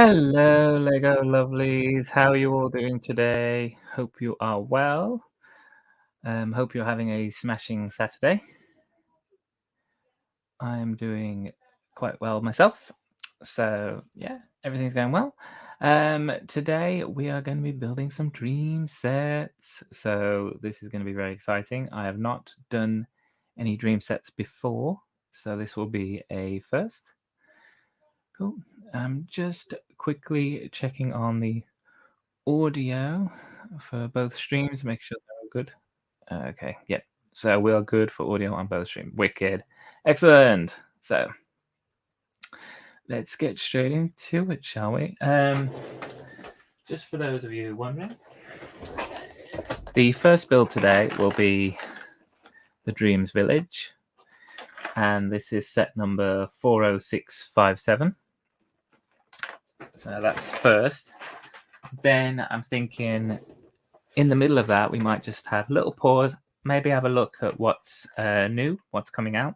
Hello, Lego Lovelies. How are you all doing today? Hope you are well. Hope you're having a smashing Saturday. I'm doing quite well myself. So, yeah, everything's going well. Today we are going to be building some dream sets. So, this is going to be very exciting. I have not done any dream sets before, so this will be a first. Cool. Just quickly checking on the audio for both streams. Make sure they're all good. Okay, yeah. So we are good for audio on both streams. Wicked. Excellent. So let's get straight into it, shall we? Just for those of you wondering, the first build today will be the Dreams Village. And this is set number 40657. So that's first. Then I'm thinking in the middle of that, we might just have a little pause, maybe have a look at what's new, what's coming out.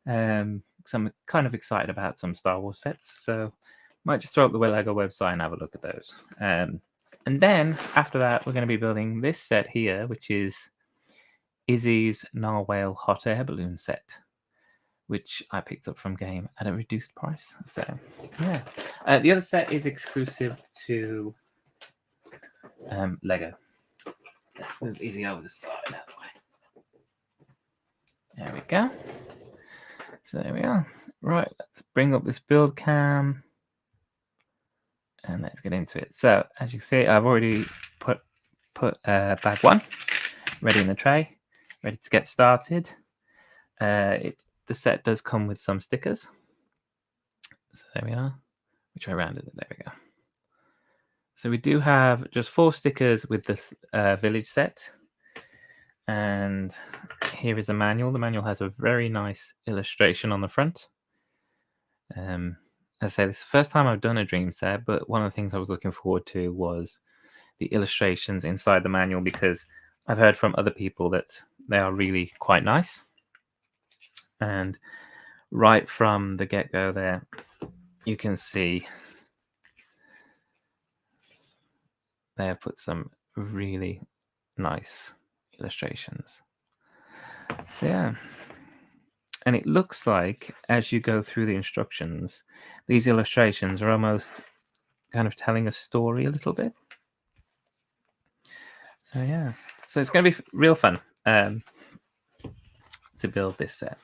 So I'm kind of excited about some Star Wars sets, so might just throw up the Lego website and have a look at those. And then after that, we're going to be building this set here, which is Izzy's Narwhale Hot Air Balloon set, which I picked up from Game at a reduced price. So yeah, the other set is exclusive to Lego. Let's move Izzy over the side that way. There we go. So there we are. Right, let's bring up this build cam and let's get into it. So as you see, I've already put bag one ready in the tray, ready to get started. The set does come with some stickers. So there we are. Which way around is it? There we go. So we do have just 4 stickers with this village set. And here is a manual. The manual has a very nice illustration on the front. As I say, this is the first time I've done a dream set, but one of the things I was looking forward to was the illustrations inside the manual, because I've heard from other people that they are really quite nice. And right from the get-go there, you can see they have put some really nice illustrations. So yeah, and it looks like as you go through the instructions, these illustrations are almost kind of telling a story a little bit. So yeah, so it's going to be real fun to build this set.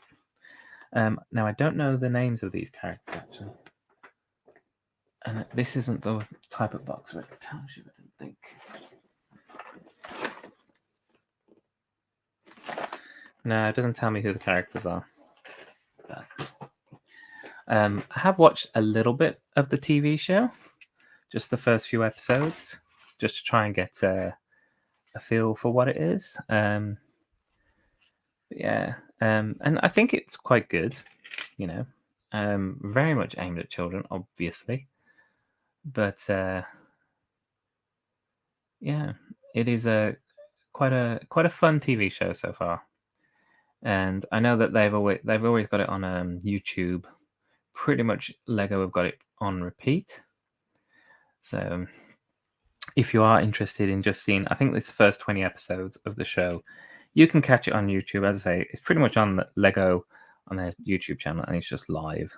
Now I don't know the names of these characters actually, and this isn't the type of box where it tells you, I don't think. No, it doesn't tell me who the characters are. But, I have watched a little bit of the TV show, just the first few episodes, just to try and get a feel for what it is. Yeah, and I think it's quite good, you know. Very much aimed at children, obviously, but yeah, it is quite a fun TV show so far. And I know that they've always got it on YouTube. Pretty much Lego have got it on repeat. So if you are interested in just seeing, I think this first 20 episodes of the show, you can catch it on YouTube. As I say, it's pretty much on Lego on their YouTube channel, and it's just live,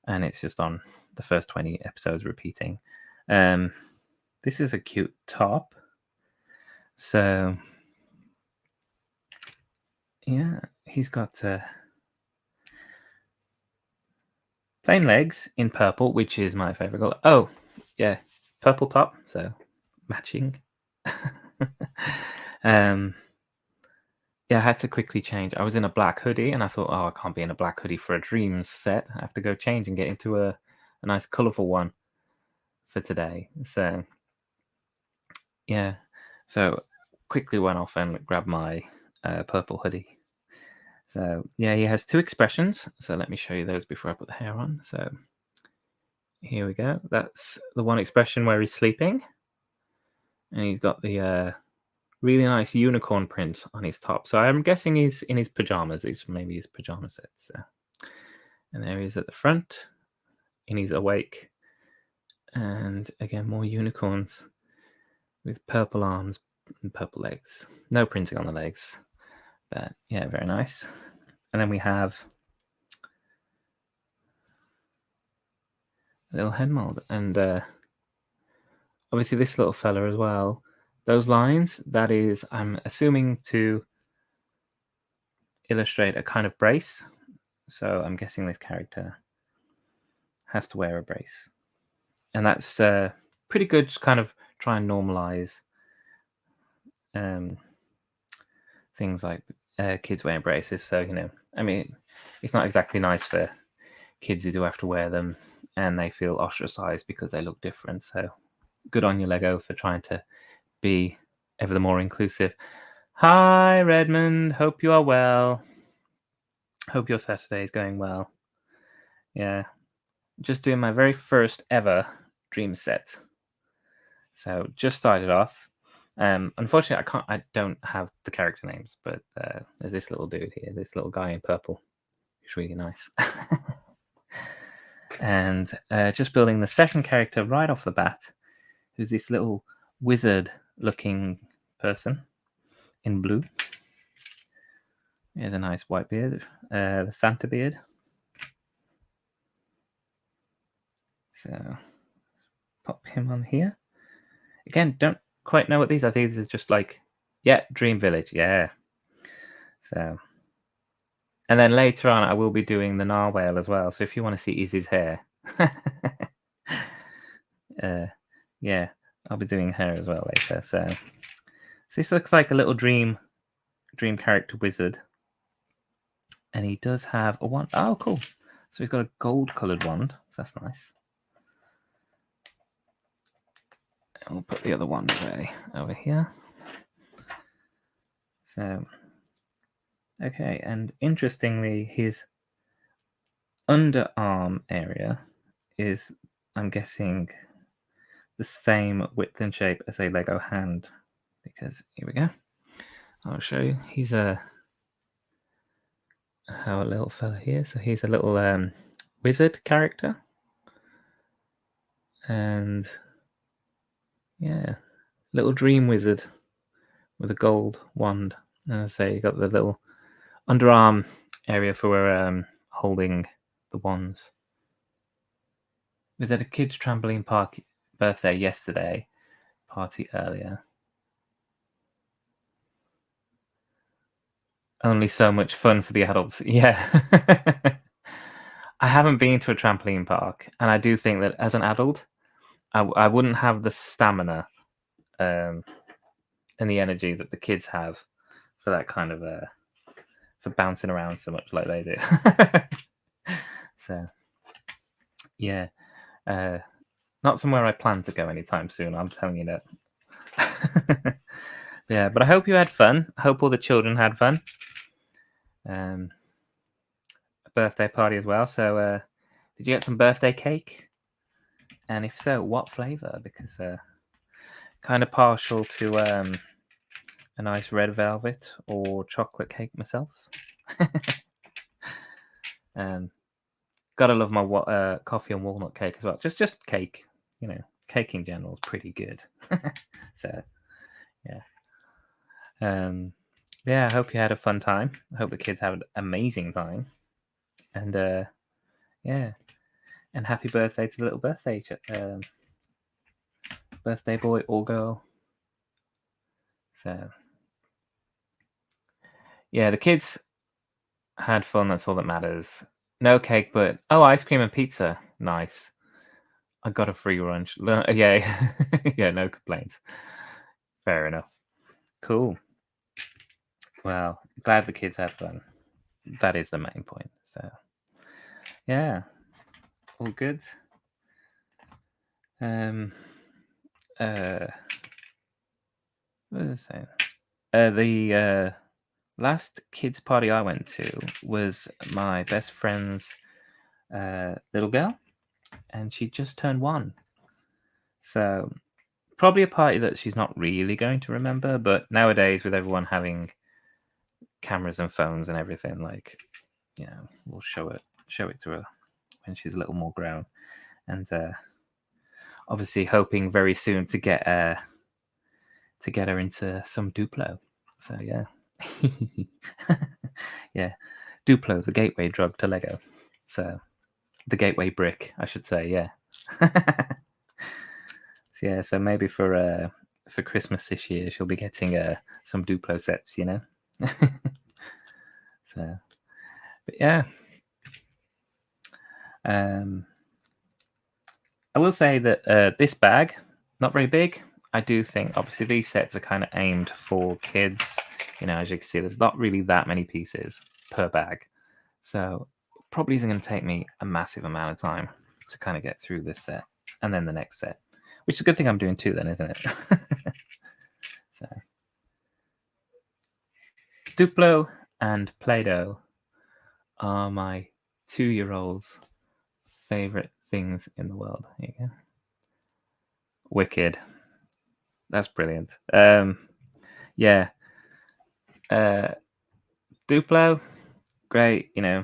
and it's just on the first 20 episodes repeating. This is a cute top. So yeah, he's got plain legs in purple, which is my favorite color. Oh, yeah, purple top, so matching. Yeah, I had to quickly change. I was in a black hoodie, and I thought, oh, I can't be in a black hoodie for a Dreams set. I have to go change and get into a nice colorful one for today. So yeah, so quickly went off and grabbed my purple hoodie. So yeah, he has 2 expressions. So let me show you those before I put the hair on. So here we go. That's the one expression where he's sleeping, and he's got the really nice unicorn print on his top. So I'm guessing he's in his pajamas. It's maybe his pajama set. So. And there he is at the front, and he's awake And again, more unicorns with purple arms and purple legs. No printing on the legs, but yeah, very nice. And then we have a little head mold, and obviously this little fella as well. Those lines, that is, I'm assuming, to illustrate a kind of brace. So I'm guessing this character has to wear a brace. And that's pretty good to kind of try and normalize things like kids wearing braces. So, you know, I mean, it's not exactly nice for kids who do have to wear them and they feel ostracized because they look different. So good on you, Lego, for trying to be ever the more inclusive. Hi, Redmond. Hope you are well. Hope your Saturday is going well. Yeah, just doing my very first ever Dream set. So just started off. Unfortunately, I don't have the character names, but there's this little dude here, this little guy in purple. He's really nice. And just building the second character right off the bat, who's this little wizard-looking person in blue. He has a nice white beard, the Santa beard. So pop him on here. Again, don't quite know what these are. These are just like, yeah, Dream Village, yeah. So, and then later on, I will be doing the narwhal as well. So if you want to see Izzy's hair, yeah, I'll be doing her as well later. So this looks like a little dream character wizard, and he does have a wand. Oh, cool! So he's got a gold-colored wand. So that's nice. And we'll put the other wand away over here. So, okay, and interestingly, his underarm area is, I'm guessing, the same width and shape as a Lego hand, because here we go. I'll show you. He's a little fella here. So he's a little wizard character, and yeah, little dream wizard with a gold wand. And as I say, you got the little underarm area for holding the wands. Was at a kids' trampoline park birthday yesterday, party earlier. Only so much fun for the adults. Yeah. I haven't been to a trampoline park, and I do think that as an adult, I wouldn't have the stamina and the energy that the kids have for that kind of for bouncing around so much like they do. So, yeah, not somewhere I plan to go anytime soon. I'm telling you that. Yeah, but I hope you had fun. I hope all the children had fun. A birthday party as well. So, did you get some birthday cake? And if so, what flavor? Because kind of partial to a nice red velvet or chocolate cake myself. Gotta love my coffee and walnut cake as well. Just cake, you know. Cake in general is pretty good. So, yeah. Yeah, I hope you had a fun time. I hope the kids have an amazing time. And yeah, and happy birthday to the little birthday boy or girl. So, yeah, the kids had fun. That's all that matters. No cake, but ice cream and pizza. Nice. I got a free lunch. Yeah, yeah, no complaints. Fair enough. Cool. Well, glad the kids had fun. That is the main point. So, yeah, all good. What was I saying? The last kids party I went to was my best friend's little girl, and she just turned 1. So probably a party that she's not really going to remember, but nowadays with everyone having cameras and phones and everything, like, you know, we'll show it to her when she's a little more grown. And obviously hoping very soon to get her into some Duplo. So yeah. Yeah, Duplo, the gateway drug to Lego. So the gateway brick, I should say. Yeah. So yeah, so maybe for Christmas this year, she'll be getting some Duplo sets, you know. So, but yeah, I will say that this bag, not very big. I do think obviously these sets are kind of aimed for kids. You know, as you can see, there's not really that many pieces per bag, so it probably isn't going to take me a massive amount of time to kind of get through this set and then the next set, which is a good thing I'm doing too, then, isn't it? So, Duplo and Play-Doh are my 2-year-old's favorite things in the world. Here you go. Wicked. That's brilliant. Yeah. Duplo, great. You know,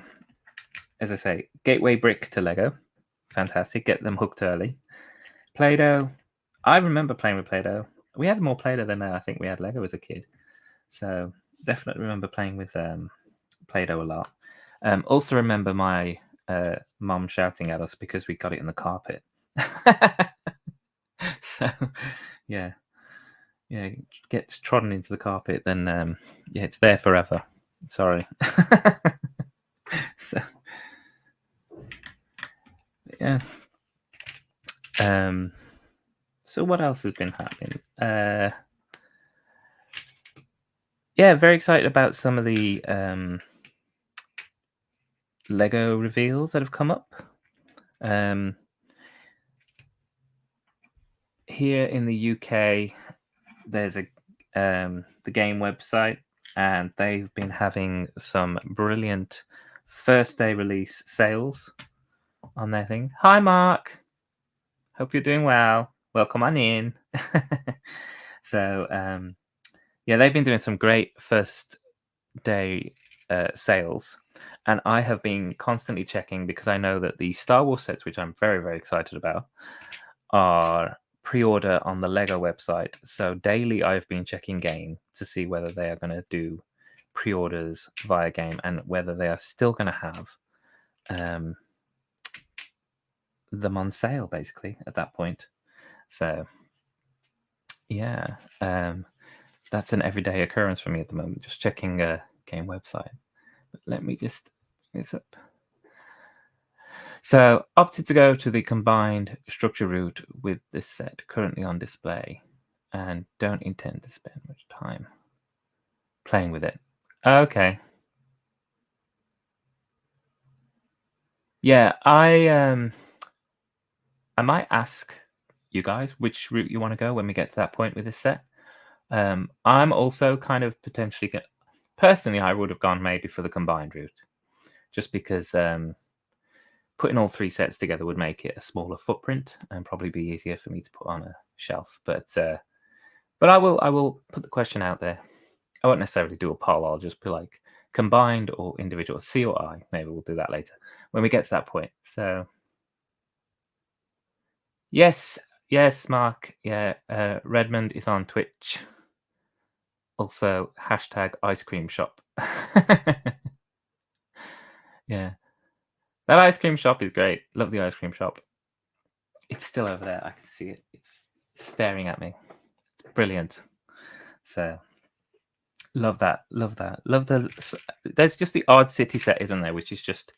as I say, gateway brick to Lego. Fantastic. Get them hooked early. Play-Doh. I remember playing with Play-Doh. We had more Play-Doh than I think we had Lego as a kid. So definitely remember playing with Play-Doh a lot. Also remember my mom shouting at us because we got it in the carpet. So yeah, gets trodden into the carpet, then yeah, it's there forever. Sorry. So yeah. So what else has been happening? Yeah, very excited about some of the Lego reveals that have come up. Here in the UK, there's a the game website, and they've been having some brilliant first day release sales on their thing. Hi, Mark. Hope you're doing well. Welcome on in. So yeah, they've been doing some great first day sales, and I have been constantly checking because I know that the Star Wars sets, which I'm very, very excited about, are pre-order on the Lego website. So daily I've been checking game to see whether they are going to do pre-orders via game and whether they are still going to have them on sale basically at that point. So yeah, that's an everyday occurrence for me at the moment, just checking a game website. But let me just bring this up. So opted to go to the combined structure route with this set currently on display and don't intend to spend much time playing with it. Okay. Yeah, I might ask you guys which route you want to go when we get to that point with this set. I'm also kind of potentially personally, I would have gone maybe for the combined route, just because putting all 3 sets together would make it a smaller footprint and probably be easier for me to put on a shelf. But I will put the question out there. I won't necessarily do a poll. I'll just be like combined or individual. C or I. Maybe we'll do that later when we get to that point. So yes, Mark. Yeah, Redmond is on Twitch. Also hashtag ice cream shop. Yeah, that ice cream shop is great. Love the ice cream shop. It's still over there. I can see it. It's staring at me. It's brilliant. So love that. Love the. There's just the odd city set, isn't there? Which is just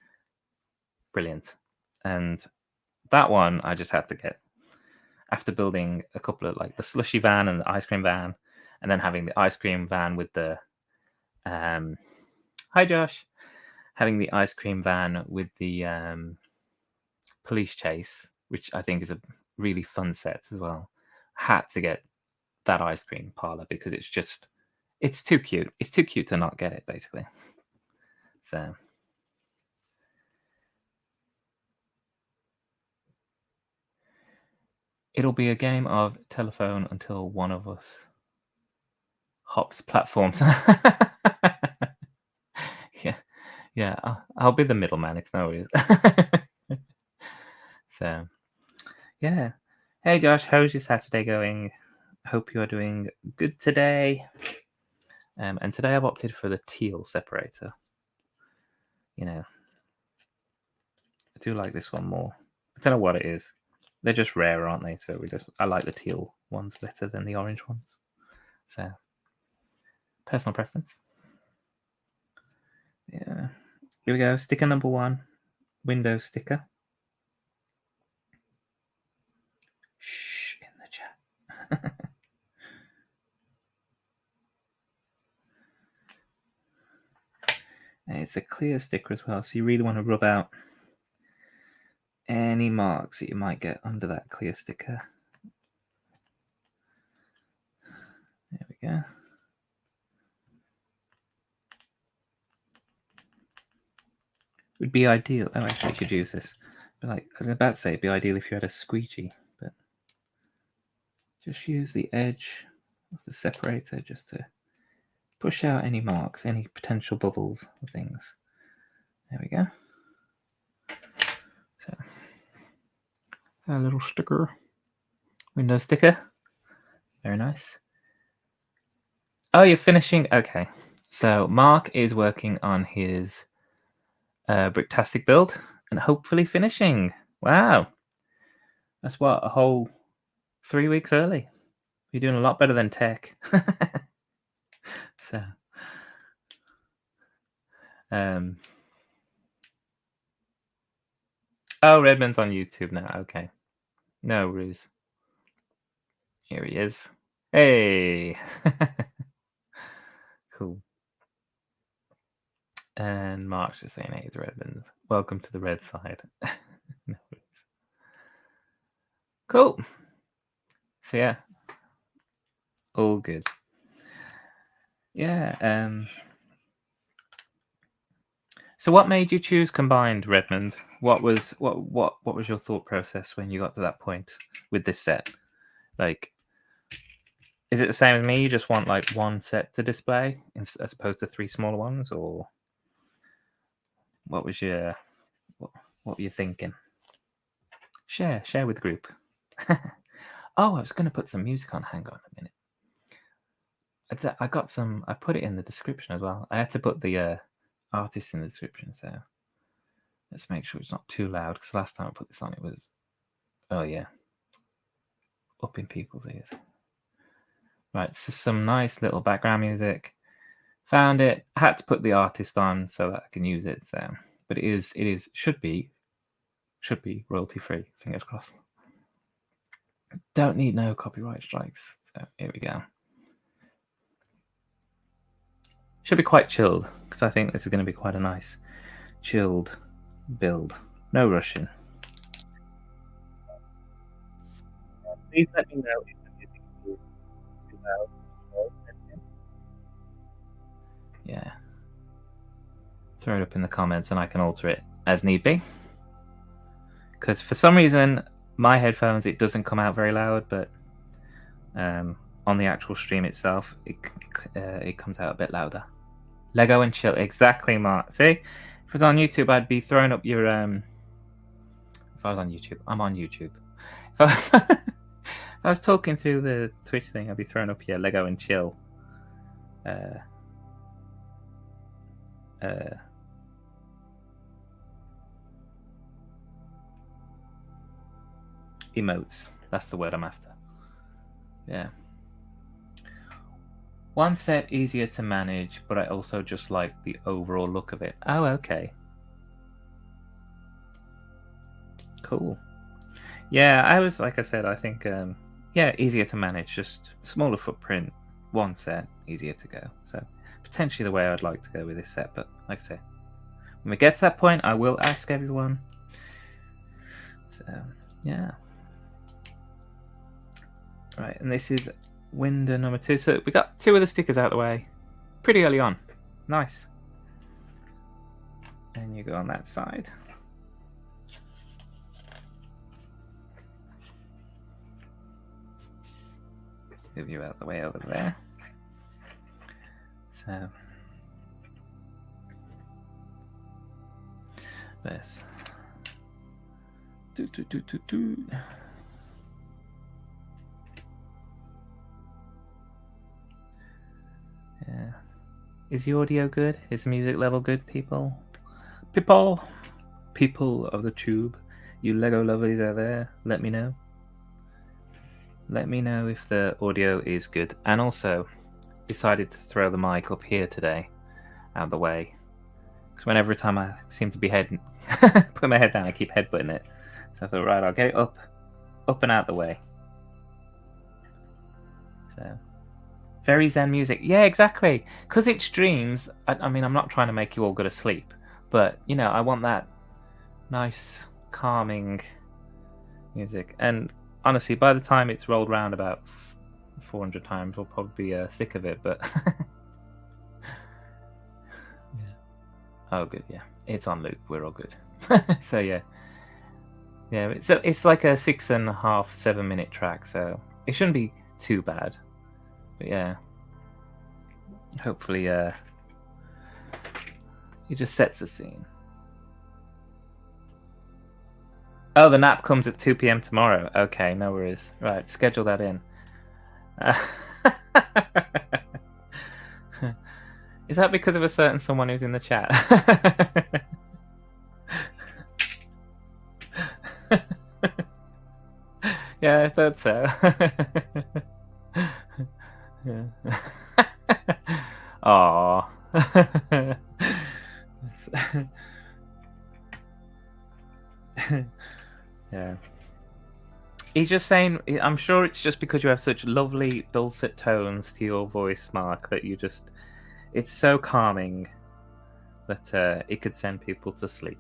brilliant. And that one I just had to get after building a couple of like the slushy van and the ice cream van, and then having the ice cream van with the. Hi, Josh. Having the ice cream van with the police chase, which I think is a really fun set as well. Had to get that ice cream parlor because it's too cute. It's too cute to not get it, basically. So it'll be a game of telephone until one of us hops platforms. Yeah, I'll be the middleman. It's no worries. So, yeah. Hey Josh, how's your Saturday going? Hope you are doing good today. And today I've opted for the teal separator. You know, I do like this one more. I don't know what it is. They're just rare, aren't they? So I like the teal ones better than the orange ones. So, personal preference. Yeah. Here we go. Sticker number 1. Windows sticker. Shh, in the chat. It's a clear sticker as well, so you really want to rub out any marks that you might get under that clear sticker. There we go. Would be ideal. Oh, actually, you could use this. But like I was about to say, it'd be ideal if you had a squeegee, but just use the edge of the separator just to push out any marks, any potential bubbles or things. There we go. So, a little sticker, window sticker. Very nice. Oh, you're finishing? Okay. So Mark is working on his Bricktastic build and hopefully finishing. Wow. That's what, a whole 3 weeks early. You're doing a lot better than Tech. So, oh, Redmond's on YouTube now. Okay. No ruse. Here he is. Hey. Cool. And Mark's just saying, hey, it's Redmond. Welcome to the red side. No ruse. Cool. So, yeah. All good. Yeah. So what made you choose combined, Redmond? What was your thought process when you got to that point with this set? Like, is it the same as me? You just want like one set to display as opposed to 3 smaller ones, or what was your what were you thinking? Share with the group. Oh, I was going to put some music on. Hang on a minute. I got some. I put it in the description as well. I had to put the artist in the description, so let's make sure it's not too loud. Because last time I put this on, it was, oh yeah, up in people's ears. Right, so some nice little background music. Found it. I had to put the artist on so that I can use it. So, but it should be royalty free. Fingers crossed. Don't need no copyright strikes. So here we go. Should be quite chilled because I think this is going to be quite a nice chilled build. No rushing. Please let me know if the music is too loud. Yeah. Throw it up in the comments and I can alter it as need be. Because for some reason, my headphones, it doesn't come out very loud, but on the actual stream itself, it comes out a bit louder. Lego and chill. Exactly, Mark. See? If it was on YouTube, I'd be throwing up your... If I was on YouTube. I'm on YouTube. If I was talking through the Twitch thing, I'd be throwing up your Lego and chill emotes. That's the word I'm after. Yeah. One set easier to manage, but I also just like the overall look of it. Oh, okay. Cool. Yeah, I was, like I said, I think, yeah, easier to manage, just smaller footprint, one set, easier to go. So potentially the way I'd like to go with this set, but like I said, when we get to that point, I will ask everyone. So, yeah. Right, and this is window number 2. So we got 2 of the stickers out of the way pretty early on. Nice. And you go on that side. Move you out of the way over there. So this. Is the audio good? Is the music level good, people? People of the tube, you Lego lovelies out there, let me know. Let me know if the audio is good. And also, decided to throw the mic up here today, out of the way. Because every time I seem to be put my head down, I keep headbutting it. So I thought, right, I'll get it up and out the way. So, very zen music. Yeah, exactly. Because it's dreams. I mean, I'm not trying to make you all go to sleep, but you know, I want that nice, calming music. And honestly, by the time it's rolled around about 400 times, we'll probably be sick of it. But yeah. Oh, good. Yeah, it's on loop. We're all good. So yeah. It's like a 6.5, 7 minute track, so it shouldn't be too bad. But yeah, hopefully, it just sets the scene. Oh, the nap comes at 2 p.m. tomorrow. Okay, no worries. Right, schedule that in. Is that because of a certain someone who's in the chat? Yeah, I thought so. Yeah. Aww. Yeah. He's just saying, I'm sure it's just because you have such lovely dulcet tones to your voice, Mark, that it's so calming that it could send people to sleep.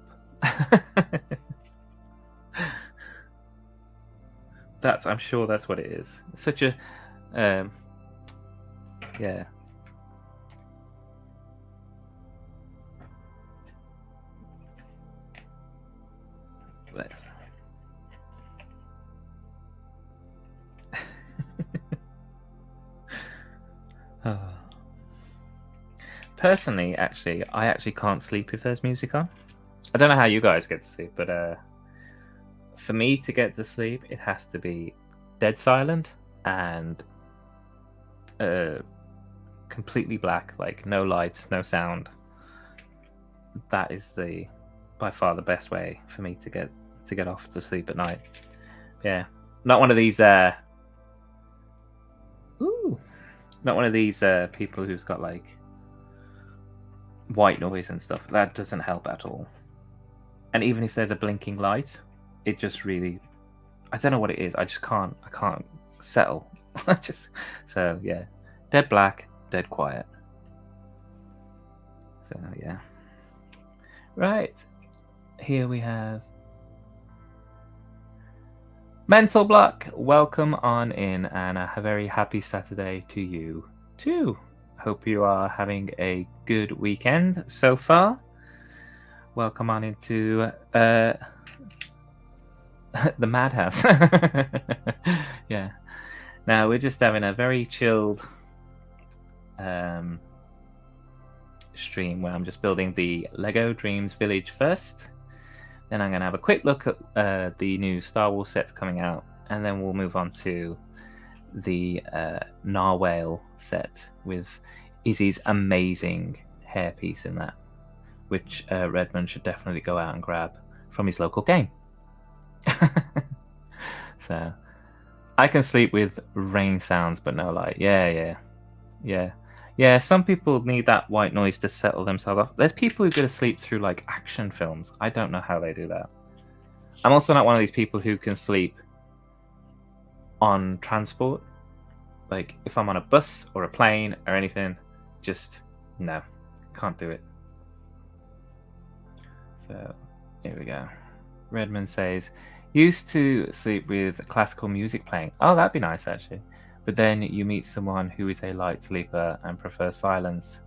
I'm sure that's what it is. It's such a, yeah. Let's. Oh. Personally, I actually can't sleep if there's music on. I don't know how you guys get to sleep, but for me to get to sleep, it has to be dead silent and completely black, like no lights, no sound. That is by far the best way for me to get off to sleep at night. Yeah, not one of these not one of these people who's got like white noise and stuff. That doesn't help at all. And even if there's a blinking light, it just really, I don't know what it is. I can't settle. So yeah, dead black, dead quiet. So yeah. Right. Here we have Mental Block. Welcome on in, and a very happy Saturday to you too. Hope you are having a good weekend so far. Welcome on into the madhouse. Yeah. Now we're just having a very chilled stream where I'm just building the Lego Dreamzzz village first. Then I'm going to have a quick look at the new Star Wars sets coming out, and then we'll move on to the Narwhal set with Izzy's amazing hairpiece in that, which Redmond should definitely go out and grab from his local game. So I can sleep with rain sounds, but no light. Yeah. Some people need that white noise to settle themselves off. There's people who go to sleep through like action films. I don't know how they do that. I'm also not one of these people who can sleep on transport. Like if I'm on a bus or a plane or anything, just no, can't do it. So here we go. Redmond says, used to sleep with classical music playing. Oh, that'd be nice actually. But then you meet someone who is a light sleeper and prefers silence.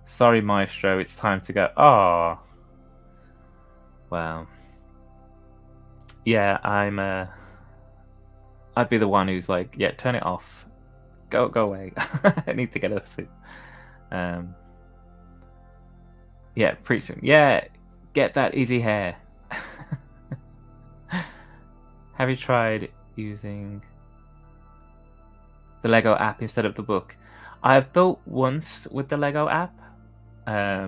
Sorry, Maestro, it's time to go. Oh, well, yeah, I'd be the one who's like, yeah, turn it off, go away. I need to get to sleep. Yeah, preaching. Yeah, get that easy hair. Have you tried using the Lego app instead of the book? I've built once with the Lego app. I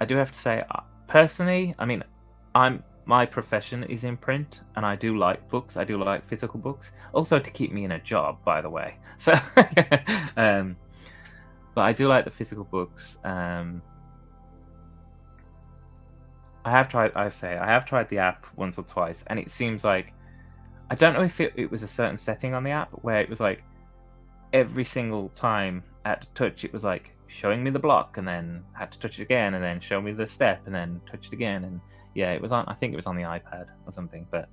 do have to say, personally, I mean, my profession is in print, and I do like books. I do like physical books, also to keep me in a job, by the way. So, but I do like the physical books. I have tried. I have tried the app once or twice, and it seems like I don't know if it was a certain setting on the app where it was like every single time I had to touch, it was like showing me the block, and then I had to touch it again, and then show me the step, and then touch it again, and yeah, it was on. I think it was on the iPad or something. But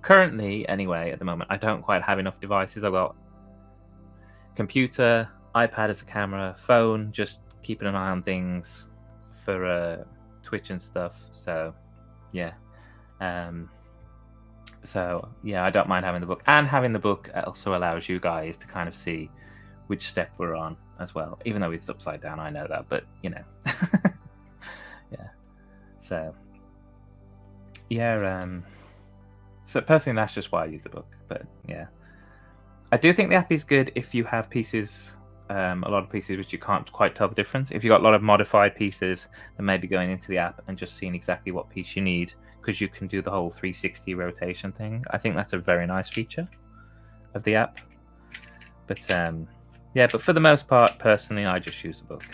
currently, anyway, at the moment, I don't quite have enough devices. I've got computer, iPad as a camera, phone, just keeping an eye on things for Twitch and stuff. So yeah. So yeah, I don't mind having the book, and having the book also allows you guys to kind of see which step we're on as well, even though it's upside down. I know that, but you know. Yeah. So yeah, so personally that's just why I use the book. But yeah, I do think the app is good if you have pieces, a lot of pieces which you can't quite tell the difference. If you've got a lot of modified pieces, then maybe going into the app and just seeing exactly what piece you need, because you can do the whole 360 rotation thing. I think that's a very nice feature of the app. But yeah, but for the most part, personally, I just use the book.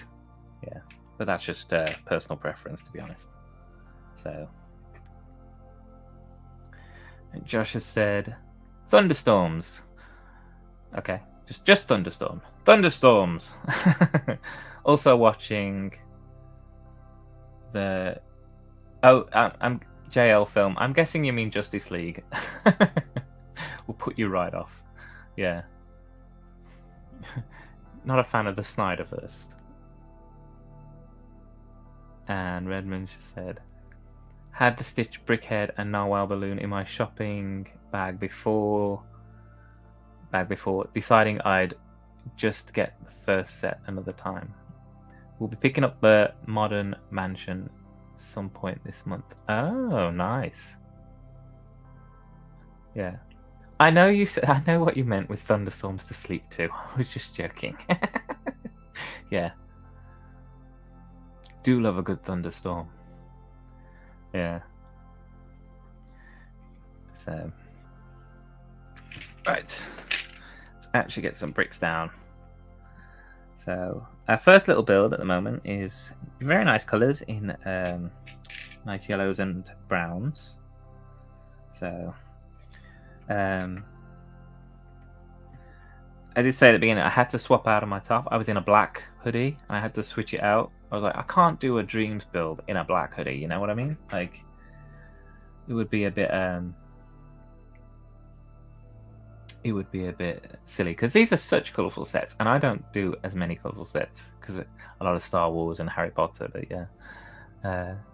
Yeah, but that's just personal preference, to be honest. So, and Josh has said, thunderstorms. Okay, just thunderstorms. Also watching the I'm JL film. I'm guessing you mean Justice League. We'll put you right off. Yeah. Not a fan of the Snyderverse. And Redmond said, had the Stitch Brickhead and Narwhal balloon in my shopping bag before deciding I'd just get the first set another time. We'll be picking up the Modern Mansion some point this month. Oh, nice. Yeah. I know you said, I know what you meant with thunderstorms to sleep to. I was just joking. Yeah. Do love a good thunderstorm. Yeah. So, right. Let's actually get some bricks down. So, our first little build at the moment is very nice colours in nice yellows and browns. So, I did say at the beginning I had to swap out of my top. I was in a black hoodie and I had to switch it out. I was like, I can't do a Dreamzzz build in a black hoodie. You know what I mean? Like, it would be a bit silly, because these are such colourful sets, and I don't do as many colourful sets because a lot of Star Wars and Harry Potter. But yeah,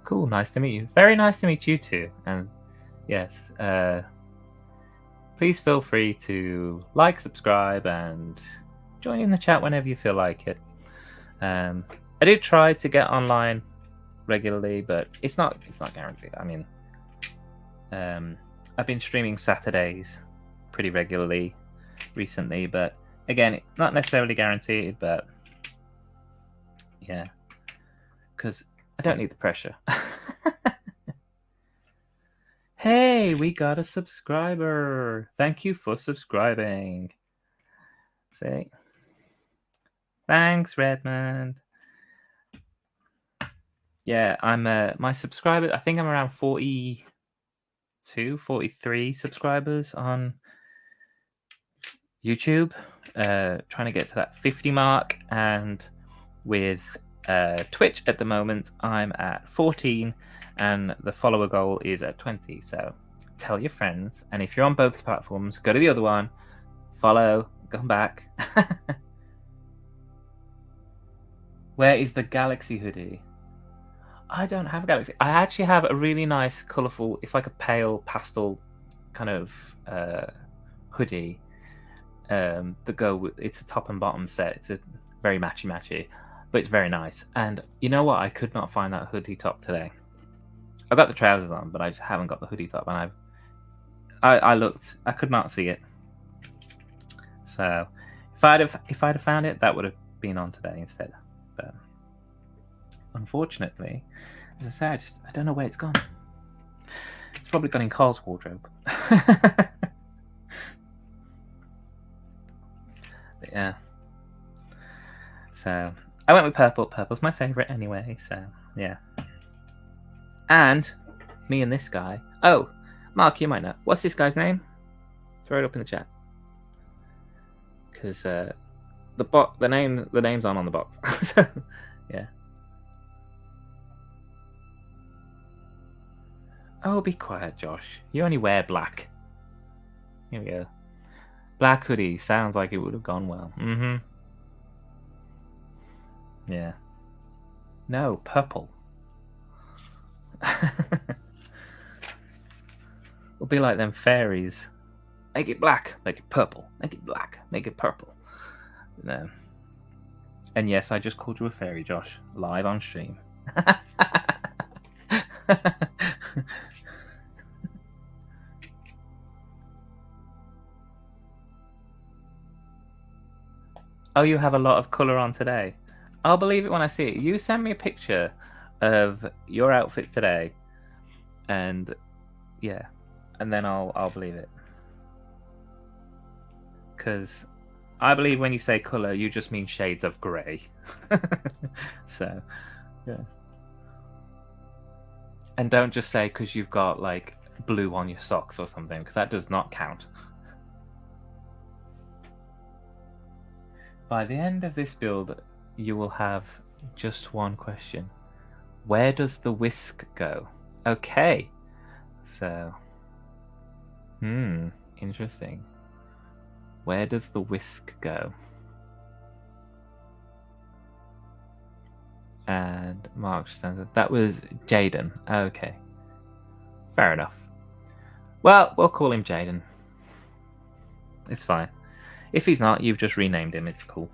cool. Nice to meet you. Very nice to meet you too. And yes, please feel free to like, subscribe, and join in the chat whenever you feel like it. I do try to get online regularly, but it's not guaranteed. I mean, I've been streaming Saturdays pretty regularly recently, but again, not necessarily guaranteed. But yeah, because I don't need the pressure. Hey, we got a subscriber. Thank you for subscribing. Say, thanks, Redmond. Yeah, I'm my subscriber. I think I'm around 42, 43 subscribers on YouTube. Trying to get to that 50 mark, and with Twitch at the moment, I'm at 14, and the follower goal is at 20. So tell your friends, and if you're on both platforms, go to the other one, follow, come back. Where is the Galaxy hoodie? I don't have a Galaxy. I actually have a really nice, colourful, it's like a pale pastel kind of hoodie. It's a top and bottom set. It's a very matchy, but it's very nice. And you know what? I could not find that hoodie top today. I got the trousers on, but I just haven't got the hoodie top. And I looked, I could not see it. So If I'd have found it, that would have been on today instead. But unfortunately, as I say, I don't know where it's gone. It's probably gone in Carl's wardrobe. But yeah. So I went with purple. Purple's my favourite anyway. So yeah. And me and this guy. Oh, Mark, you might know. What's this guy's name? Throw it up in the chat. Because the name's on the box. So yeah. Oh, be quiet, Josh. You only wear black. Here we go. Black hoodie. Sounds like it would have gone well. Mm-hmm. Yeah. No, purple. It'll be like them fairies. Make it black, make it purple. Make it black, make it purple. No. And yes, I just called you a fairy, Josh, live on stream. Oh, you have a lot of colour on today. I'll believe it when I see it. You send me a picture of your outfit today, and yeah, and then I'll believe it. Because I believe when you say colour, you just mean shades of grey. So, yeah. And don't just say because you've got like blue on your socks or something, because that does not count. By the end of this build, you will have just one question. Where does the whisk go? Okay. So, interesting. Where does the whisk go? And Mark says that was Jaden. Okay. Fair enough. Well, we'll call him Jaden. It's fine. If he's not, you've just renamed him. It's cool.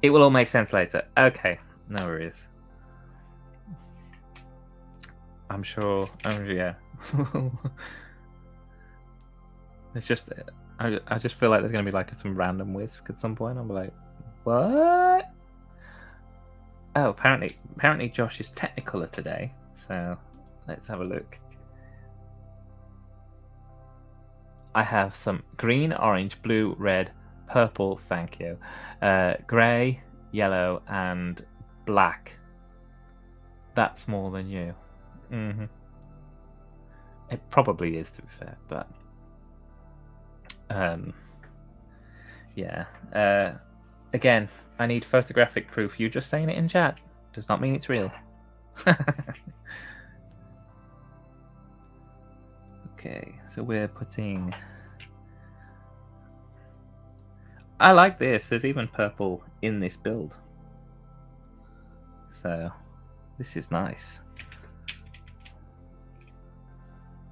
It will all make sense later. Okay, no worries. I'm sure. Yeah. It's just. I just feel like there's gonna be like some random whisk at some point. I'll be like, what? Oh, apparently Josh is Technicolor today. So let's have a look. I have some green, orange, blue, red, purple, thank you, grey, yellow, and black. That's more than you. Mm-hmm. It probably is, to be fair, but yeah. Again, I need photographic proof. You just saying it in chat does not mean it's real. Okay, so we're putting... I like this. There's even purple in this build. So, this is nice.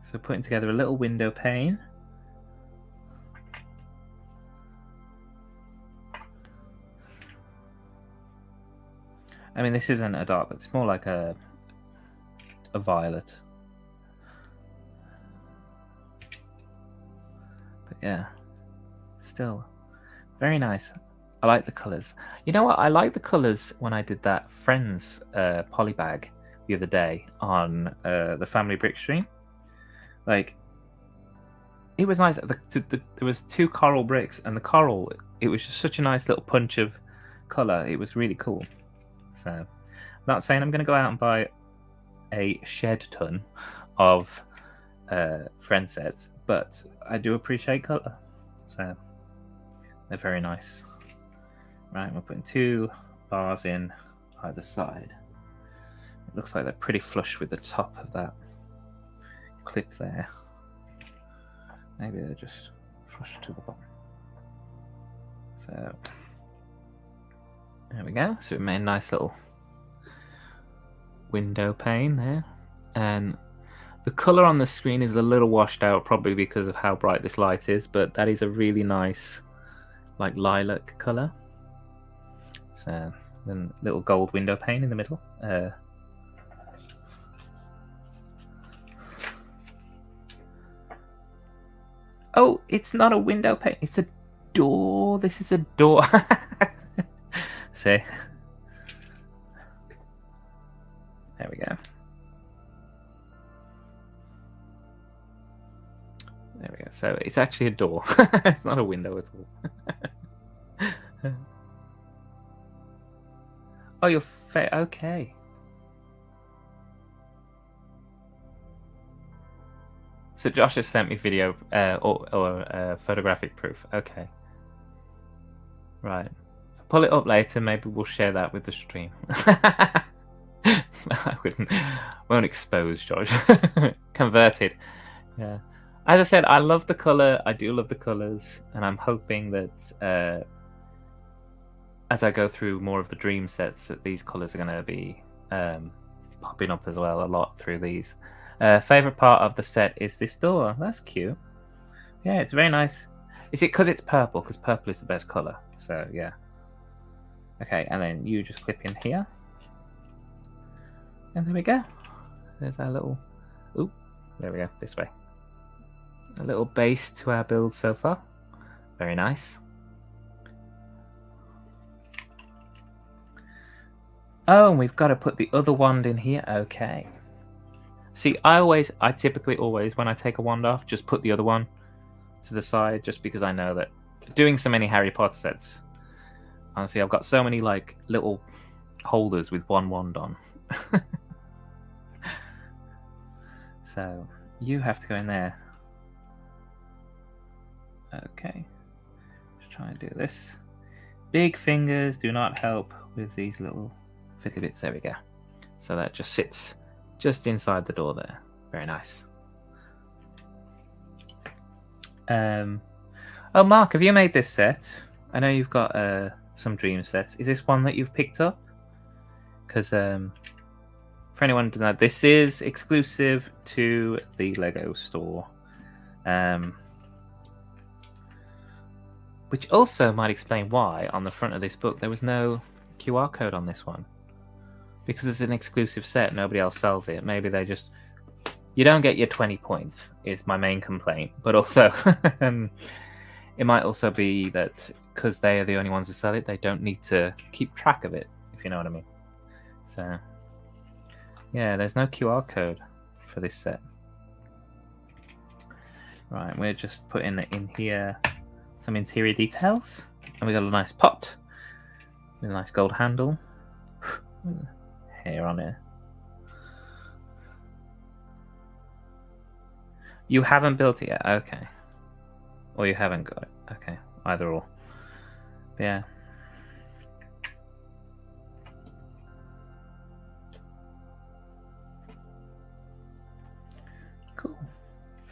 So putting together a little window pane. I mean, this isn't a dark, but it's more like a violet. But yeah, still very nice. I like the colours. You know what? I like the colours when I did that Friends polybag the other day on the Family Brick stream. Like, it was nice. There was 2 coral bricks, and the coral, it was just such a nice little punch of colour. It was really cool. So, I'm not saying I'm going to go out and buy a shed ton of Friend sets, but I do appreciate colour. So, they're very nice. Right, we're putting 2 bars in either side. It looks like they're pretty flush with the top of that clip there. Maybe they're just flush to the bottom. So there we go. So we made a nice little window pane there. And the colour on the screen is a little washed out, probably because of how bright this light is, but that is a really nice, like, lilac colour. So, then little gold window pane in the middle. Oh, it's not a window pane. It's a door. This is a door. See? There we go. There we go. So it's actually a door. It's not a window at all. Oh, you're okay. So Josh has sent me video or photographic proof. Okay. Right. Pull it up later. Maybe we'll share that with the stream. I won't expose Josh. Converted. Yeah. As I said, I love the color. I do love the colors, and I'm hoping that as I go through more of the dream sets, that these colors are going to be popping up as well a lot through these. Favorite part of the set is this door. That's cute. Yeah, it's very nice. Is it because it's purple? Because purple is the best color. So yeah. Okay, and then you just clip in here, and there we go. There's our little. Oop, there we go. This way. A little base to our build so far. Very nice. Oh, and we've got to put the other wand in here. Okay. See, I typically always, when I take a wand off, just put the other one to the side, just because I know that doing so many Harry Potter sets, honestly, I've got so many like little holders with one wand on. So you have to go in there. Okay, let's try and do this. Big fingers do not help with these little fiddly bits. There we go. So that just sits just inside the door there. Very nice. Oh, Mark, have you made this set? I know you've got some dream sets. Is this one that you've picked up? Because for anyone who doesn't know, this is exclusive to the Lego store. Which also might explain why on the front of this book there was no QR code on this one. Because it's an exclusive set, nobody else sells it. Maybe they just... You don't get your 20 points, is my main complaint. But also, it might also be that because they are the only ones who sell it, they don't need to keep track of it, if you know what I mean. So, yeah, there's no QR code for this set. Right, we're just putting in here some interior details. And we got a nice pot with a nice gold handle. Hair on it. You haven't built it yet? Okay. Or you haven't got it? Okay. Either or. But yeah. Cool.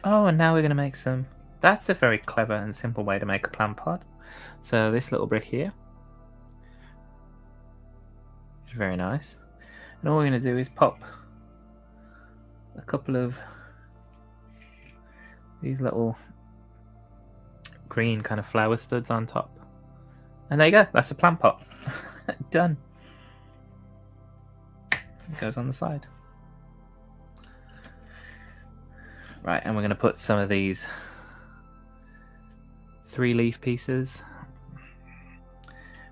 Oh, and now we're going to make some... That's a very clever and simple way to make a plant pot. So this little brick here is very nice. And all we're going to do is pop a couple of these little green kind of flower studs on top. And there you go. That's a plant pot. Done. It goes on the side. Right, and we're going to put some of these 3-leaf pieces,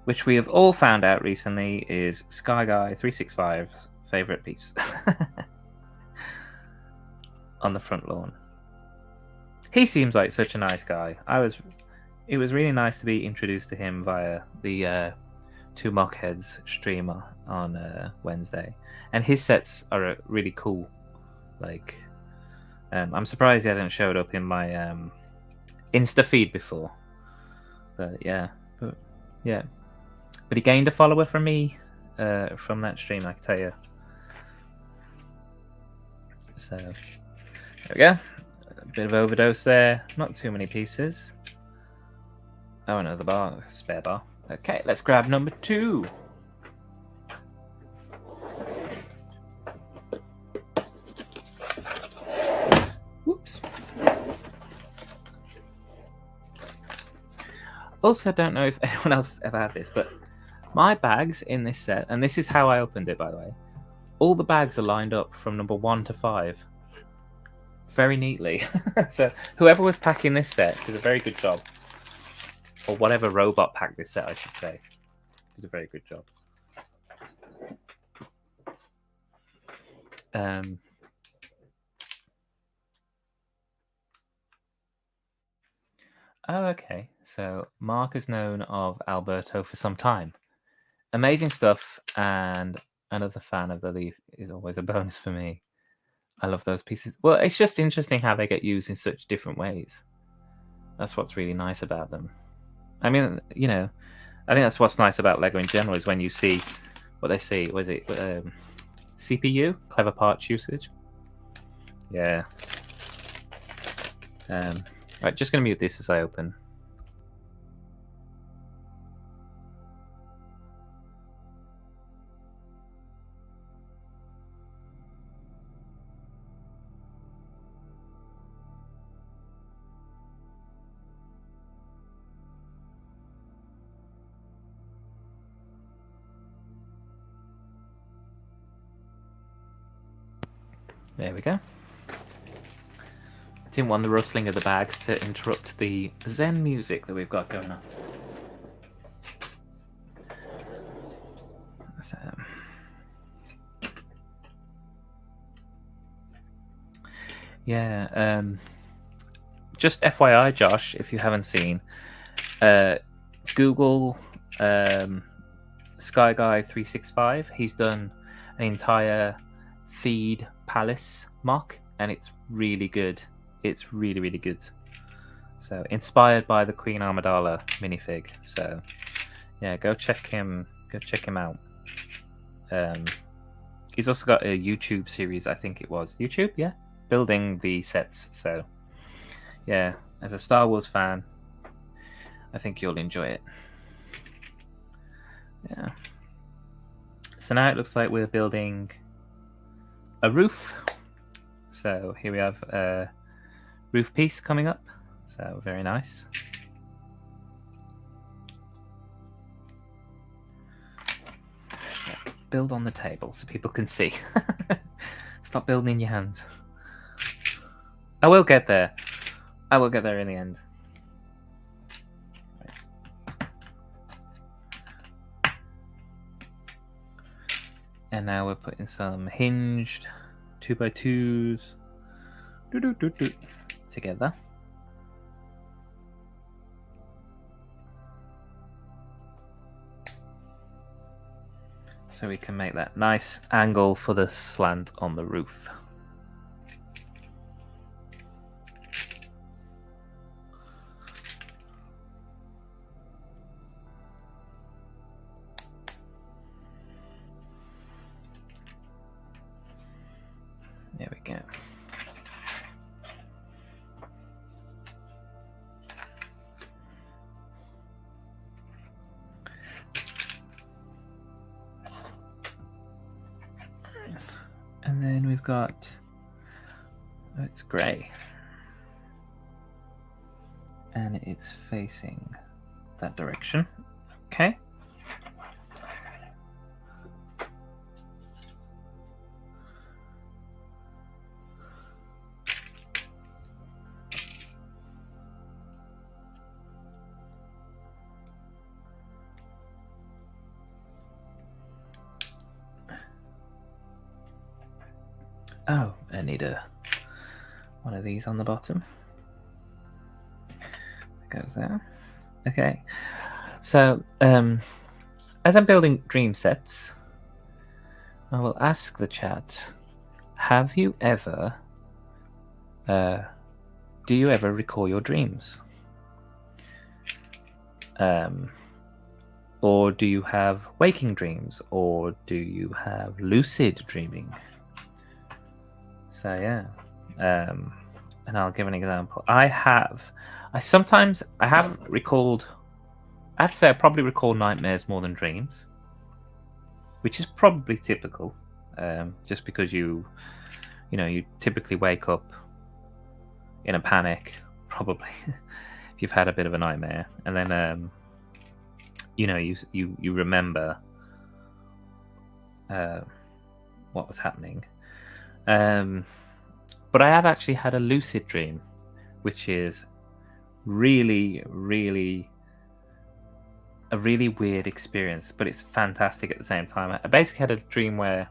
which we have all found out recently is Sky Guy 365's favourite piece. On the front lawn. He seems like such a nice guy. It was really nice to be introduced to him via the Two Mockheads stream on Wednesday. And his sets are really cool. Like, I'm surprised he hasn't showed up in my Insta feed before. But yeah. But he gained a follower from me from that stream, I can tell you. So, there we go. A bit of overdose there. Not too many pieces. Oh, another bar. Spare bar. Okay, let's grab number 2. Whoops. Also, don't know if anyone else has ever had this, but my bags in this set, and this is how I opened it, by the way, all the bags are lined up from number 1 to 5. very neatly. So whoever was packing this set did a very good job. Or whatever robot packed this set, I should say, did a very good job. Oh, okay. So Mark has known of Alberto for some time. Amazing stuff, and another fan of the Leaf is always a bonus for me. I love those pieces. Well, it's just interesting how they get used in such different ways. That's what's really nice about them. I mean, you know, I think that's what's nice about Lego in general is when you see what they say. Was it CPU? Clever parts usage? Yeah. Right, just going to mute this as I open. There we go. Didn't want the rustling of the bags to interrupt the Zen music that we've got going on. So, yeah, just FYI, Josh, if you haven't seen, Google Sky Guy 365. He's done an entire Theed Palace mock, and it's really good. It's really, really good. So inspired by the Queen Amidala minifig. So yeah, go check him out. He's also got a YouTube series, I think it was. YouTube, yeah? Building the sets. So yeah, as a Star Wars fan, I think you'll enjoy it. Yeah. So now it looks like we're building a roof. So here we have a roof piece coming up. So very nice. Yeah, build on the table so people can see. Stop building in your hands. I will get there. I will get there in the end. And now we're putting some hinged 2x2s together. So we can make that nice angle for the slant on the roof. There we go. And then we've got, oh, it's grey. And it's facing that direction. Okay. Oh, I need one of these on the bottom. It goes there. Okay. So, as I'm building dream sets, I will ask the chat, have you ever, do you ever recall your dreams? Or do you have waking dreams? Or do you have lucid dreaming? So yeah, and I'll give an example. I haven't recalled. I have to say, I probably recall nightmares more than dreams, which is probably typical, just because you typically wake up in a panic, probably if you've had a bit of a nightmare, and then you remember what was happening. But I have actually had a lucid dream, which is really, really a really weird experience, but it's fantastic at the same time. I basically had a dream where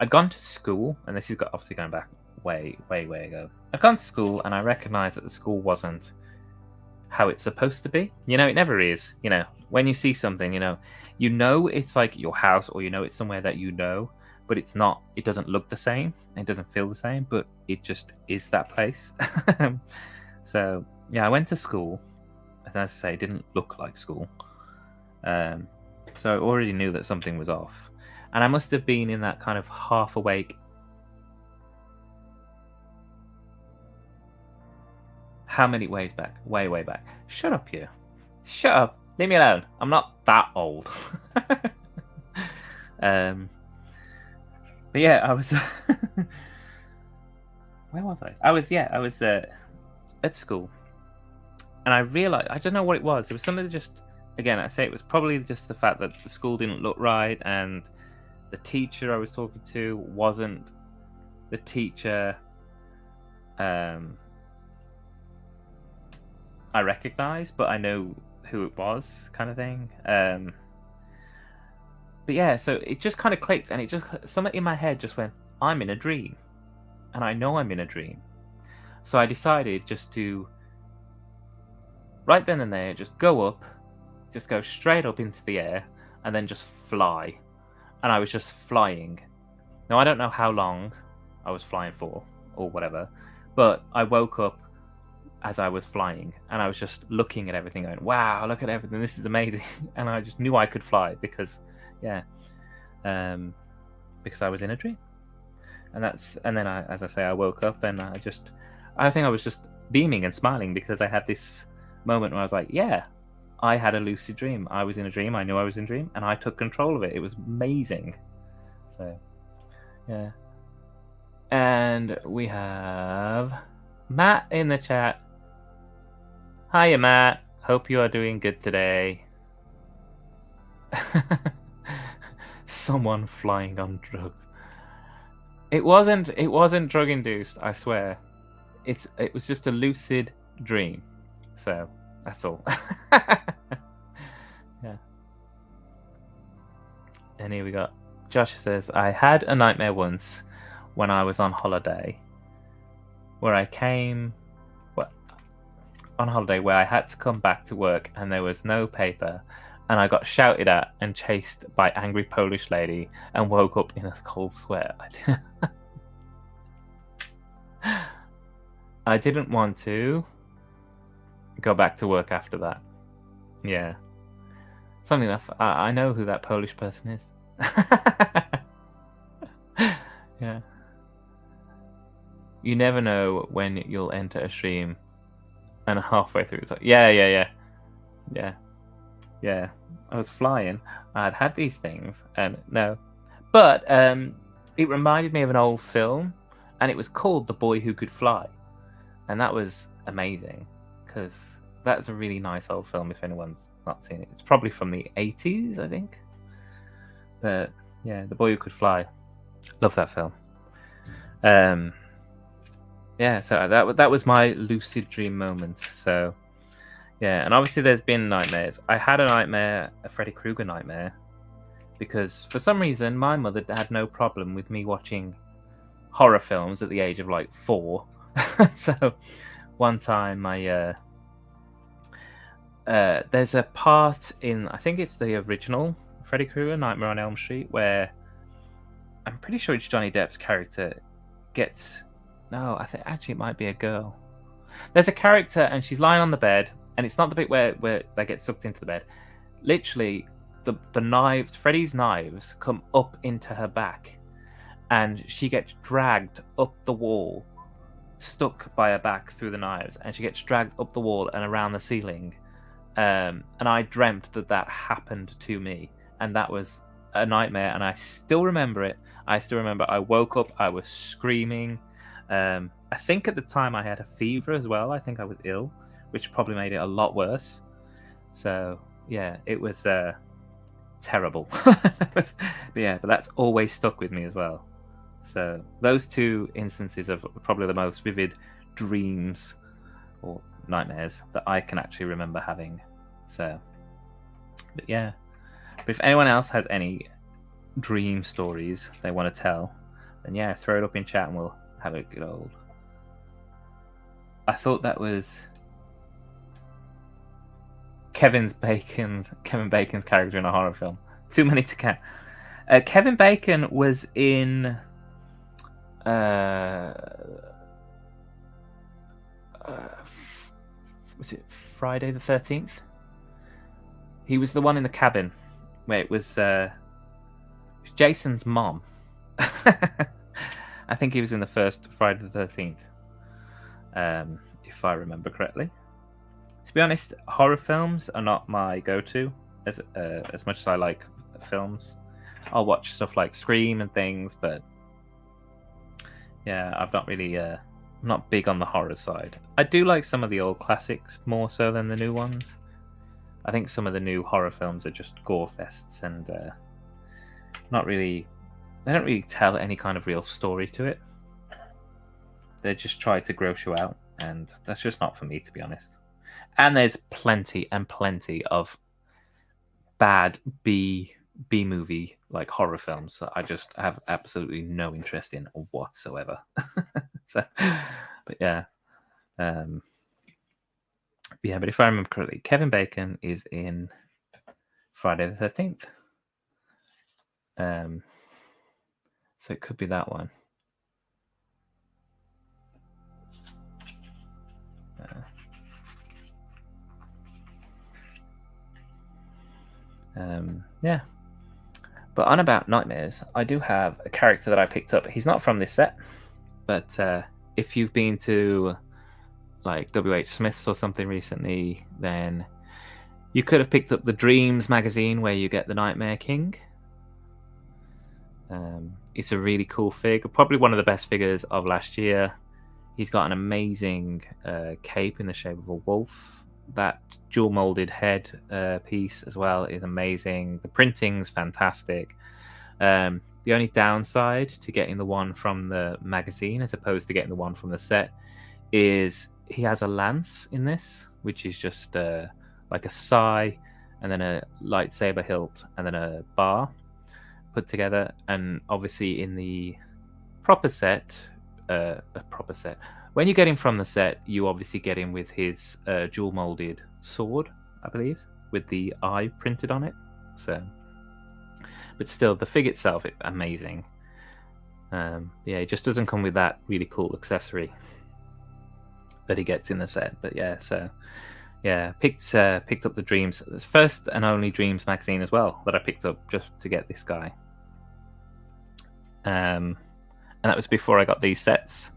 I'd gone to school, and this is obviously going back way ago. I'd gone to school, and I recognised that the school wasn't how it's supposed to be. You know, it never is. You know, when you see something, you know it's like your house, or it's somewhere that you know, but it's not. It doesn't look the same. It doesn't feel the same, but it just is that place. So yeah, I went to school. As I say, it didn't look like school. So I already knew that something was off, and I must have been in that kind of half awake. How many ways back? Way back. Shut up, you. Shut up. Leave me alone. I'm not that old. But yeah, I was. Where was I? I was at school, and I realized, I don't know what it was. It was something that just, again, I say it was probably just the fact that the school didn't look right, and the teacher I was talking to wasn't the teacher I recognized, but I know who it was, kind of thing. But yeah, so it just kind of clicked, and it just, something in my head just went, I'm in a dream, and I know I'm in a dream. So I decided just to, right then and there, just go straight up into the air, and then just fly. And I was just flying. Now, I don't know how long I was flying for, or whatever, but I woke up as I was flying, and I was just looking at everything, going, wow, look at everything, this is amazing. And I just knew I could fly because I was in a dream. And then as I say, I woke up, and I think I was just beaming and smiling, because I had this moment where I was like, yeah, I had a lucid dream. I was in a dream. I knew I was in a dream, and I took control of it. It was amazing. So yeah. And we have Matt in the chat. Hiya, Matt. Hope you are doing good today. Someone flying on drugs. It wasn't drug induced, I swear. It was just a lucid dream. So that's all. Yeah. And here we got Josh says, I had a nightmare once when I was on holiday where I had to come back to work, and there was no paper, and I got shouted at and chased by angry Polish lady and woke up in a cold sweat. I didn't want to go back to work after that. Yeah. Funny enough, I know who that Polish person is. Yeah. You never know when you'll enter a stream, and halfway through it's like, yeah. I was flying. I'd had these things, and no. But it reminded me of an old film, and it was called The Boy Who Could Fly. And that was amazing, because that's a really nice old film if anyone's not seen it. It's probably from the 80s, I think. But yeah, The Boy Who Could Fly. Love that film. Yeah, so that was my lucid dream moment. So yeah, and obviously there's been nightmares. I had a Freddy Krueger nightmare, because for some reason my mother had no problem with me watching horror films at the age of like 4. So one time there's a part in, I think it's the original Freddy Krueger, Nightmare on Elm Street, where I'm pretty sure it's Johnny Depp's character gets... No, I think actually it might be a girl. There's a character, and she's lying on the bed, and it's not the bit where they get sucked into the bed. Literally, the knives, Freddy's knives, come up into her back, and she gets dragged up the wall, stuck by her back through the knives, and she gets dragged up the wall and around the ceiling. And I dreamt that happened to me, and that was a nightmare, and I still remember it. I woke up, I was screaming. I think at the time I had a fever as well. I think I was ill, which probably made it a lot worse. So yeah, it was terrible. But that's always stuck with me as well. So those two instances of probably the most vivid dreams or nightmares that I can actually remember having. So, but yeah. But if anyone else has any dream stories they want to tell, then yeah, throw it up in chat and we'll have a good old. I thought that was Kevin Bacon's character in a horror film. Too many to count. Kevin Bacon was in was it Friday the 13th? He was the one in the cabin where it was Jason's mom. I think he was in the first Friday the 13th, if I remember correctly. To be honest, horror films are not my go-to as much as I like films. I'll watch stuff like Scream and things, but yeah, I've not really I'm not big on the horror side. I do like some of the old classics more so than the new ones. I think some of the new horror films are just gore fests and they don't really tell any kind of real story to it. They just try to gross you out, and that's just not for me, to be honest. And there's plenty and plenty of bad B movie like horror films that I just have absolutely no interest in whatsoever. So, but yeah, but if I remember correctly, Kevin Bacon is in Friday the 13th. So it could be that one. Yeah. But on about nightmares, I do have a character that I picked up. He's not from this set, but if you've been to like W.H. Smith's or something recently, then you could have picked up the Dreamzzz magazine where you get the Nightmare King. It's a really cool figure, probably one of the best figures of last year. He's got an amazing cape in the shape of a wolf. That dual molded head piece as well is amazing. The printing's fantastic. The only downside to getting the one from the magazine as opposed to getting the one from the set is he has a lance in this, which is just like a sai and then a lightsaber hilt and then a bar put together. And obviously in the proper set, when you get him from the set, you obviously get him with his dual molded sword, I believe, with the eye printed on it. So, but still, the fig itself is amazing. Yeah, it just doesn't come with that really cool accessory that he gets in the set. But yeah, so yeah, picked up the Dreamzzz. It's first and only Dreamzzz magazine as well that I picked up just to get this guy. And that was before I got these sets.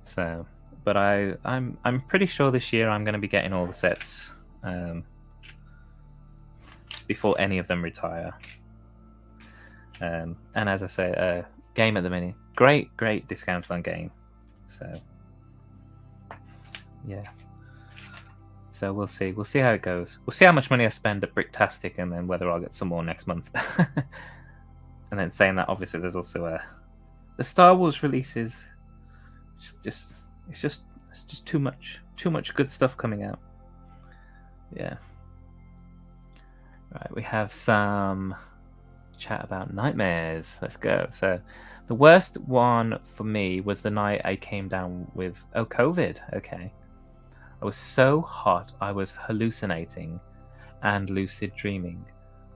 So, but I'm pretty sure this year I'm going to be getting all the sets before any of them retire. And as I say, game at the minute, great discounts on game. So yeah. So we'll see how it goes. We'll see how much money I spend at Bricktastic, and then whether I'll get some more next month. And then saying that, obviously, there's also the Star Wars releases. It's just too much good stuff coming out. Yeah. Right, we have some chat about nightmares. Let's go. So the worst one for me was the night I came down with COVID. Okay. I was so hot I was hallucinating and lucid dreaming.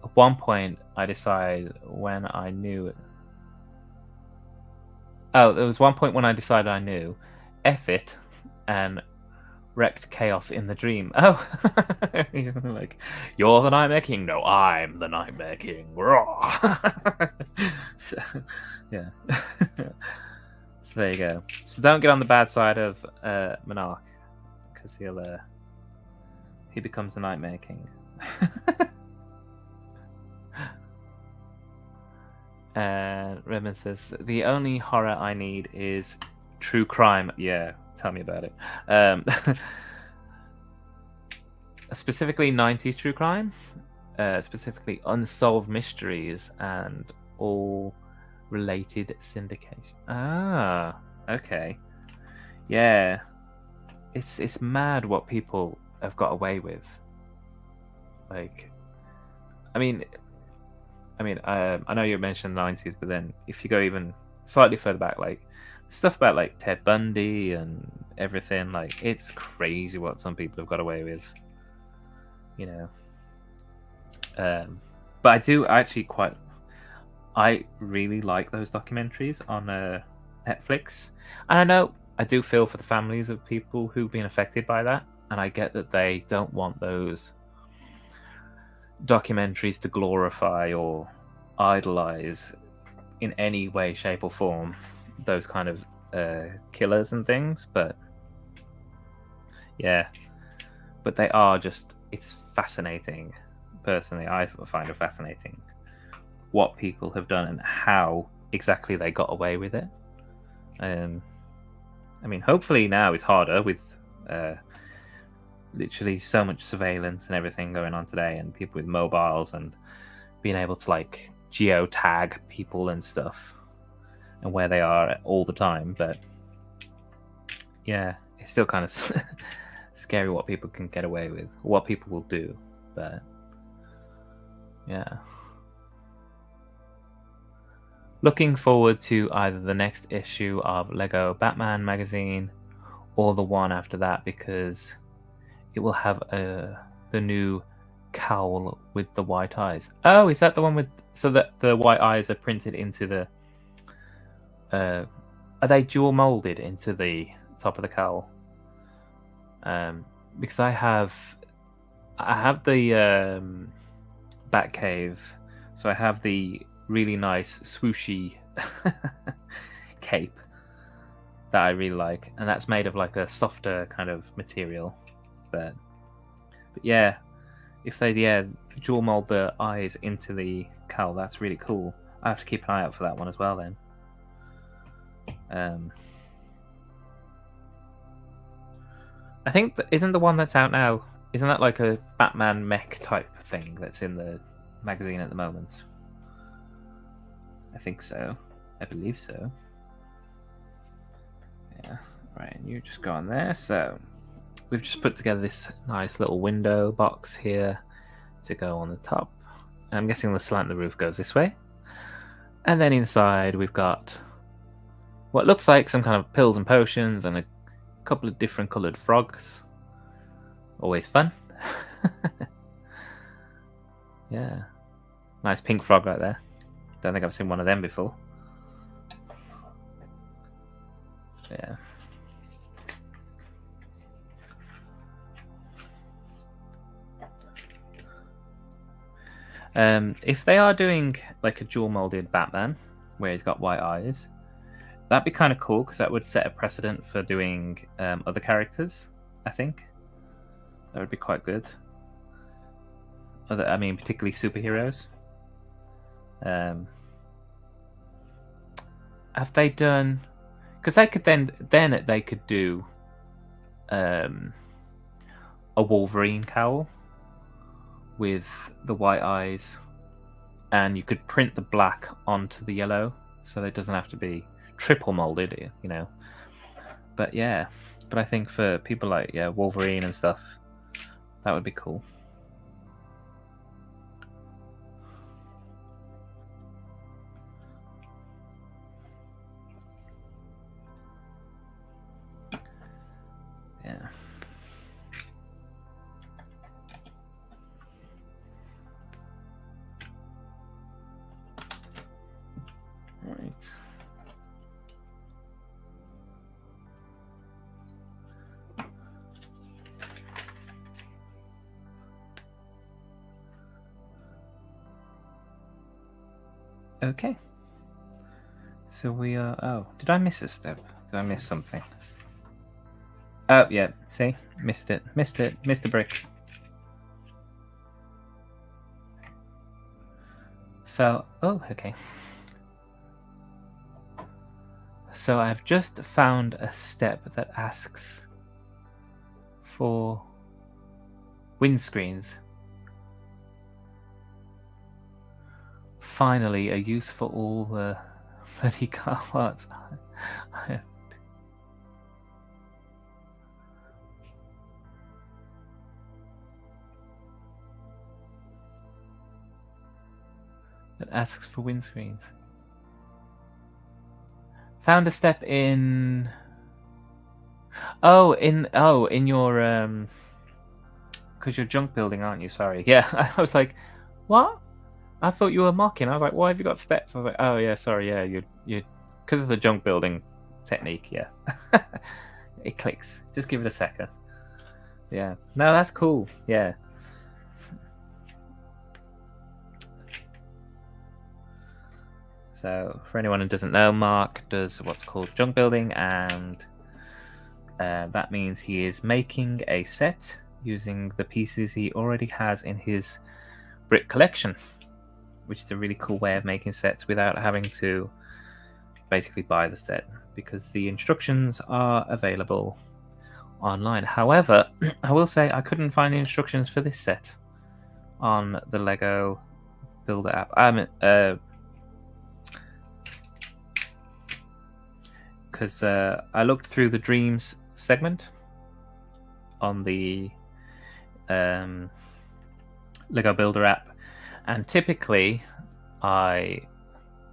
At one point I decided when I knew there was one point when I decided I knew F it and wrecked chaos in the dream. Oh, like, you're the Nightmare King? No, I'm the Nightmare King. So, yeah. So there you go. So don't get on the bad side of Monarch, because he becomes the Nightmare King. And Redmond says, the only horror I need is true crime. Yeah, tell me about it. Specifically 90s true crime, specifically unsolved mysteries and all related syndication. Ah, okay. Yeah. It's mad what people have got away with. Like, I mean, I know you mentioned the 90s, but then if you go even slightly further back, like stuff about like Ted Bundy and everything, like it's crazy what some people have got away with. You know. But I do actually I really like those documentaries on Netflix, and I know I do feel for the families of people who've been affected by that, and I get that they don't want those documentaries to glorify or idolize in any way, shape, or form those kind of killers and things. But yeah, but they are it's fascinating. Personally, I find it fascinating what people have done and how exactly they got away with it. I mean, hopefully now it's harder with literally so much surveillance and everything going on today, and people with mobiles and being able to like geotag people and stuff and where they are all the time. But yeah, it's still kind of scary what people can get away with, what people will do. But yeah. Looking forward to either the next issue of Lego Batman magazine or the one after that, because it will have the new cowl with the white eyes. Oh, is that the one with so that the white eyes are printed into the are they dual molded into the top of the cowl? Because I have the Batcave, so I have the really nice swooshy cape that I really like, and that's made of like a softer kind of material. But yeah, if they dual mold the eyes into the cowl, that's really cool. I have to keep an eye out for that one as well then. I think isn't the one that's out now, isn't that like a Batman mech type thing that's in the magazine at the moment? I think so. I believe so. Yeah. Right, and you just go on there. So we've just put together this nice little window box here to go on the top. I'm guessing the slant of the roof goes this way. And then inside we've got what looks like some kind of pills and potions and a couple of different coloured frogs. Always fun. Yeah. Nice pink frog right there. Don't think I've seen one of them before. Yeah. If they are doing like a dual molded Batman where he's got white eyes, that'd be kind of cool because that would set a precedent for doing other characters. I think that would be quite good. I mean, particularly superheroes. Have they done? Because they could then they could do a Wolverine cowl with the white eyes, and you could print the black onto the yellow, so it doesn't have to be triple molded, you know. But yeah, I think for people like Wolverine and stuff, that would be cool. Yeah. Right. Okay. So we are. Oh, did I miss a step? Did I miss something? Oh, yeah. See? Missed it. Missed a brick. So, oh, okay. So I've just found a step that asks for windscreens. Finally, a use for all the bloody car parts. That asks for windscreens. Found a step in. In your because you're junk building, aren't you? Sorry. Yeah, I was like, what? I thought you were mocking. I was like, why have you got steps? I was like, oh yeah, sorry, yeah, you because of the junk building technique. Yeah, it clicks. Just give it a second. Yeah, no, that's cool. Yeah. So, for anyone who doesn't know, Mark does what's called junk building, and that means he is making a set using the pieces he already has in his brick collection, which is a really cool way of making sets without having to basically buy the set, because the instructions are available online. However, I will say I couldn't find the instructions for this set on the Lego Builder app. Because I looked through the Dreams segment on the Lego Builder app, and typically I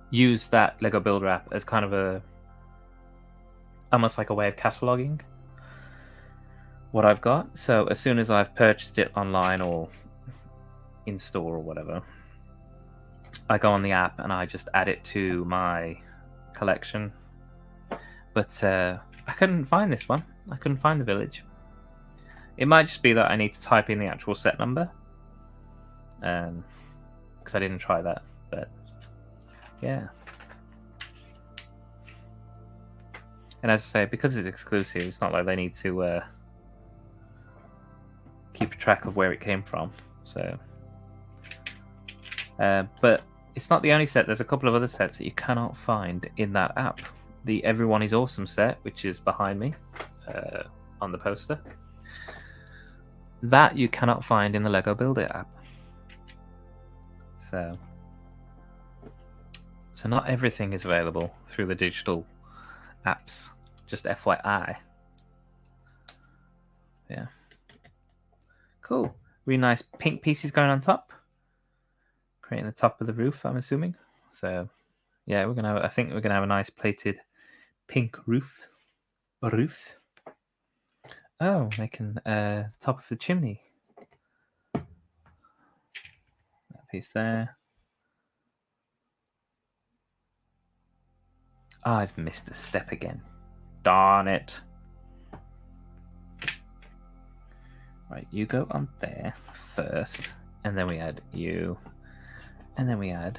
use that Lego Builder app as kind of almost like a way of cataloging what I've got. So as soon as I've purchased it online or in store or whatever, I go on the app and I just add it to my collection. But I couldn't find this one. I couldn't find the village. It might just be that I need to type in the actual set number, because I didn't try that. But yeah. And as I say, because it's exclusive, it's not like they need to keep track of where it came from. So, but it's not the only set. There's a couple of other sets that you cannot find in that app. The Everyone is Awesome set, which is behind me on the poster, that you cannot find in the Lego Builder app. So not everything is available through the digital apps. Just FYI. Yeah. Cool. Really nice pink pieces going on top, creating the top of the roof, I'm assuming. So yeah, I think we're gonna have a nice plated pink roof. Oh, making the top of the chimney. That piece there. Oh, I've missed a step again. Darn it. Right, you go on there first, and then we add you, and then we add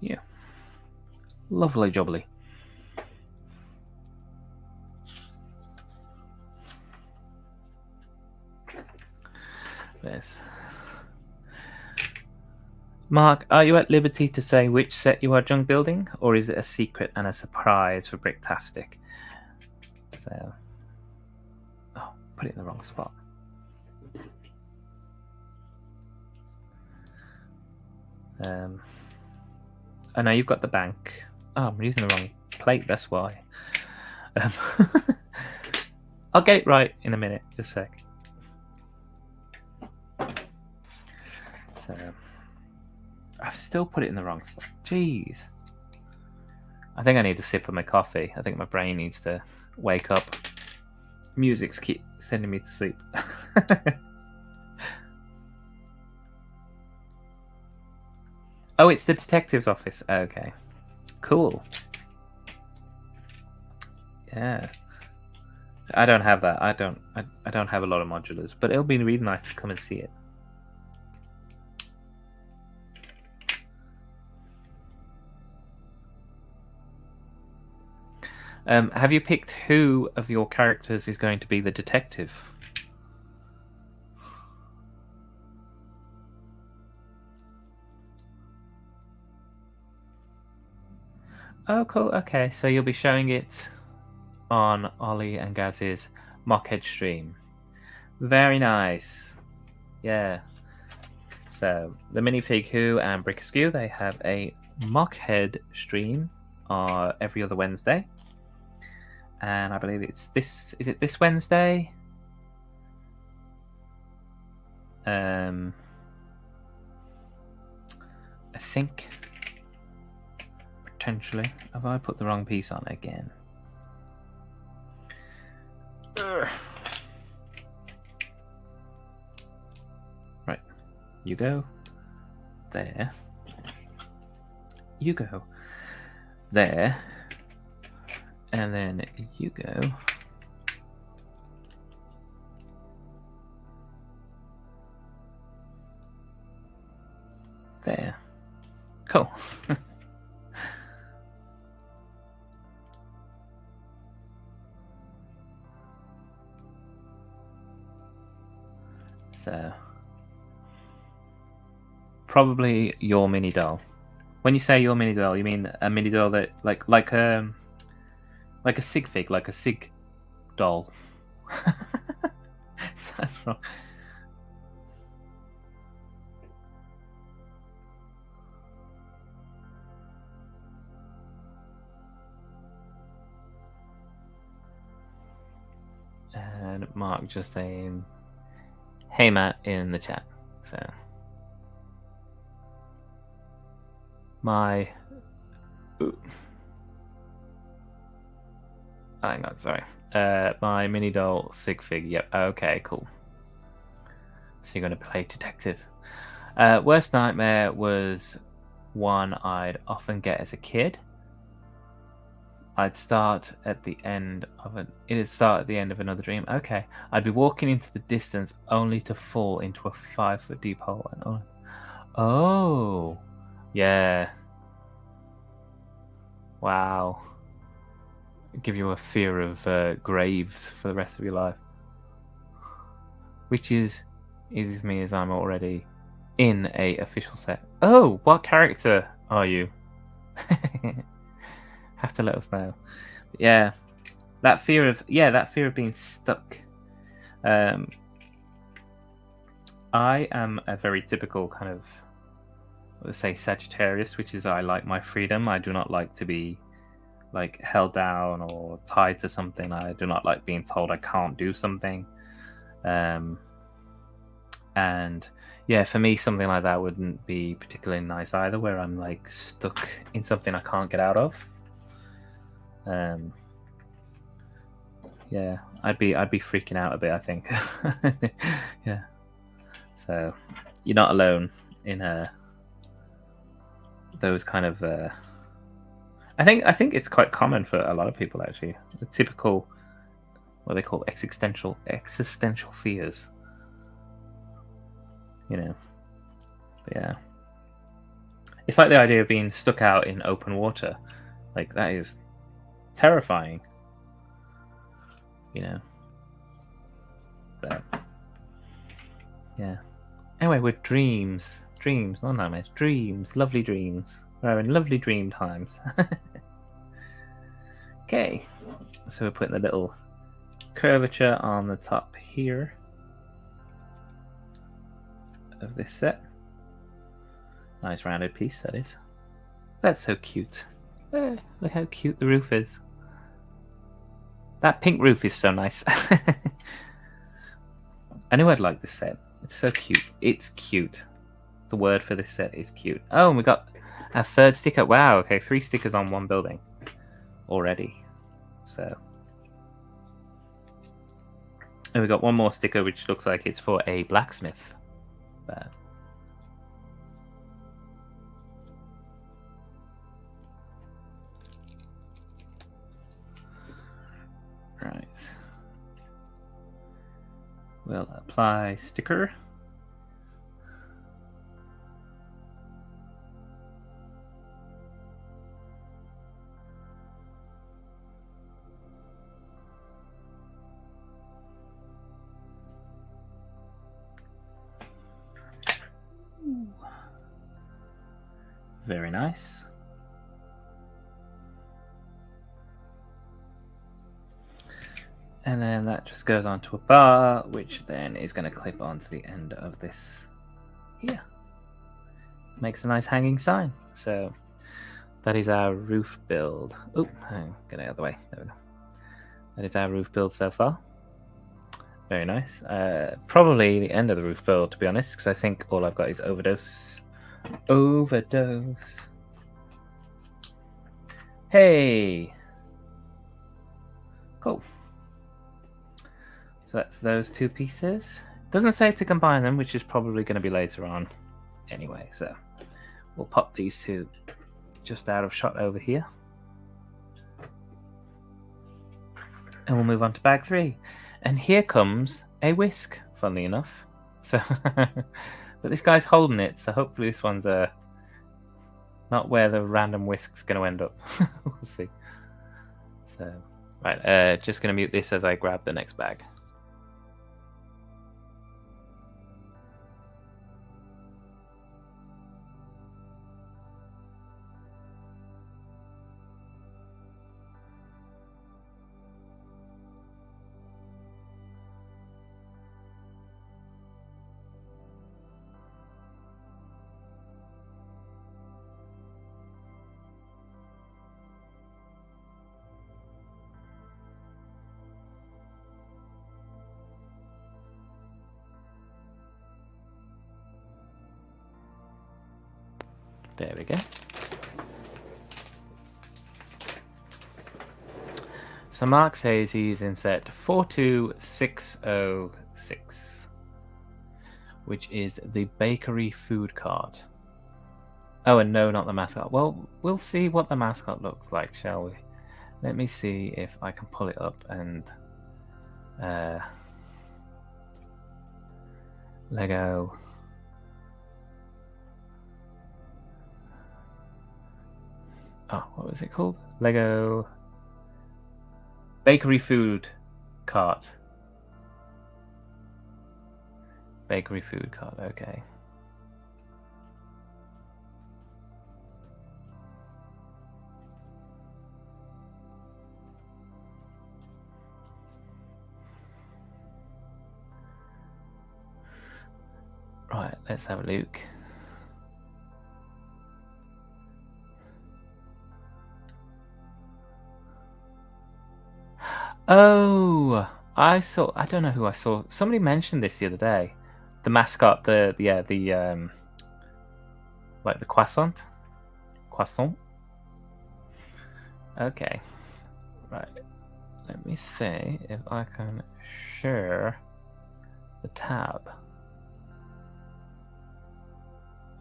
you. Lovely jubbly. There's Mark, are you at liberty to say which set you are junk building, or is it a secret and a surprise for Bricktastic? So, oh, put it in the wrong spot. Oh no, you've got the bank. Oh, I'm using the wrong plate, that's why. I'll get it right in a minute, just a sec. So, I've still put it in the wrong spot. Jeez. I think I need a sip of my coffee. I think my brain needs to wake up. Music's keep sending me to sleep. Oh, it's the detective's office. Okay. Cool. Yeah. I don't have that. I don't have a lot of modulars, but it'll be really nice to come and see it. Have you picked who of your characters is going to be the detective? Oh, cool. Okay, so you'll be showing it on Ollie and Gaz's Mockhead stream. Very nice. Yeah. So the minifig Who and Brick Askew, they have a Mockhead stream every other Wednesday. And I believe it's this. Is it this Wednesday? I think potentially. Have I put the wrong piece on again? Right. You go there. You go there. And then you go there. Cool. So probably your mini doll. When you say your mini doll, you mean a mini doll that like a sig fig, like a sig doll. That's wrong. And Mark just saying, "Hey Matt" in the chat. So my. Ooh. Hang on, sorry. My mini doll sig fig. Yep. Okay, cool. So you're going to play detective. Worst nightmare was one I'd often get as a kid. It'd start at the end of another dream. Okay. I'd be walking into the distance only to fall into a 5-foot deep hole. And oh, yeah. Wow. Give you a fear of graves for the rest of your life. Which is me, as I'm already in a official set. Oh, what character are you? Have to let us know. But yeah, that fear of being stuck. I am a very typical kind of, let's say, Sagittarius, which is I like my freedom. I do not like to be like held down or tied to something. I do not like being told I can't do something. And yeah, for me, something like that wouldn't be particularly nice either, where I'm like stuck in something I can't get out of. Yeah, I'd be freaking out a bit, I think. Yeah. So you're not alone in those kind of. I think it's quite common for a lot of people, actually. The typical, what they call existential fears. You know. But yeah. It's like the idea of being stuck out in open water. Like, that is terrifying. You know. But yeah. Anyway, we're dreams, not nightmares. Dreams, lovely dreams. We're having lovely dream times. Okay, so we're putting the little curvature on the top here of this set. Nice rounded piece, that is. That's so cute. Look how cute the roof is. That pink roof is so nice. I knew I'd like this set. It's so cute. It's cute. The word for this set is cute. Oh, and we got a third sticker. Wow, okay, 3 stickers on one building already. So. And we got one more sticker which looks like it's for a blacksmith. Right. We'll apply sticker. Very nice. And then that just goes onto a bar, which then is going to clip onto the end of this here. Makes a nice hanging sign. So That is our roof build. Oh, get out of the way. There we go. That is our roof build so far. Very nice. Probably the end of the roof build, to be honest, because I think all I've got is overdose. Overdose. Hey! Cool. So that's those two pieces. Doesn't say to combine them, which is probably going to be later on anyway. So we'll pop these two just out of shot over here. And we'll move on to bag 3. And here comes a whisk, funnily enough. So, but this guy's holding it, so hopefully this one's not where the random whisk's going to end up. We'll see. So, right, just going to mute this as I grab the next bag. There we go. So Mark says he's in set 42606, which is the bakery food cart. Oh, and no, not the mascot. Well, we'll see what the mascot looks like, shall we? Let me see if I can pull it up and Lego. Oh, what was it called? Lego Bakery Food Cart. Bakery Food Cart, okay. Right, let's have a look. Oh, I don't know who I saw. Somebody mentioned this the other day. The mascot, like the croissant. Okay, right. Let me see if I can share the tab.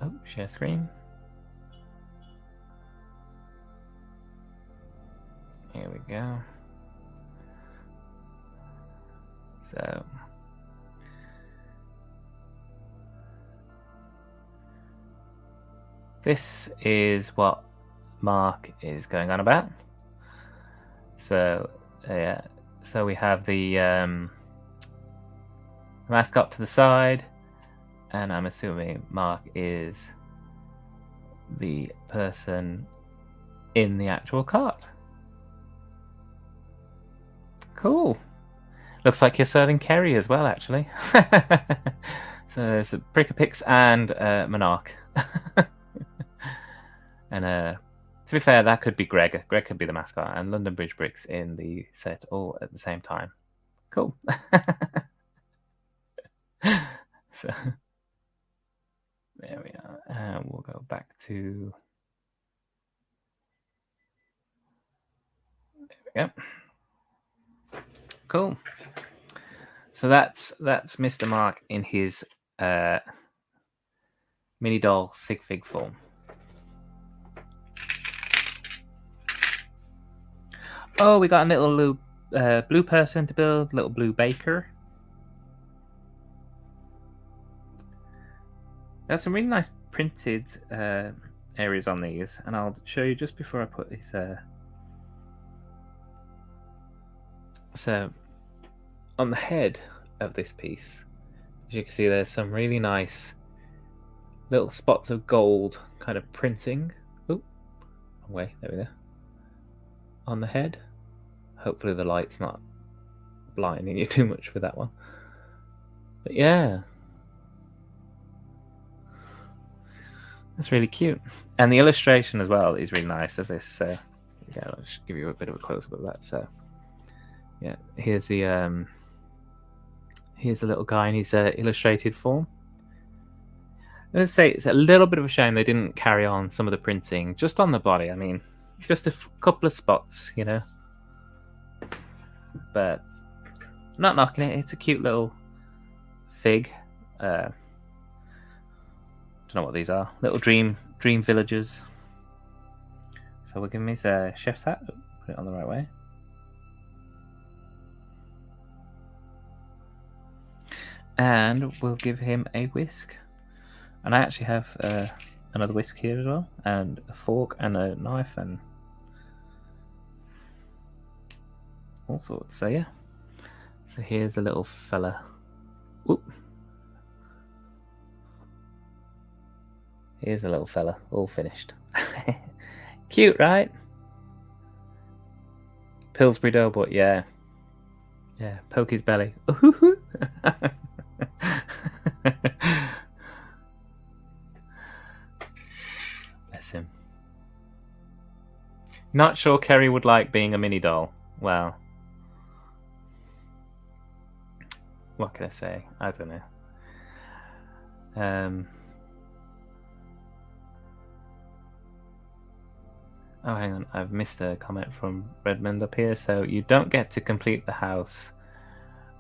Oh, share screen. Here we go. So this is what Mark is going on about. So yeah, so we have the mascot to the side, and I'm assuming Mark is the person in the actual cart. Cool. Looks like you're serving Kerry as well, actually. So there's a Prickapix and Monarch. And to be fair, that could be Greg. Greg could be the mascot, and London Bridge Bricks in the set all at the same time. Cool. So there we are. And we'll go back to. There we go. Cool. So that's Mr. Mark in his mini doll sig fig form. Oh, we got a little blue person to build, little blue baker. There's some really nice printed areas on these, and I'll show you just before I put this. So on the head of this piece, as you can see, there's some really nice little spots of gold kind of printing. Oh, wait, there we go. On the head. Hopefully the light's not blinding you too much with that one. But yeah. That's really cute. And the illustration as well is really nice of this. So yeah, I'll just give you a bit of a close-up of that. So yeah, here's the little guy in his illustrated form. Let's say it's a little bit of a shame they didn't carry on some of the printing just on the body. I mean, just a couple of spots, you know. But not knocking it. It's a cute little fig. Don't know what these are. Little dream villagers. So we'll give him his chef's hat. Put it on the right way. And we'll give him a whisk. And I actually have another whisk here as well, and a fork and a knife and all sorts. So yeah. So here's a little fella. Oop. Here's a little fella, all finished. Cute, right? Pillsbury Doughboy, yeah. Yeah, poke his belly. Bless him. Not sure Kerry would like being a mini doll. Well, what can I say? I don't know. Oh, hang on. I've missed a comment from Redmond up here. So you don't get to complete the house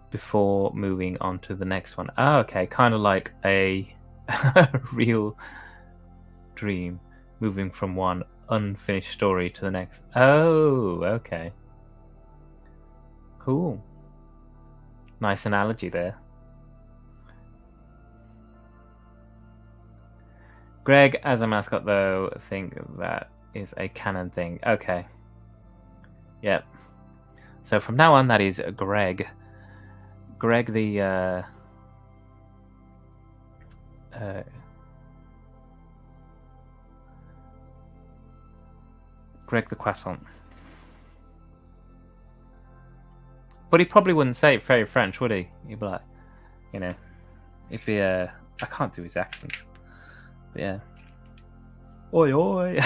before moving on to the next one. Oh, okay. Kind of like a real dream, moving from one unfinished story to the next. Oh, okay. Cool. Nice analogy there. Greg as a mascot, though, I think that is a canon thing. Okay. Yep. So from now on, that is Greg. Greg the Greg the croissant. But he probably wouldn't say it very French, would he? He'd be like, you know, it'd be a. I can't do his accent. But yeah. Oi, oi.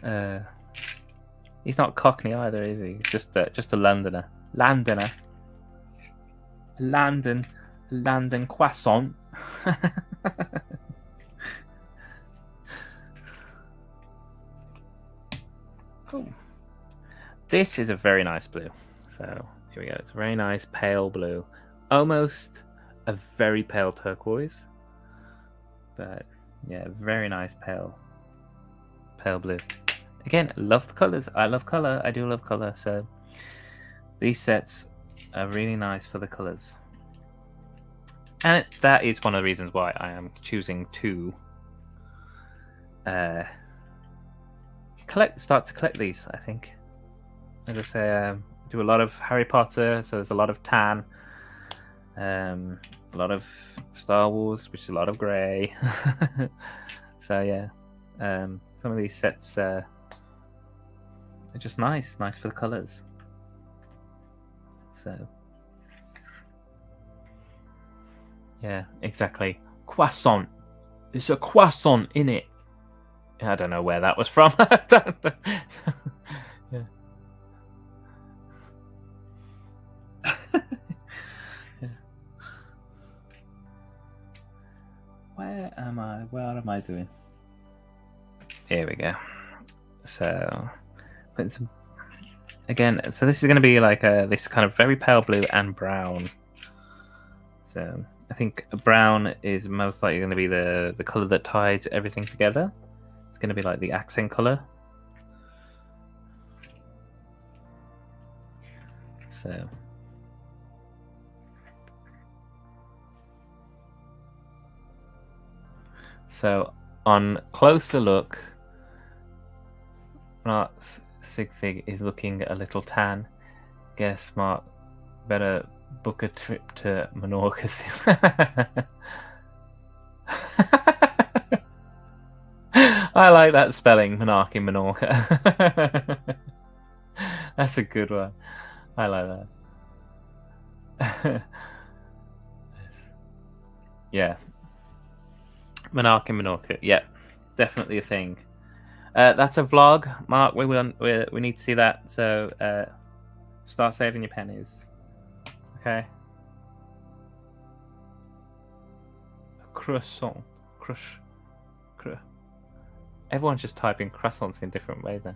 Yeah. He's not Cockney either, is he? Just a Londoner. London croissant. Cool. This is a very nice blue. So here we go. It's a very nice pale blue, almost a very pale turquoise, but yeah, very nice pale blue. Again, love the colors. I love color. I do love color. So these sets are really nice for the colors, and that is one of the reasons why I am choosing to start to collect these. I think, as I say, do a lot of Harry Potter, so there's a lot of tan, a lot of Star Wars, which is a lot of grey. So yeah, some of these sets are just nice for the colours. So yeah, exactly. Croissant. There's a croissant in it. I don't know where that was from. Yeah. Where am I? What am I doing? Here we go. So, putting some again. So this is going to be like this kind of very pale blue and brown. So I think brown is most likely going to be the color that ties everything together. It's going to be like the accent color. So on closer look, Mark's Sigfig is looking a little tan. Guess Mark better book a trip to Menorca soon. I like that spelling, Menorca. That's a good one. I like that. Yeah. Monarch in Minorca. Yeah, definitely a thing. That's a vlog, Mark. We need to see that. So start saving your pennies. Okay. Croissant. Everyone's just typing croissants in different ways now.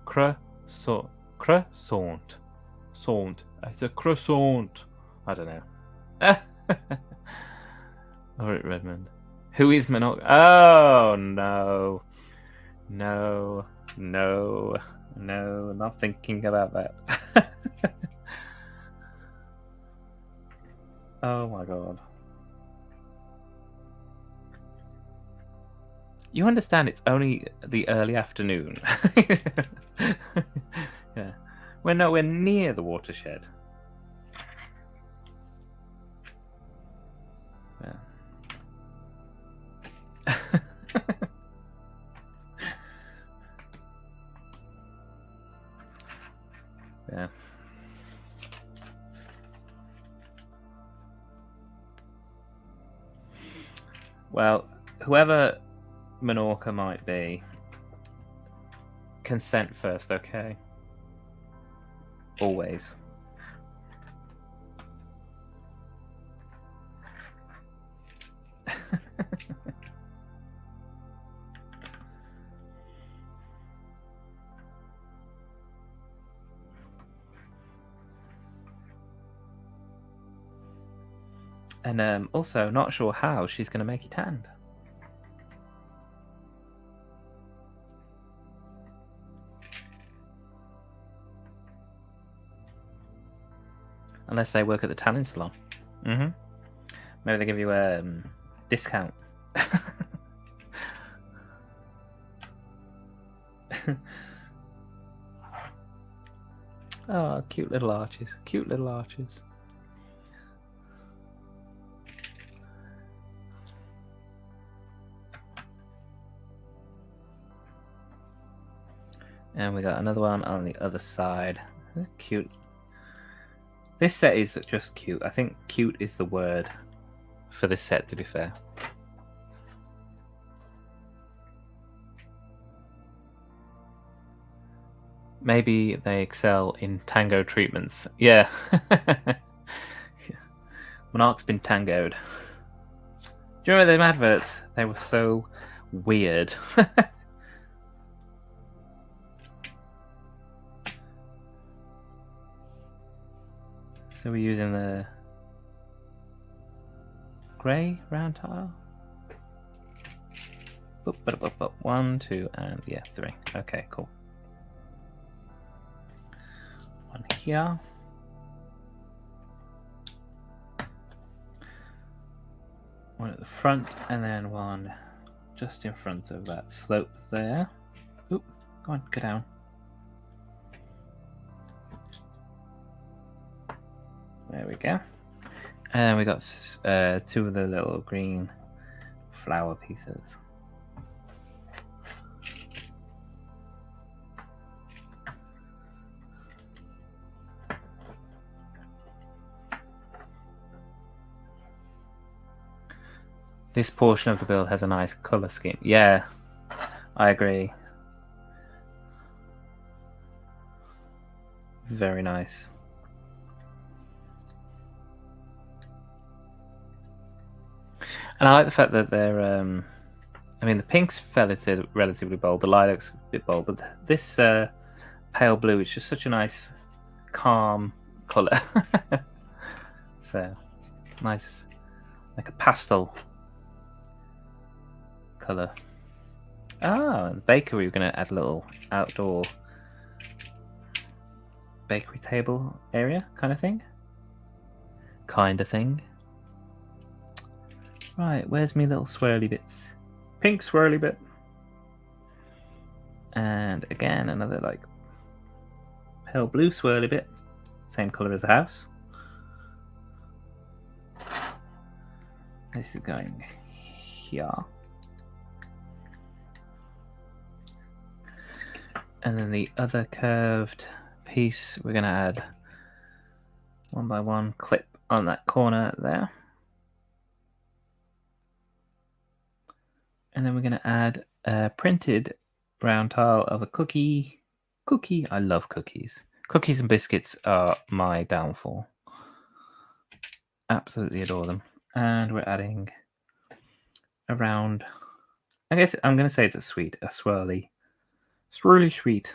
Croissant. It's a croissant. I don't know. Alright, Redmond. Who is Monarch? Oh no. No. Not thinking about that. Oh my god. You understand it's only the early afternoon. Yeah. We're nowhere near the watershed. Yeah. Yeah. Well, whoever Minorca might be, consent first, okay? Always. And also, not sure how she's going to make it tanned. Unless they work at the tanning salon. Mm-hmm. Maybe they give you a discount. Oh, cute little arches. Cute little arches. And we got another one on the other side. Cute. This set is just cute. I think cute is the word for this set, to be fair. Maybe they excel in tango treatments. Yeah. Monarch's been tangoed. Do you remember them adverts? They were so weird. So we're using the grey round tile. 1, 2, and yeah, 3. Okay, cool. One here. One at the front, and then one just in front of that slope there. Oop, go on, go down. There we go. And then we got 2 of the little green flower pieces. This portion of the build has a nice colour scheme. Yeah, I agree. Very nice. And I like the fact that they're, I mean, the pink's relatively bold, the lilac's a bit bold, but this pale blue is just such a nice, calm colour. So, nice, like a pastel colour. Ah, the bakery, we're going to add a little outdoor bakery table area kind of thing. Right, where's me little swirly bits? Pink swirly bit. And again, another like pale blue swirly bit. Same colour as the house. This is going here. And then the other curved piece, we're going to add 1 by 1 clip on that corner there. And then we're going to add a printed round tile of a cookie. I love cookies. Cookies and biscuits are my downfall. Absolutely adore them. And we're adding a round, I guess I'm going to say it's a swirly sweet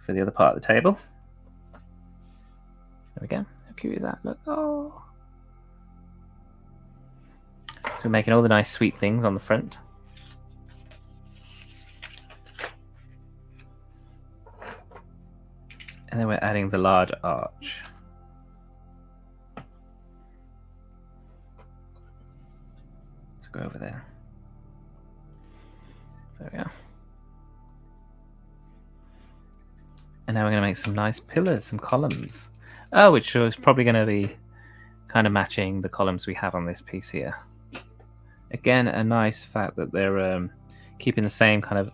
for the other part of the table. There we go. How cute is that? Look. Oh. So we're making all the nice sweet things on the front. And then we're adding the large arch. Let's go over there. There we go. And now we're going to make some nice pillars, some columns. Oh, which is probably going to be kind of matching the columns we have on this piece here. Again, a nice fact that they're keeping the same kind of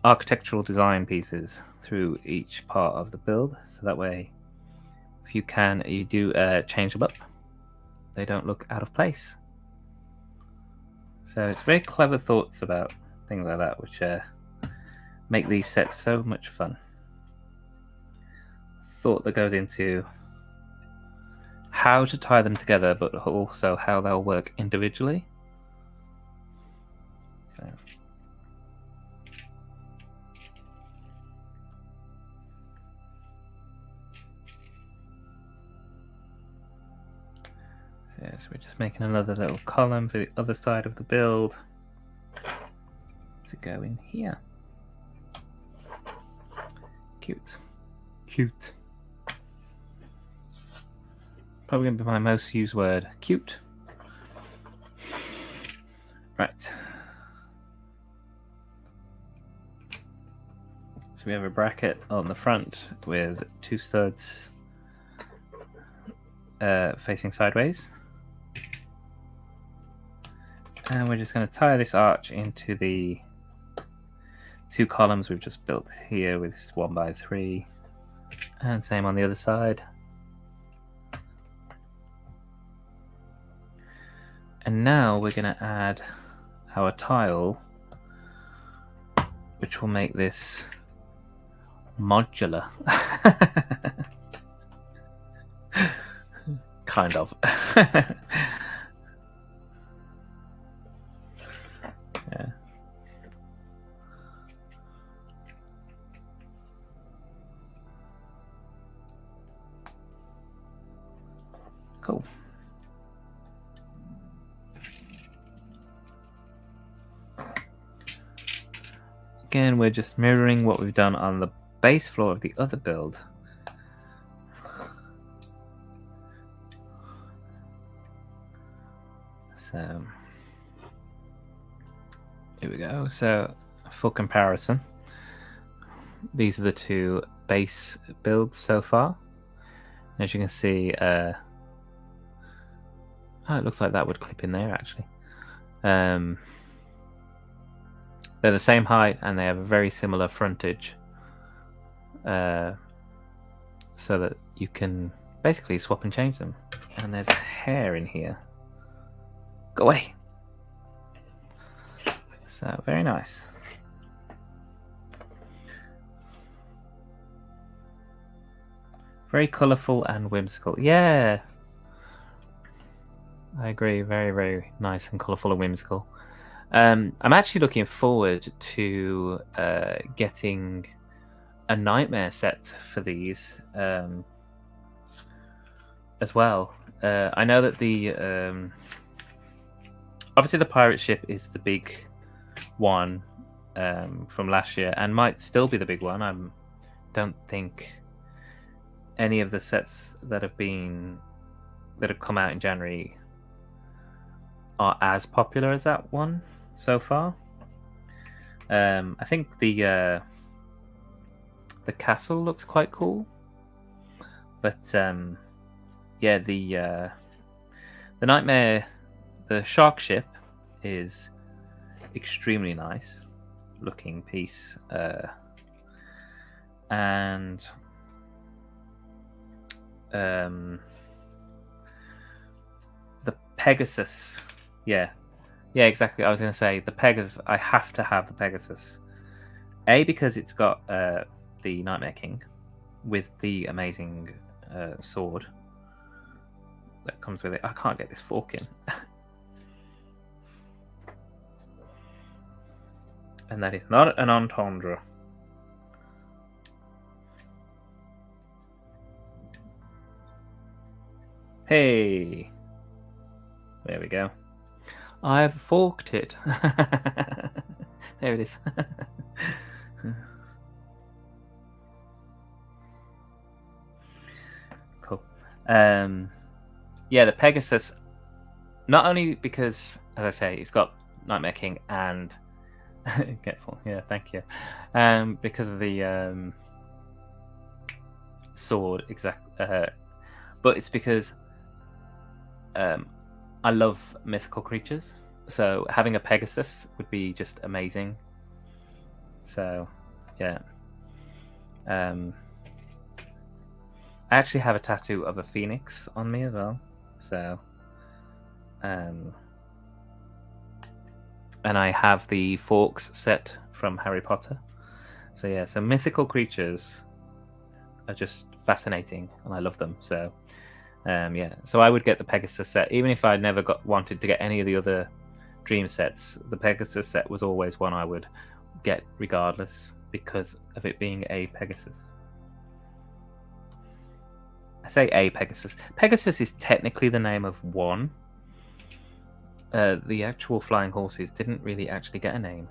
architectural design pieces through each part of the build, so that way if you do change them up, they don't look out of place. So it's very clever thoughts about things like that, which make these sets so much fun. Thought that goes into how to tie them together, but also how they'll work individually. So we're just making another little column for the other side of the build to go in here. Cute. Probably going to be my most used word. Cute. Right. So we have a bracket on the front with 2 studs facing sideways. And we're just going to tie this arch into the 2 columns we've just built here with 1 by 3. And same on the other side. And now we're going to add our tile, which will make this modular. Kind of. Yeah. Cool. Again, we're just mirroring what we've done on the base floor of the other build. So here we go. So for comparison, these are the 2 base builds so far. As you can see, oh, it looks like that would clip in there actually. They're the same height and they have a very similar frontage, so that you can basically swap and change them. And there's a hair in here. Go away. So very nice. Very colourful and whimsical. Yeah, I agree. Very, very nice and colourful and whimsical. I'm actually looking forward to getting a nightmare set for these as well. I know that the obviously the pirate ship is the big one from last year and might still be the big one. I don't think any of the sets that have come out in January are as popular as that one so far. I think the castle looks quite cool, but yeah, the nightmare, the shark ship is extremely nice looking piece. and the Pegasus. Yeah, exactly. I was going to say the Pegasus. I have to have the Pegasus. A, because it's got the Nightmare King with the amazing sword that comes with it. I can't get this fork in. And that is not an entendre. Hey! There we go. I've forked it. There it is. Cool. Yeah, the Pegasus, not only because, as I say, it's got Nightmare King and Getful. Yeah, thank you. Because of the sword, exactly. But it's because I love mythical creatures, so having a Pegasus would be just amazing. So, yeah. I actually have a tattoo of a phoenix on me as well. So, and I have the forks set from Harry Potter. So yeah, so mythical creatures are just fascinating, and I love them. So, yeah, so I would get the Pegasus set, even if I never wanted to get any of the other Dream sets. The Pegasus set was always one I would get regardless because of it being a Pegasus. I say a Pegasus. Pegasus is technically the name of one. The actual flying horses didn't really actually get a name.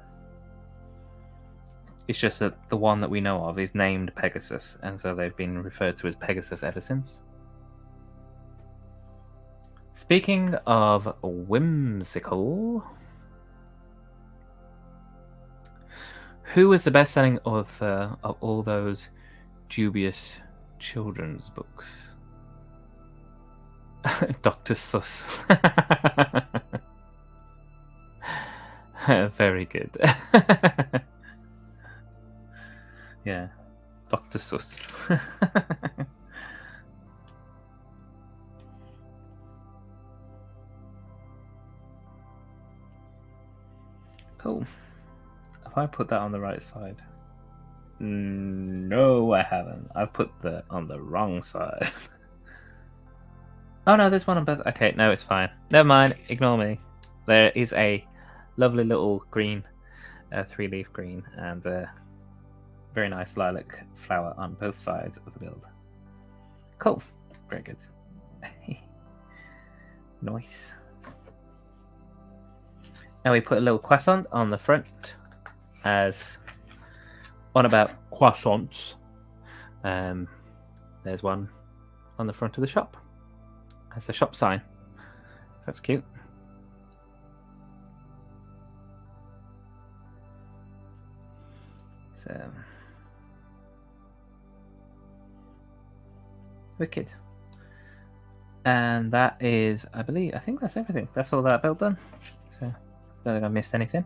It's just that the one that we know of is named Pegasus, and so they've been referred to as Pegasus ever since. Speaking of whimsical, who was the best-selling author of all those dubious children's books? Dr. Seuss. Very good. Yeah, Dr. Seuss. Cool. Have I put that on the right side? No, I haven't. I've put that on the wrong side. Oh no, there's one on both. Okay, no, it's fine. Never mind. Ignore me. There is a lovely little green, 3-leaf green, and a very nice lilac flower on both sides of the build. Cool. Very good. Nice. And we put a little croissant on the front as on about croissants. There's one on the front of the shop. That's a shop sign. That's cute. So wicked. And that is, I think that's everything. That's all that build done. So don't think I missed anything.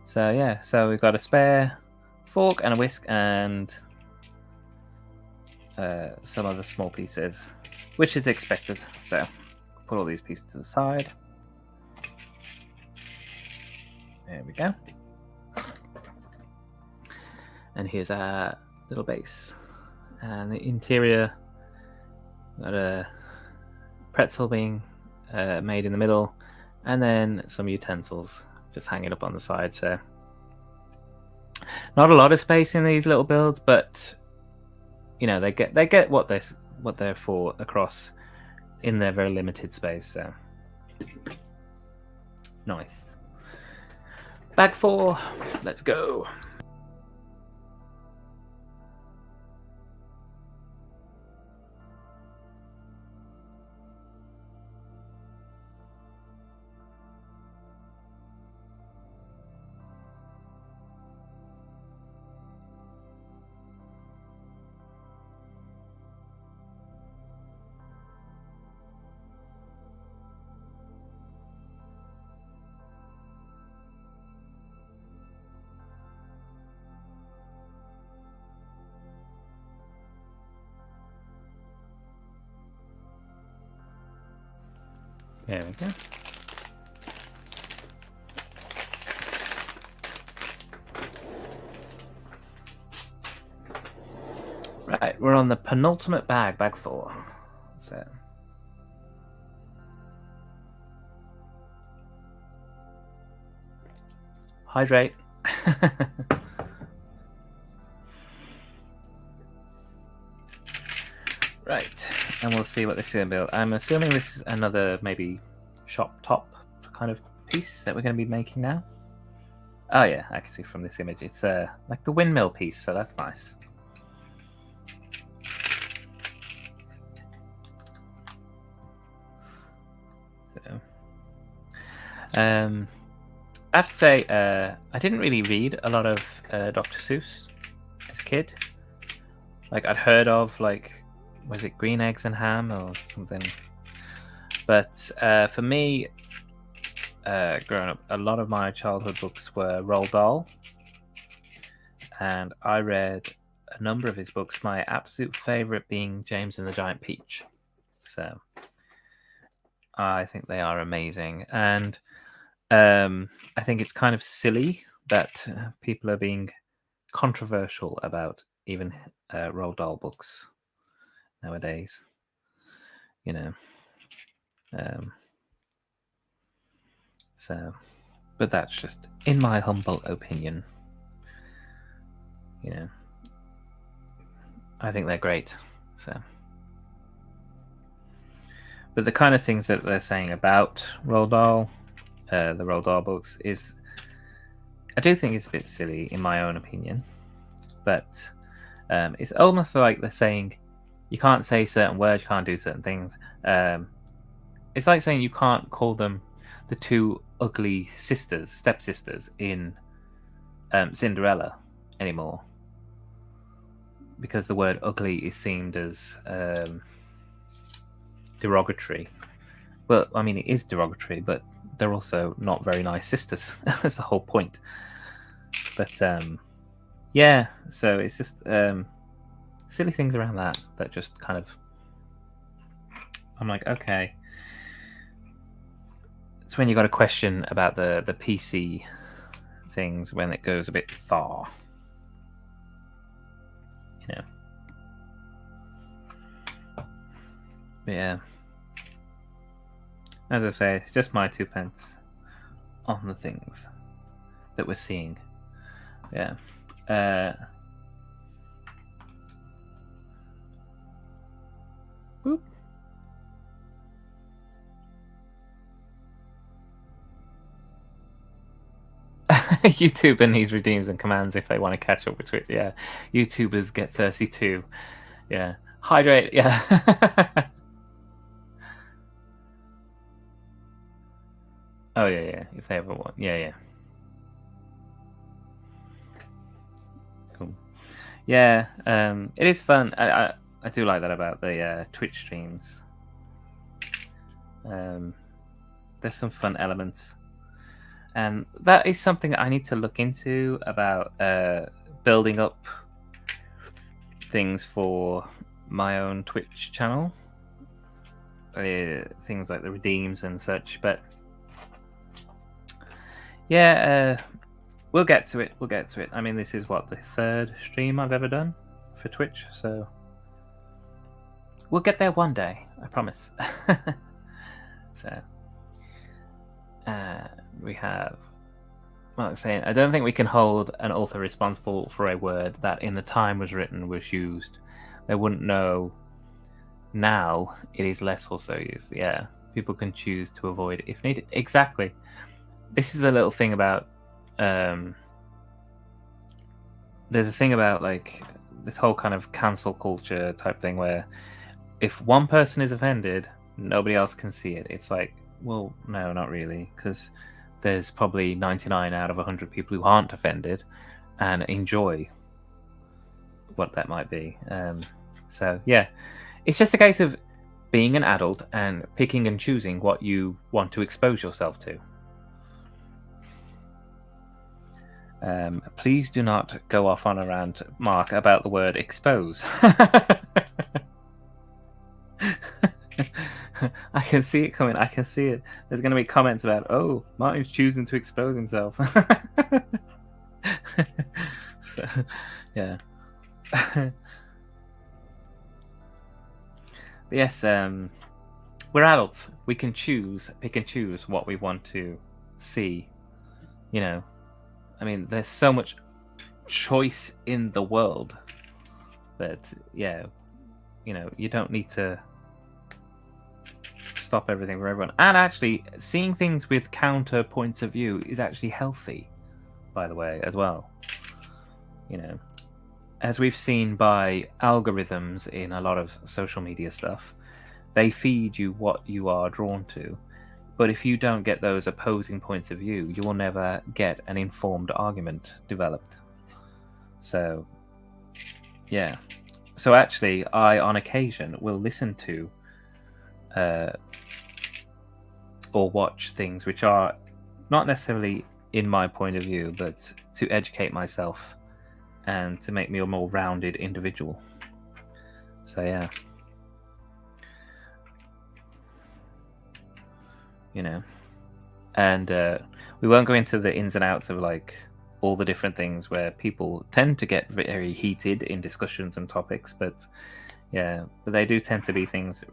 So yeah, so we've got a spare fork and a whisk and some other small pieces, which is expected. So put all these pieces to the side. There we go. And here's our little base. And the interior, got a pretzel being made in the middle, and then some utensils just hanging up on the side. So not a lot of space in these little builds, but you know, they get what they're for across in their very limited space. So nice. Bag 4, let's go. There we go. Right, we're on the penultimate bag, bag 4. So. Hydrate. Right, and we'll see what this is going to build. I'm assuming this is another maybe shop top kind of piece that we're going to be making now. Oh yeah, I can see from this image. It's like the windmill piece, so that's nice. So, I have to say, I didn't really read a lot of Dr. Seuss as a kid. Like, I'd heard of, like, was it Green Eggs and Ham or something? But for me, growing up, a lot of my childhood books were Roald Dahl. And I read a number of his books, my absolute favourite being James and the Giant Peach. So I think they are amazing. And I think it's kind of silly that people are being controversial about even Roald Dahl books nowadays. You know. So, but that's just in my humble opinion. You know, I think they're great. So, but the kind of things that they're saying about Roald Dahl, the Roald Dahl books, is I do think it's a bit silly in my own opinion. But it's almost like they're saying you can't say certain words, you can't do certain things. It's like saying you can't call them the two ugly sisters, stepsisters in Cinderella anymore, because the word ugly is seen as derogatory. Well, I mean, it is derogatory, but they're also not very nice sisters. That's the whole point. But yeah, so it's just silly things around that just kind of, I'm like, okay. It's when you got a question about the PC things when it goes a bit far. You know. But yeah. As I say, it's just my 2 pence on the things that we're seeing. Yeah. Boop. YouTuber needs redeems and commands if they want to catch up with Twitch. Yeah. YouTubers get 32. Yeah. Hydrate. Yeah. Oh yeah, yeah. If they ever want. Yeah, yeah. Cool. Yeah. It is fun. I do like that about the Twitch streams. There's some fun elements. And that is something I need to look into about building up things for my own Twitch channel. Things like the redeems and such. But yeah, we'll get to it. We'll get to it. I mean, this is what, the 3rd stream I've ever done for Twitch. So we'll get there one day. I promise. So. We have Mark saying, I don't think we can hold an author responsible for a word that in the time was written was used. They wouldn't know now it is less or so used. Yeah, people can choose to avoid it if needed. Exactly. This is a little thing about there's a thing about like this whole kind of cancel culture type thing where if one person is offended, nobody else can see it. It's like, well, no, not really, because there's probably 99 out of 100 people who aren't offended and enjoy what that might be. So, yeah, it's just a case of being an adult and picking and choosing what you want to expose yourself to. Please do not go off on a rant, Mark, about the word expose. I can see it coming. I can see it. There's going to be comments about, oh, Martin's choosing to expose himself. So, yeah. But yes, we're adults. We can pick and choose what we want to see. You know, I mean, there's so much choice in the world that, yeah, you know, you don't need to stop everything for everyone. And actually, seeing things with counter points of view is actually healthy, by the way, as well. You know, as we've seen by algorithms in a lot of social media stuff, they feed you what you are drawn to. But if you don't get those opposing points of view, you will never get an informed argument developed. So, yeah. So actually, I, on occasion, will listen to or watch things which are not necessarily in my point of view, but to educate myself and to make me a more rounded individual. So, yeah. You know, and we won't go into the ins and outs of like all the different things where people tend to get very heated in discussions and topics, but yeah, but they do tend to be things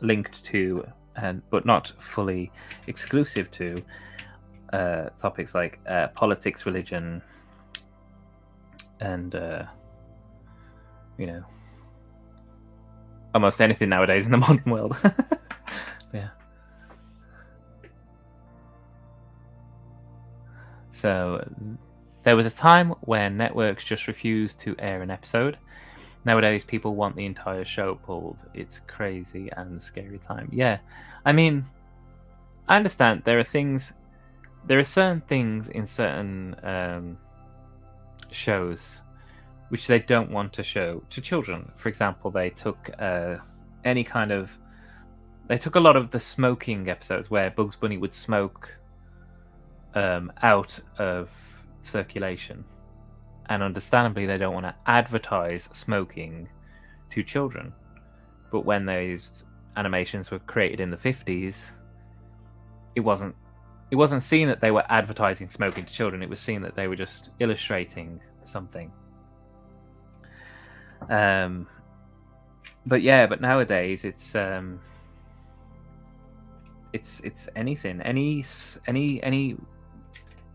linked to and but not fully exclusive to topics like politics, religion, and you know, almost anything nowadays in the modern world. Yeah. So there was a time when networks just refused to air an episode. Nowadays, people want the entire show pulled. It's crazy and scary time. Yeah, I mean, I understand there are certain things in certain shows which they don't want to show to children. For example, they took a lot of the smoking episodes where Bugs Bunny would smoke out of circulation, and understandably they don't want to advertise smoking to children. But when those animations were created in the 50s, it wasn't seen that they were advertising smoking to children. It was seen that they were just illustrating something. But nowadays it's anything,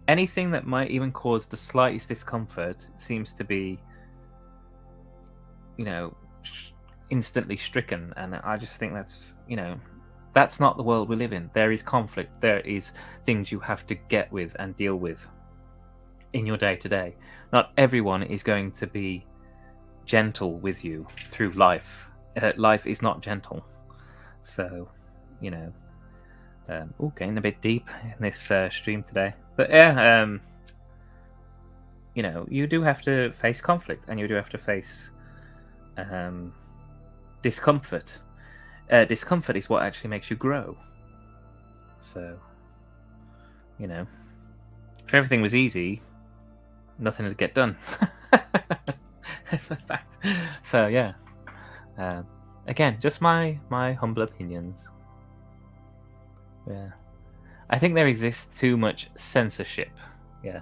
anything that might even cause the slightest discomfort seems to be, you know, instantly stricken. And I just think that's, you know, that's not the world we live in. There is conflict. There is things you have to get with and deal with in your day to day. Not everyone is going to be gentle with you through life. Life is not gentle. So, you know, getting a bit deep in this stream today. But yeah, you know, you do have to face conflict, and you do have to face discomfort. Discomfort is what actually makes you grow. So, you know, if everything was easy, nothing would get done. That's a fact. So yeah, again, just my humble opinions. Yeah. I think there exists too much censorship, yeah,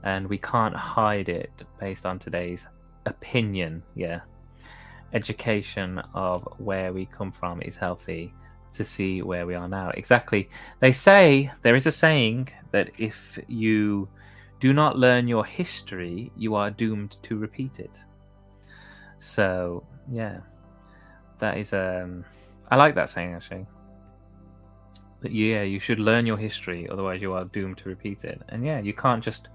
and we can't hide it based on today's opinion, yeah. Education of where we come from is healthy to see where we are now. Exactly. There is a saying that if you do not learn your history, you are doomed to repeat it. So, yeah, that is, I like that saying, actually. Yeah, you should learn your history, otherwise you are doomed to repeat it. And yeah, you can't just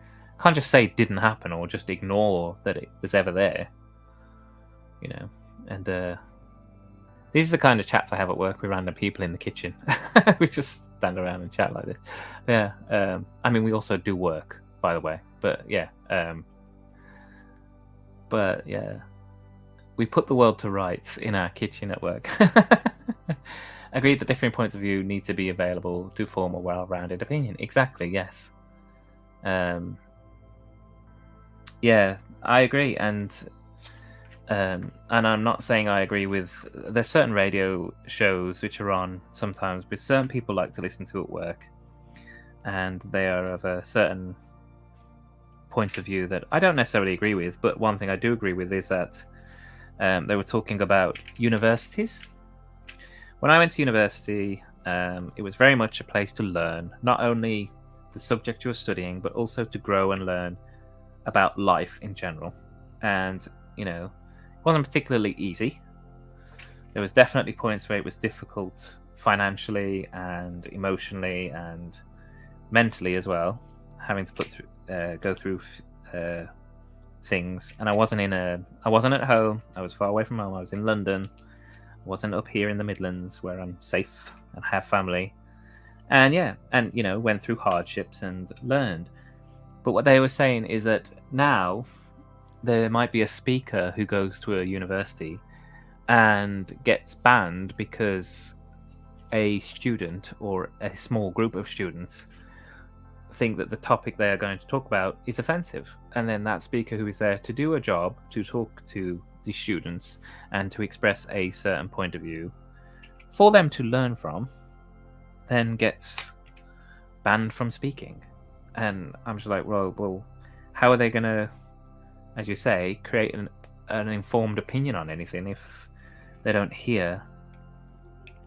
say it didn't happen or just ignore that it was ever there. You know, and these are the kind of chats I have at work with random people in the kitchen. We just stand around and chat like this. Yeah, I mean, we also do work, by the way. But yeah, we put the world to rights in our kitchen at work. Agreed that different points of view need to be available to form a well-rounded opinion. Exactly, yes. Yeah, I agree. And And I'm not saying I agree with. There's certain radio shows which are on sometimes, but certain people like to listen to at work, and they are of a certain points of view that I don't necessarily agree with. But one thing I do agree with is that they were talking about universities. When I went to university, it was very much a place to learn, not only the subject you were studying, but also to grow and learn about life in general. And, you know, it wasn't particularly easy. There was definitely points where it was difficult financially and emotionally and mentally as well, having to go through things. And I wasn't at home. I was far away from home. I was in London. I wasn't up here in the Midlands where I'm safe and have family. And yeah, and went through hardships and learned. But what they were saying is that now there might be a speaker who goes to a university and gets banned because a student or a small group of students think that the topic they are going to talk about is offensive. And then that speaker, who is there to do a job, to talk to the students and to express a certain point of view for them to learn from, then gets banned from speaking. And I'm just like, well, how are they going to, as you say, create an informed opinion on anything if they don't hear?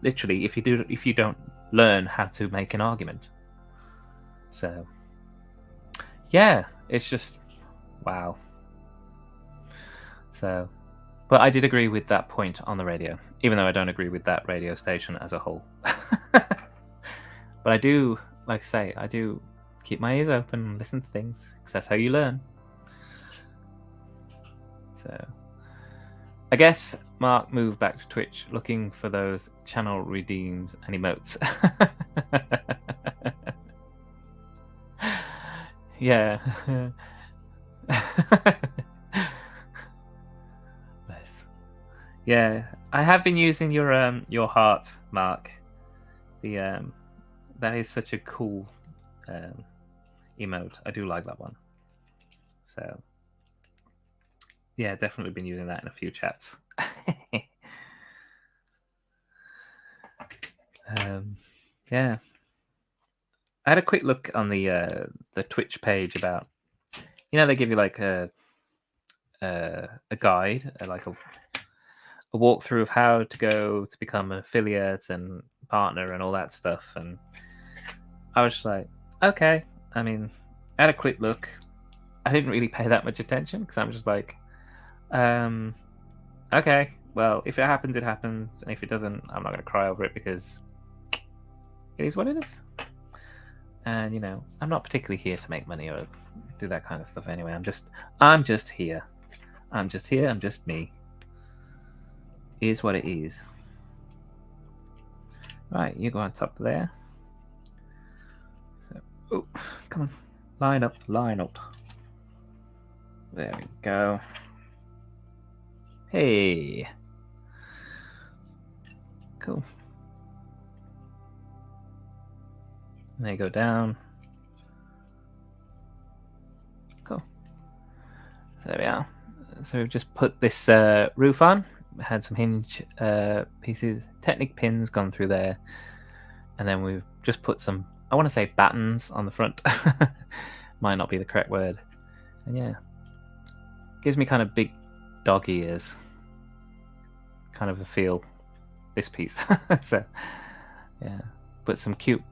Literally, if you don't learn how to make an argument. So, yeah, it's just wow. So, but I did agree with that point on the radio, even though I don't agree with that radio station as a whole. But I do, like I say, I do keep my ears open and listen to things, because that's how you learn. So, I guess Mark moved back to Twitch looking for those channel redeems and emotes. Yeah. Nice. Yeah, I have been using your heart, Mark. The that is such a cool emote. I do like that one. So yeah, definitely been using that in a few chats. Yeah, I had a quick look on the Twitch page about, they give you like a guide, like a walkthrough of how to go to become an affiliate and partner and all that stuff. And I was just like, okay. I mean, I had a quick look. I didn't really pay that much attention because I'm just like, okay, well, if it happens, it happens. And if it doesn't, I'm not going to cry over it because it is what it is. And, I'm not particularly here to make money or do that kind of stuff anyway. I'm just here. I'm just here. I'm just me. It is what it is. Right, you go on top there. So, oh, come on. Line up, line up. There we go. Hey. Cool. And they go down. Cool. So there we are. So we've just put this roof on. Had some hinge pieces, Technic pins gone through there. And then we've just put some, I want to say battens on the front. Might not be the correct word. And yeah. Gives me kind of big dog ears. Kind of a feel, this piece. So, yeah. Put some cute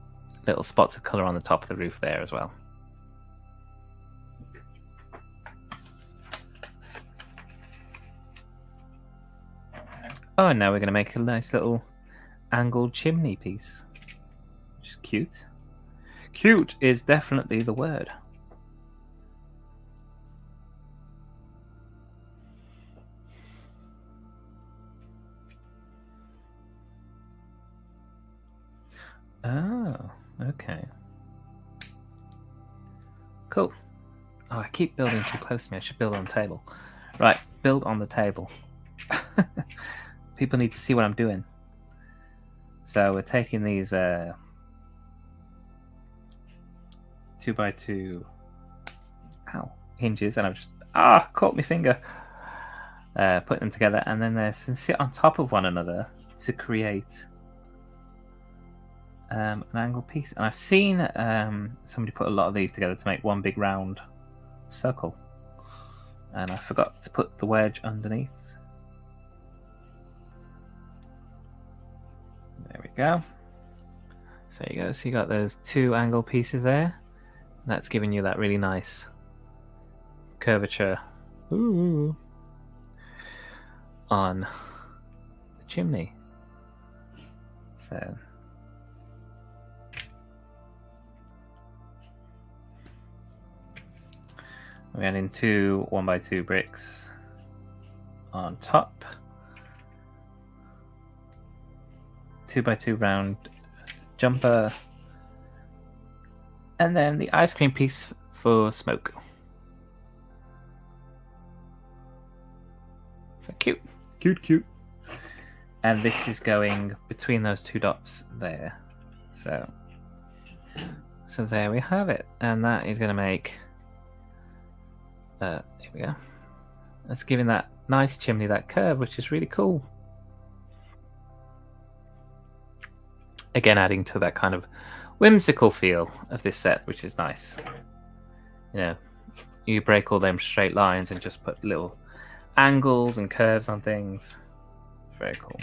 little spots of colour on the top of the roof there as well. Oh, and now we're going to make a nice little angled chimney piece. Which is cute. Cute is definitely the word. Oh, okay. Cool. Oh, I keep building too close to me. I should build on the table. Right, build on the table. People need to see what I'm doing. So we're taking these 2x2 hinges, and I've just caught my finger. put them together, and then they sit on top of one another to create an angled piece. And I've seen somebody put a lot of these together to make one big round circle, and I forgot to put the wedge underneath. There we go. So you go. So you got those two angle pieces there. And that's giving you that really nice curvature. Ooh. On the chimney. So we're adding two 1x2 bricks on top, 2x2 round jumper, and then the ice cream piece for smoke. So cute. Cute. And this is going between those two dots there. So there we have it. And that is going to make... here we go. That's giving that nice chimney that curve, which is really cool. Again, adding to that kind of whimsical feel of this set, which is nice. You know, you break all them straight lines and just put little angles and curves on things. Very cool.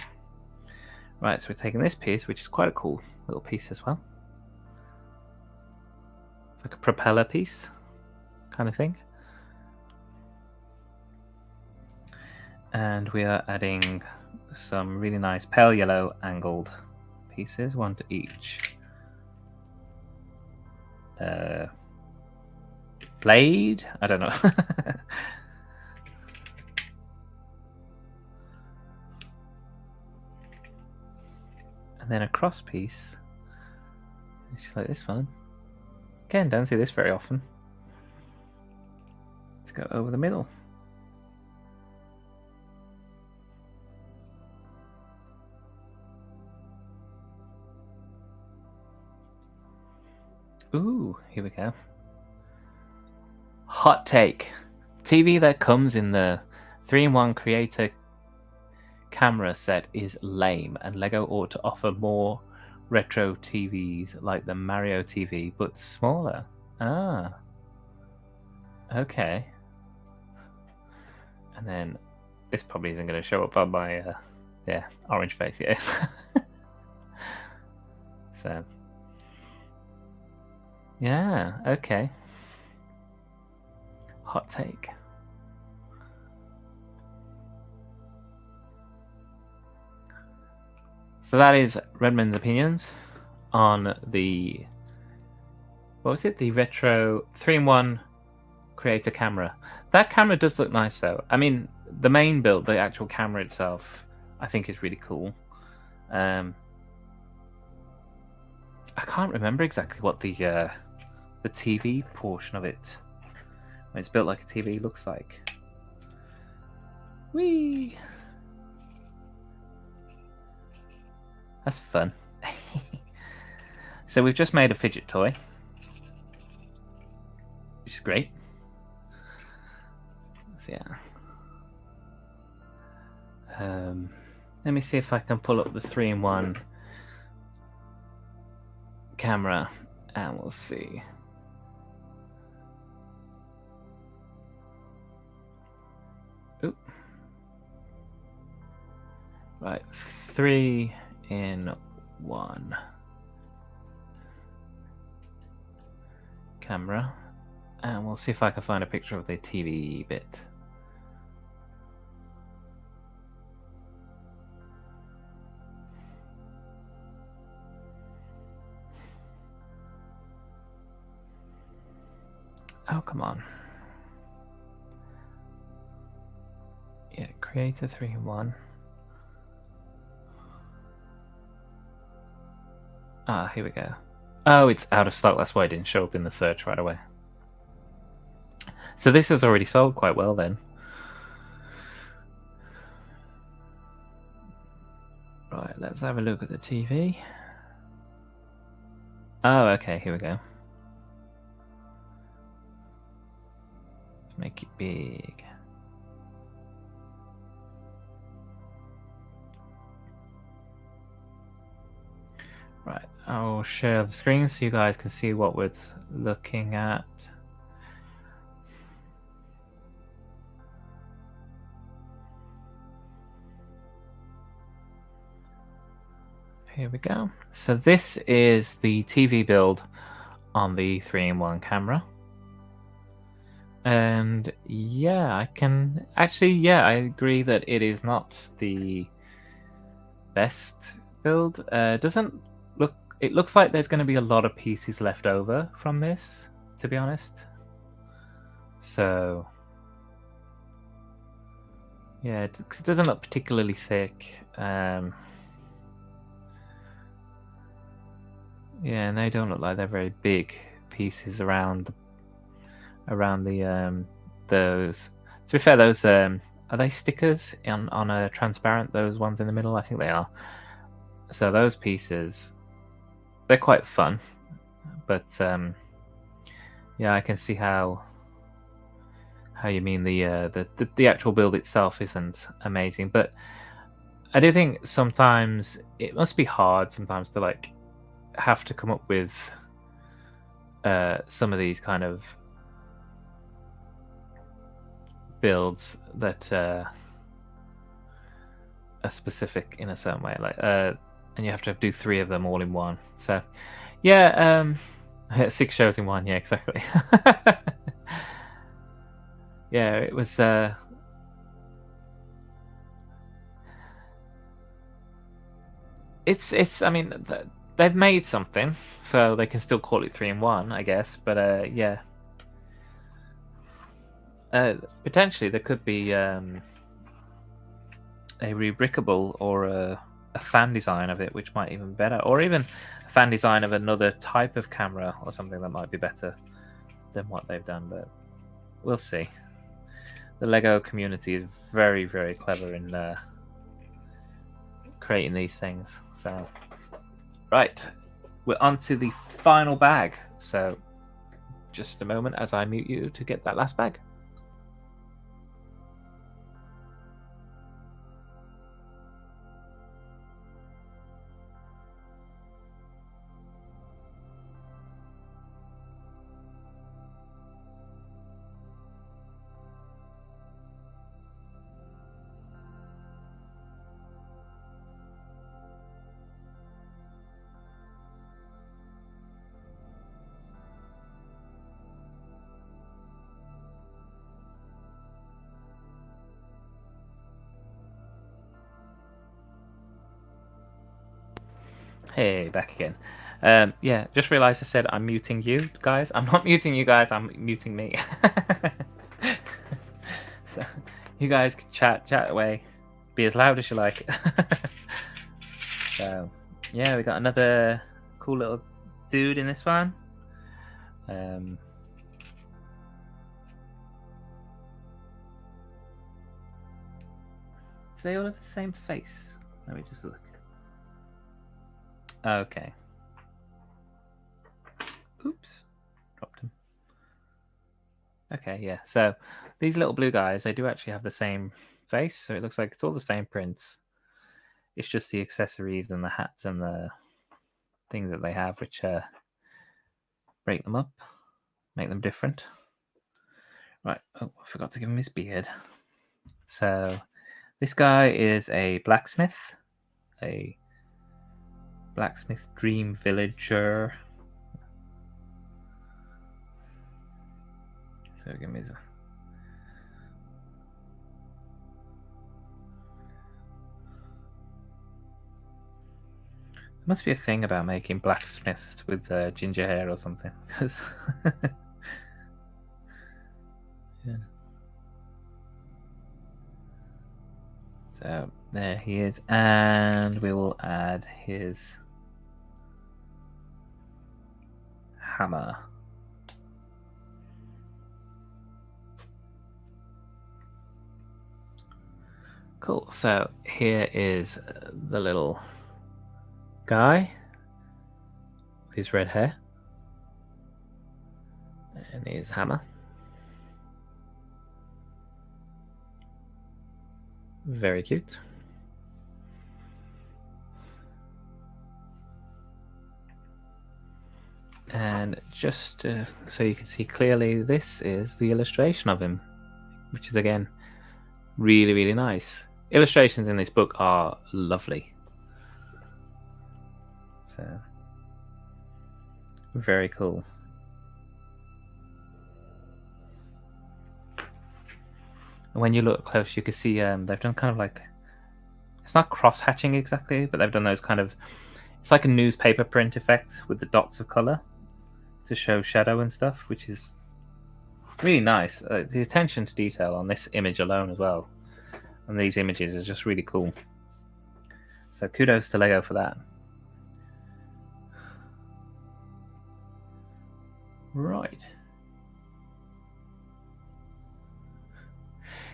Right, so we're taking this piece, which is quite a cool little piece as well. It's like a propeller piece kind of thing. And we are adding some really nice pale yellow angled pieces, one to each blade. I don't know. And then a cross piece, just like this one. Again, don't see this very often. Let's go over the middle. Ooh, here we go. Hot take. TV that comes in the 3-in-1 creator camera set is lame, and Lego ought to offer more retro TVs like the Mario TV, but smaller. Ah. Okay. And then this probably isn't going to show up on my orange face, yeah. So yeah, okay. Hot take. So that is Redmond's opinions on the, what was it? The retro 3-in-1 creator camera. That camera does look nice though. I mean, the main build, the actual camera itself, I think is really cool. I can't remember exactly what the TV portion of it, when it's built like a TV, looks like. Whee! That's fun. So we've just made a fidget toy, which is great. So yeah. Let me see if I can pull up the 3-in-1 camera, and we'll see. Oop. Right, 3-in-1 camera, and we'll see if I can find a picture of the TV bit. Oh, come on. Yeah, create a 3-in-1. Ah, here we go. Oh, it's out of stock. That's why it didn't show up in the search right away. So this has already sold quite well then. Right, let's have a look at the TV. Oh, okay, here we go. Let's make it big. will share the screen so you guys can see what we're looking at. Here we go. So this is the TV build on the 3-in-1 camera. And yeah, I can actually, yeah, I agree that it is not the best build. Doesn't look, it looks like there's going to be a lot of pieces left over from this, to be honest. So yeah, it doesn't look particularly thick. Yeah, and they don't look like they're very big pieces around the those. To be fair, those are they stickers on a transparent? Those ones in the middle, I think they are. So those pieces, they're quite fun, but yeah, I can see how you mean the actual build itself isn't amazing, but I do think sometimes it must be hard sometimes to like have to come up with some of these kind of builds that are specific in a certain way, like and you have to do 3 of them all in one. So yeah, 6 shows in one. Yeah, exactly. Yeah, it was it's I mean they've made something, so they can still call it 3-in-1, I guess. But yeah, potentially there could be a rebrickable or a fan design of it, which might even be better, or even a fan design of another type of camera or something that might be better than what they've done. But we'll see. The Lego community is very, very clever in creating these things. So, right, we're on to the final bag. So, just a moment as I mute you to get that last bag. Hey, back again. Yeah, just realized I said I'm muting you guys. I'm not muting you guys, I'm muting me. So you guys can chat away, be as loud as you like. So yeah, we got another cool little dude in this one. Do they all have the same face? Let me just look. Okay. Oops. Dropped him. Okay, yeah. So these little blue guys, they do actually have the same face. So it looks like it's all the same prints. It's just the accessories and the hats and the things that they have, which break them up, make them different. Right. Oh, I forgot to give him his beard. So this guy is a blacksmith. A blacksmith dream villager. So give me his. There must be a thing about making blacksmiths with ginger hair or something. Yeah. So there he is, and we will add his hammer. Cool. So here is the little guy with his red hair and his hammer. Very cute. And just so you can see clearly, this is the illustration of him, which is again really, really nice. Illustrations in this book are lovely. So very cool. And when you look close, you can see they've done kind of like, it's not cross hatching exactly, but they've done those kind of, it's like a newspaper print effect with the dots of color to show shadow and stuff, which is really nice. The attention to detail on this image alone as well, and these images, is just really cool. So kudos to Lego for that. Right.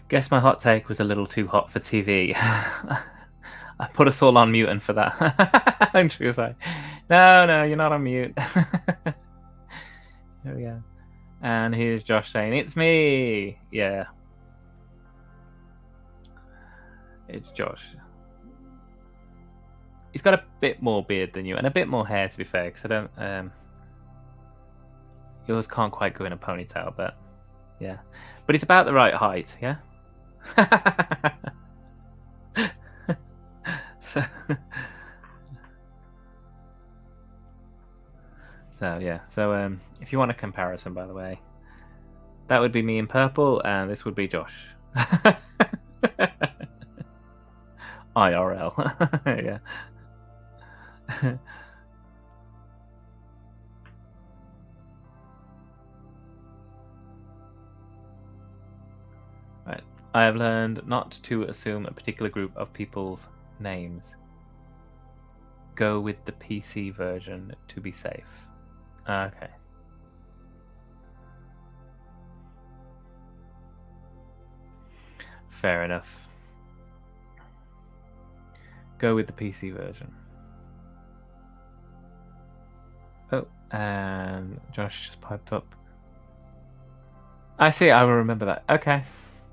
Guess my hot take was a little too hot for TV. I put us all on mute and for that. I'm true to say. No, you're not on mute. There we go. And here's Josh saying, "It's me." Yeah. It's Josh. He's got a bit more beard than you and a bit more hair, to be fair, because I don't... yours can't quite go in a ponytail, but yeah. But it's about the right height, yeah? So yeah. So if you want a comparison, by the way, that would be me in purple, and this would be Josh. IRL. Yeah. Right. I have learned not to assume a particular group of people's names. Go with the PC version to be safe. Okay. Fair enough. Go with the PC version. Oh, and Josh just piped up. I see, I will remember that. Okay.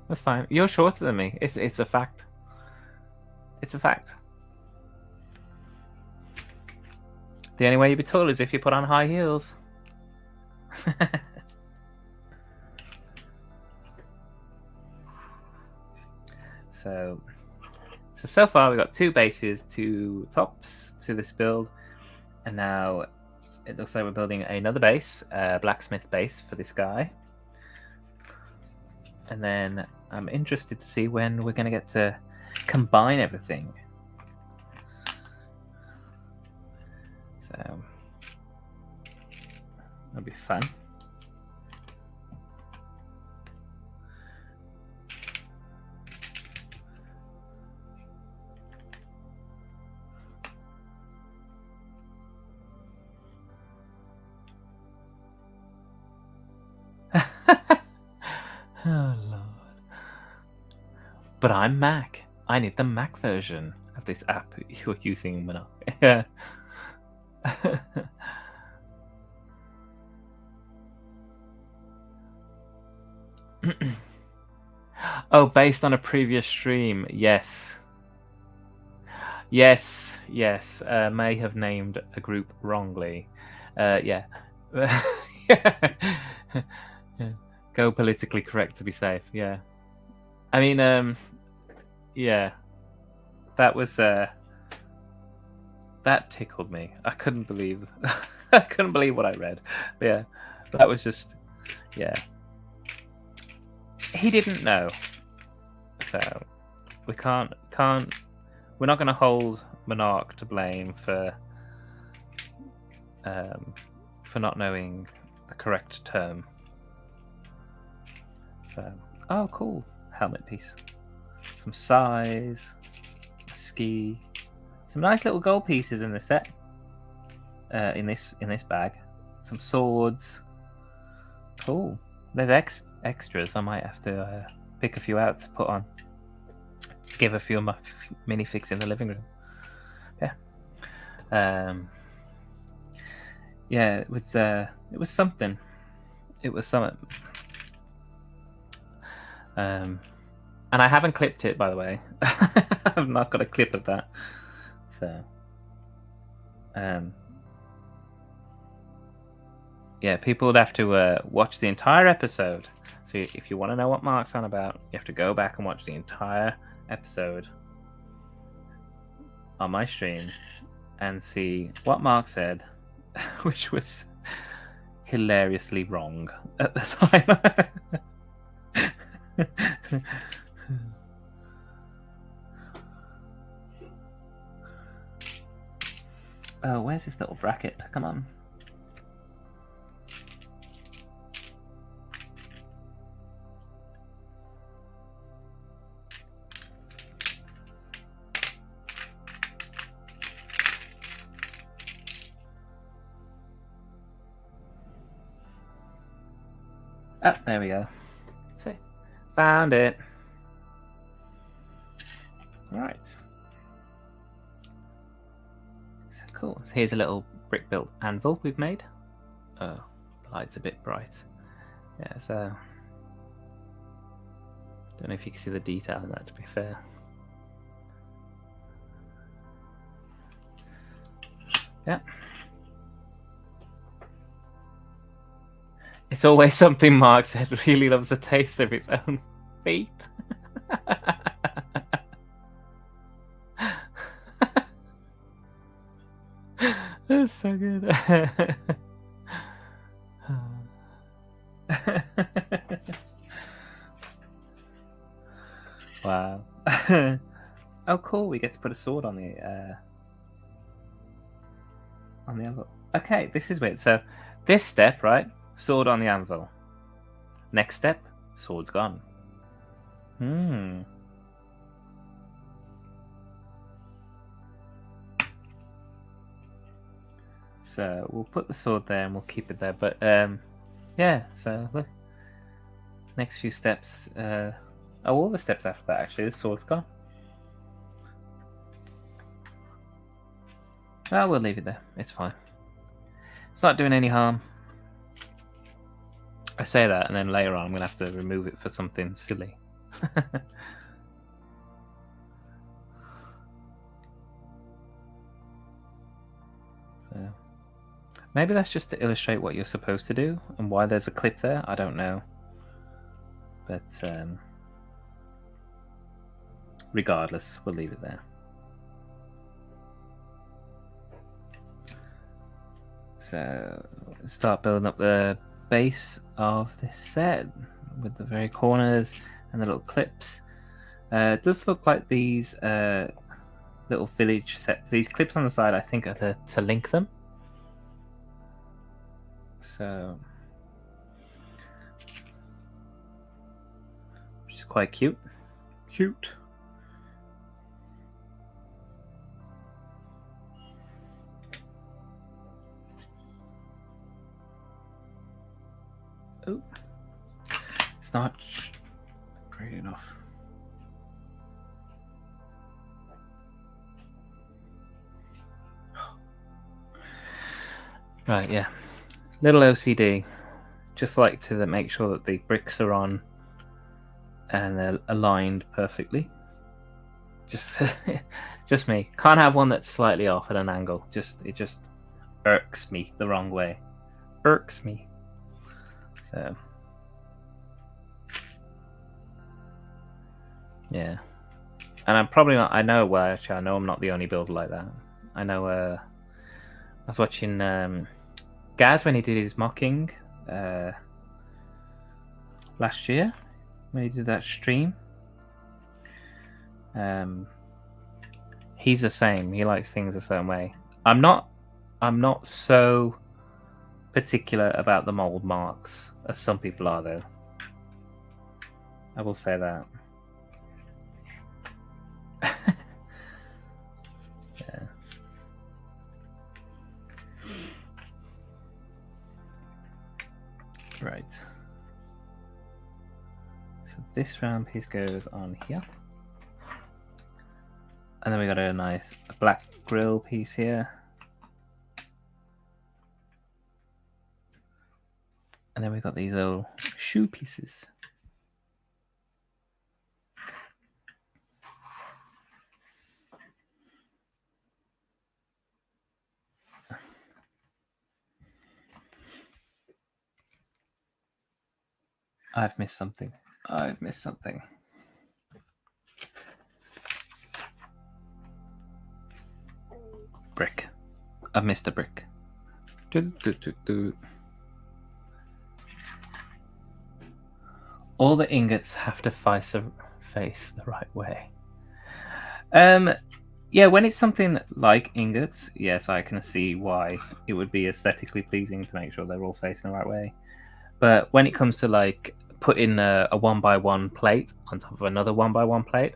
That's fine. You're shorter than me. It's a fact. It's a fact. The only way you'd be tall is if you put on high heels. So far we've got 2 bases, 2 tops to this build, and now it looks like we're building another base, blacksmith base for this guy. And then I'm interested to see when we're going to get to combine everything. So that'll be fun. Oh Lord. But I'm Mac. I need the Mac version of this app you're using, Monoc. Yeah. Oh, based on a previous stream. Yes. Yes. May have named a group wrongly. Yeah. Yeah. Go politically correct to be safe. Yeah. I mean, yeah. That was that tickled me. I couldn't believe what I read. But yeah, that was just, yeah. He didn't know, so we can't. We're not going to hold Monarch to blame for not knowing the correct term. So, oh, cool, helmet piece, some size, ski, some nice little gold pieces in the set. In this bag, some swords. Cool. There's extras. I might have to pick a few out to put on. Give a few of my minifigs in the living room. Yeah. Yeah. It was something. It was something. And I haven't clipped it, by the way. I've not got a clip of that. So. Yeah, people would have to watch the entire episode. So if you want to know what Mark's on about, you have to go back and watch the entire episode on my stream and see what Mark said, which was hilariously wrong at the time. Oh, where's this little bracket? Come on. Oh, there we go. See, found it. Right. So cool. So here's a little brick-built anvil we've made. Oh, the light's a bit bright. Yeah, so don't know if you can see the detail in that, to be fair. Yeah. It's always something Mark said really loves the taste of his own feet. That's so good. Wow. Oh, cool. We get to put a sword on the anvil. Okay, this is weird. So this step, right? Sword on the anvil. Next step, sword's gone. So we'll put the sword there and we'll keep it there. But yeah, so look. Next few steps. All the steps after that, actually, the sword's gone. Well, we'll leave it there. It's fine. It's not doing any harm. I say that, and then later on I'm going to have to remove it for something silly. So, maybe that's just to illustrate what you're supposed to do and why there's a clip there. I don't know. But regardless, we'll leave it there. So start building up the base of this set with the very corners and the little clips. It does look like these little village sets. These clips on the side, I think, are to link them. So, which is quite cute. Cute. Oh, it's not great enough. Right, yeah. Little OCD. Just like to make sure that the bricks are on and they're aligned perfectly. Just me. Can't have one that's slightly off at an angle. It just irks me the wrong way. Irks me. So yeah. And I'm probably not. I know. Well, actually, I know I'm not the only builder like that. I know. I was watching Gaz when he did his mocking last year when he did that stream. He's the same. He likes things a certain way. I'm not so particular about the mold marks as some people are, though. I will say that. Yeah. Right. So this round piece goes on here. And then we got a nice black grill piece here. And then we got these little shoe pieces. I've missed something. I've missed something. Brick. I've missed a brick. All the ingots have to face the right way. Yeah, when it's something like ingots, yes, I can see why it would be aesthetically pleasing to make sure they're all facing the right way. But when it comes to like putting a 1x1 plate on top of another 1x1 plate,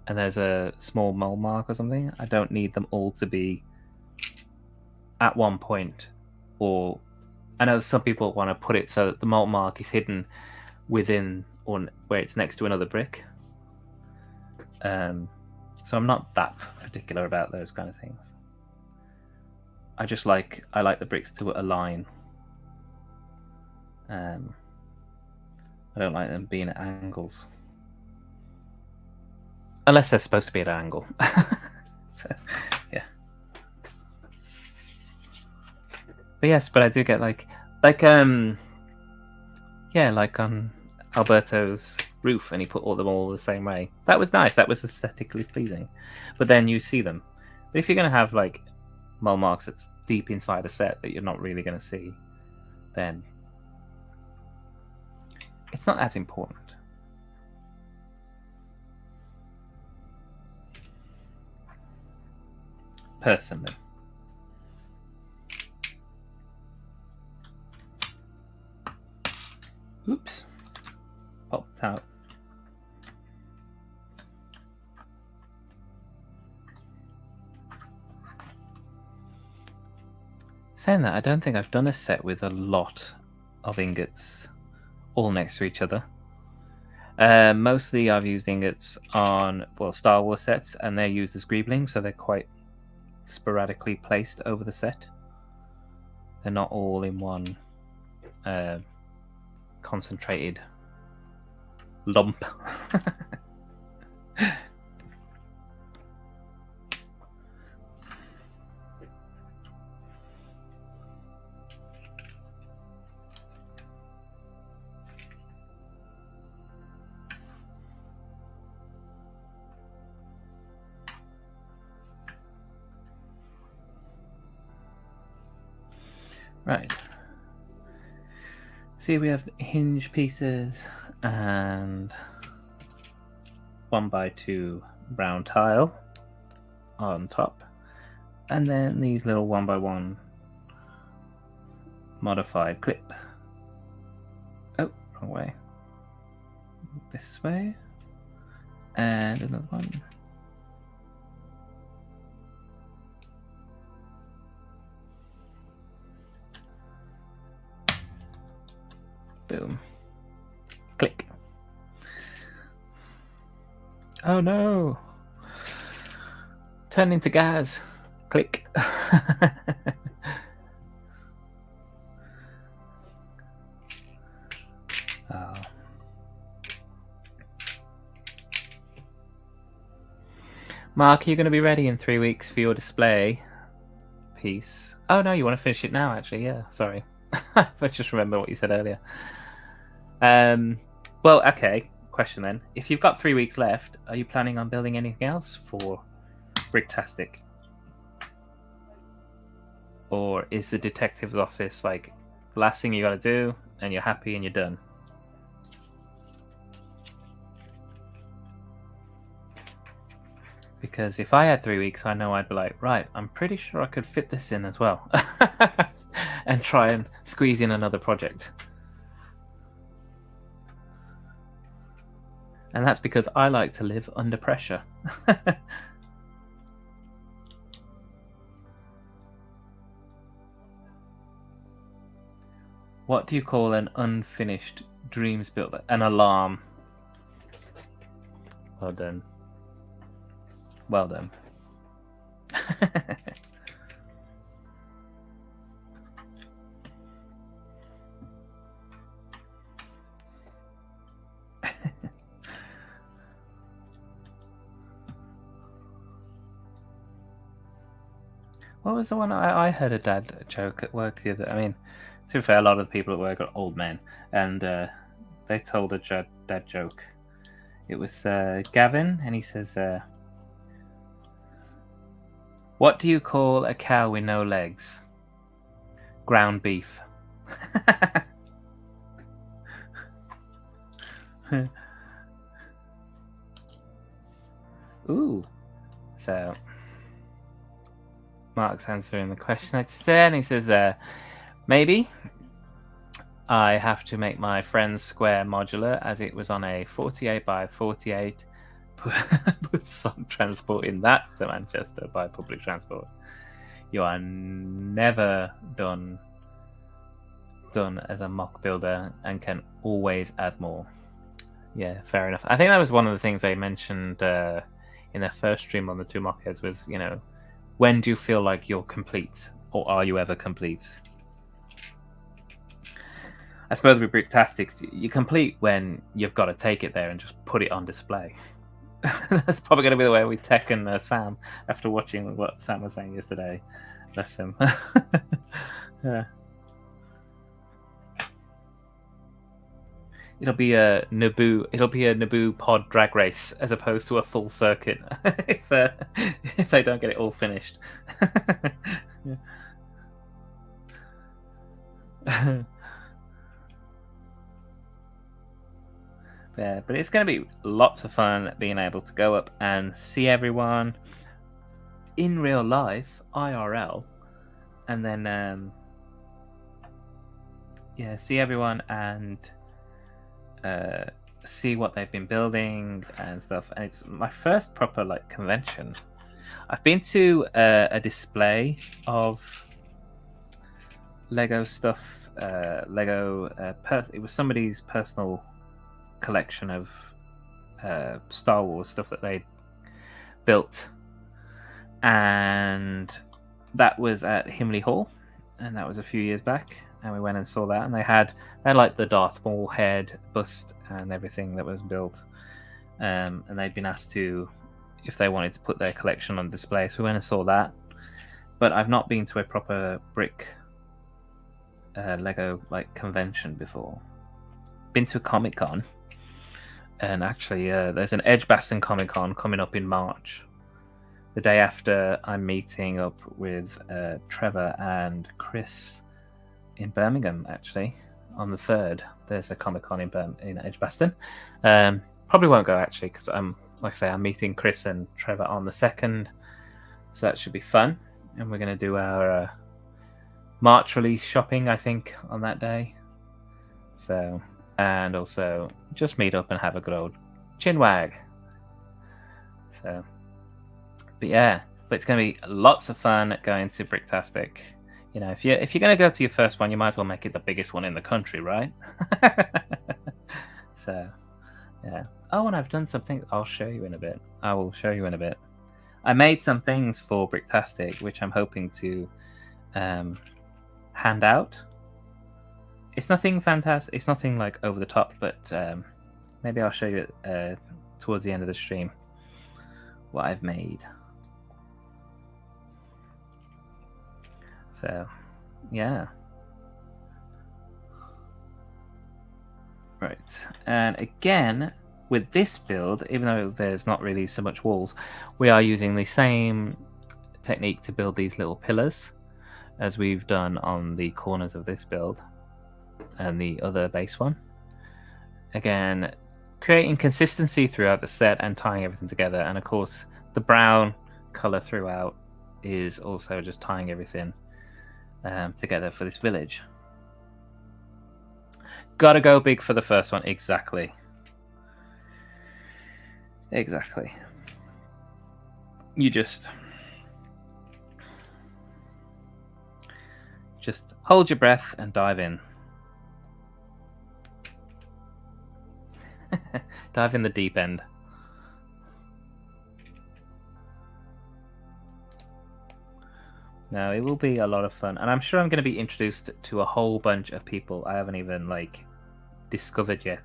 and there's a small mold mark or something, I don't need them all to be at one point. Or I know some people want to put it so that the mold mark is hidden within or where it's next to another brick. So I'm not that particular about those kind of things. I like the bricks to align. I don't like them being at angles. Unless they're supposed to be at an angle. So, yeah. But yes, but I do get like on Alberto's roof, and he put them all the same way. That was nice. That was aesthetically pleasing. But then you see them. But if you're going to have like mold marks that's deep inside a set that you're not really going to see, then it's not as important. Personally. Oops. Popped out. Saying that, I don't think I've done a set with a lot of ingots all next to each other. Mostly I've used ingots on, well, Star Wars sets, and they're used as greeblings, so they're quite sporadically placed over the set. They're not all in one concentrated lump. Right. See, we have the hinge pieces and 1x2 brown tile on top, and then these little 1x1 modified clip. Oh, wrong way. This way, and another one. Boom. Click. Oh no! Turn into gas. Click. Oh. Mark, are you going to be ready in 3 weeks for your display piece? Oh no, you want to finish it now, actually. Yeah, sorry. I just remember what you said earlier. Well, okay. Question then. If you've got 3 weeks left, are you planning on building anything else for Bricktastic? Or is the detective's office like the last thing you got to do and you're happy and you're done? Because if I had 3 weeks, I know I'd be like, right, I'm pretty sure I could fit this in as well. And try and squeeze in another project. And that's because I like to live under pressure. What do you call an unfinished Dreamzzz build? An alarm. Well done. Well done. What was the one I heard a dad joke at work the other? I mean, to be fair, a lot of the people at work are old men, and they told a dad joke. It was Gavin, and he says, "What do you call a cow with no legs?" Ground beef. Ooh. So Mark's answering the question I said, and he says, maybe I have to make my friend's square modular as it was on a 48 by 48. Put some transport in that to Manchester by public transport. You are never done as a mock builder and can always add more. Yeah, fair enough. I think that was one of the things they mentioned in their first stream on the two mockheads was, you know, when do you feel like you're complete, or are you ever complete? I suppose with Bricktastics, you're complete when you've got to take it there and just put it on display. That's probably going to be the way with Tech and Sam after watching what Sam was saying yesterday. Bless him. Yeah. It'll be a Naboo pod drag race as opposed to a full circuit if they don't get it all finished. Yeah, but it's going to be lots of fun being able to go up and see everyone in real life, IRL, and then see everyone and see what they've been building and stuff. And it's my first proper convention. I've been to a display of Lego stuff. It was somebody's personal collection of Star Wars stuff that they built, and that was at Himley Hall, and that was a few years back. And we went and saw that, and they had the Darth Maul head bust and everything that was built, and they'd been asked if they wanted to put their collection on display. So we went and saw that. But I've not been to a proper brick Lego convention before. Been to a Comic-Con, and actually there's an Edgbaston Comic-Con coming up in March. The day after, I'm meeting up with Trevor and Chris in Birmingham, actually, on the 3rd. There's a Comic-Con in Edgbaston. Probably won't go, actually, because I'm meeting Chris and Trevor on the 2nd. So that should be fun. And we're going to do our March release shopping, I think, on that day. So, and also just meet up and have a good old Chin-Wag. So, but yeah, but it's going to be lots of fun going to Bricktastic. You know, if you're going to go to your first one, you might as well make it the biggest one in the country, right? So, yeah. Oh, and I've done something. I'll show you in a bit. I will show you in a bit. I made some things for Bricktastic, which I'm hoping to hand out. It's nothing fantastic. It's nothing over the top, but maybe I'll show you towards the end of the stream what I've made. So, yeah. Right. And again, with this build, even though there's not really so much walls, we are using the same technique to build these little pillars as we've done on the corners of this build and the other base one. Again, creating consistency throughout the set and tying everything together. And of course, the brown color throughout is also just tying everything together for this village. Gotta go big for the first one. Exactly. You just hold your breath and dive in. Dive in the deep end. No, it will be a lot of fun, and I'm sure I'm going to be introduced to a whole bunch of people I haven't even discovered yet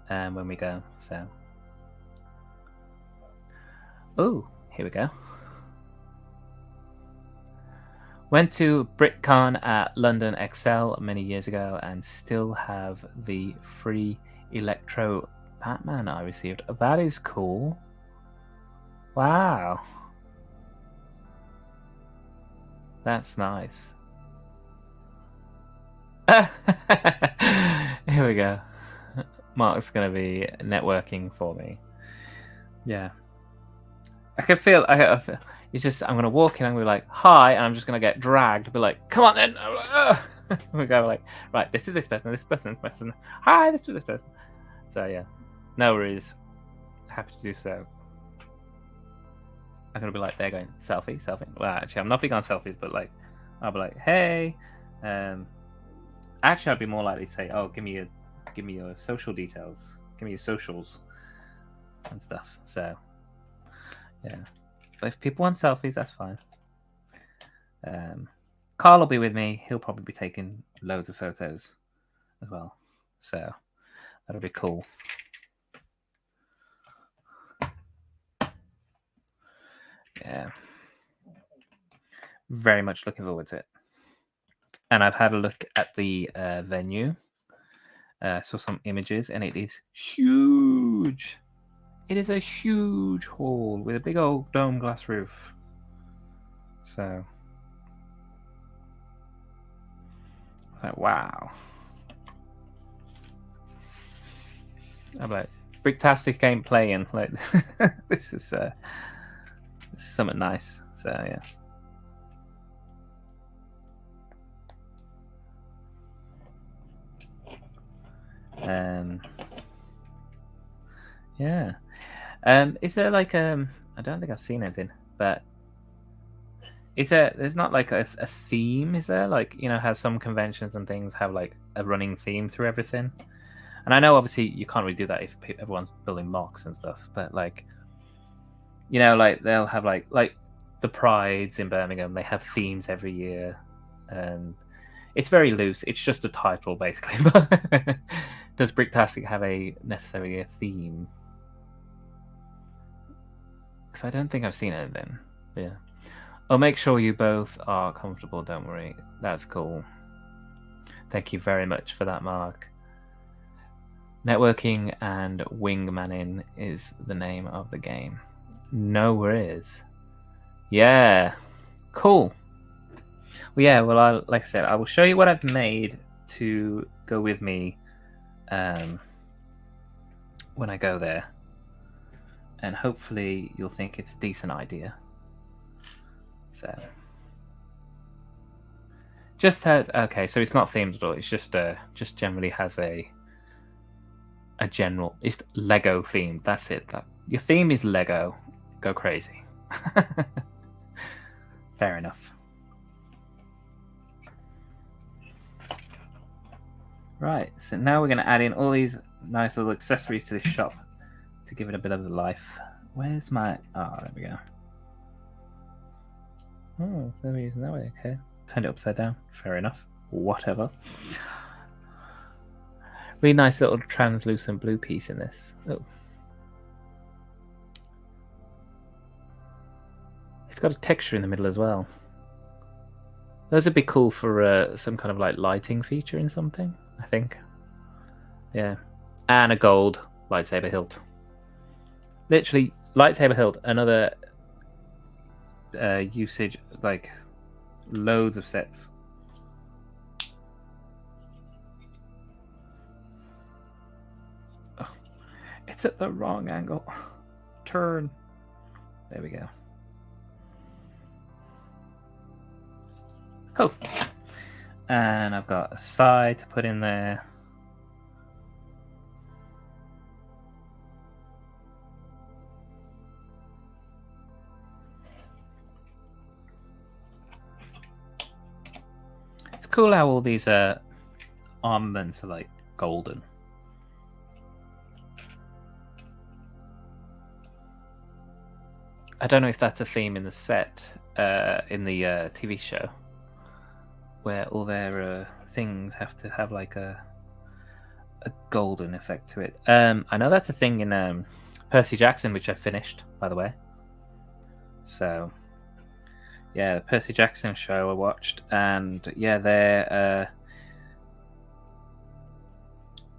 when we go. So, oh, here we go. Went to BritCon at London Excel many years ago and still have the free Electro Batman I received. That is cool. Wow. That's nice. Here we go. Mark's going to be networking for me. Yeah. I can feel, it's just, I'm going to walk in and I'm going to be like, hi, and I'm just going to get dragged. Be like, come on then. We go like, right, this is this person, this person, this person. Hi, this is this person. So yeah, no worries. Happy to do so. I'm going to be like, they're going, selfie, selfie. Well, actually, I'm not big on selfies, but like, I'll be like, hey. Actually, I'd be more likely to say, oh, give me your social details. Give me your socials and stuff. So, yeah. But if people want selfies, that's fine. Carl will be with me. He'll probably be taking loads of photos as well. So, that'll be cool. Yeah. Very much looking forward to it. And I've had a look at the venue. Saw some images, and it is huge. It is a huge hall with a big old dome glass roof. So, it's like, wow. I'm like, bricktastic gameplay, and like, this is something nice. So, yeah. Yeah. Is there like I don't think I've seen anything, but there's not like a theme, is there? Like, you know, how some conventions and things have like a running theme through everything. And I know obviously you can't really do that if everyone's building mocks and stuff, but like, you know, like they'll have like the Prides in Birmingham, they have themes every year, and it's very loose. It's just a title basically. But does Bricktastic have necessarily a theme? Because I don't think I've seen anything. Yeah. I'll make sure you both are comfortable, don't worry. That's cool. Thank you very much for that, Mark. Networking and wingmanning is the name of the game. No worries. Yeah. Cool. Well, yeah, well, like I said, I will show you what I've made to go with me when I go there. And hopefully you'll think it's a decent idea. So, just has, okay, so it's not themed at all. It's just generally has a general, it's Lego themed. That's it. Your theme is Lego. Go crazy. Fair enough. Right, so now we're going to add in all these nice little accessories to this shop to give it a bit of a life. Where's my... Oh, there we go. Oh, let me use it that way. Okay. Turned it upside down. Fair enough. Whatever. Really nice little translucent blue piece in this. Oh. It's got a texture in the middle as well. Those would be cool for some kind of like lighting feature in something, I think. Yeah. And a gold lightsaber hilt. Literally, lightsaber hilt, another usage, like loads of sets. Oh, it's at the wrong angle. Turn. There we go. Cool. And I've got a side to put in there. It's cool how all these armaments are like golden. I don't know if that's a theme in the set, in the TV show, where all their things have to have like a golden effect to it. I know that's a thing in Percy Jackson, which I finished, by the way. So, yeah, the Percy Jackson show I watched, and yeah,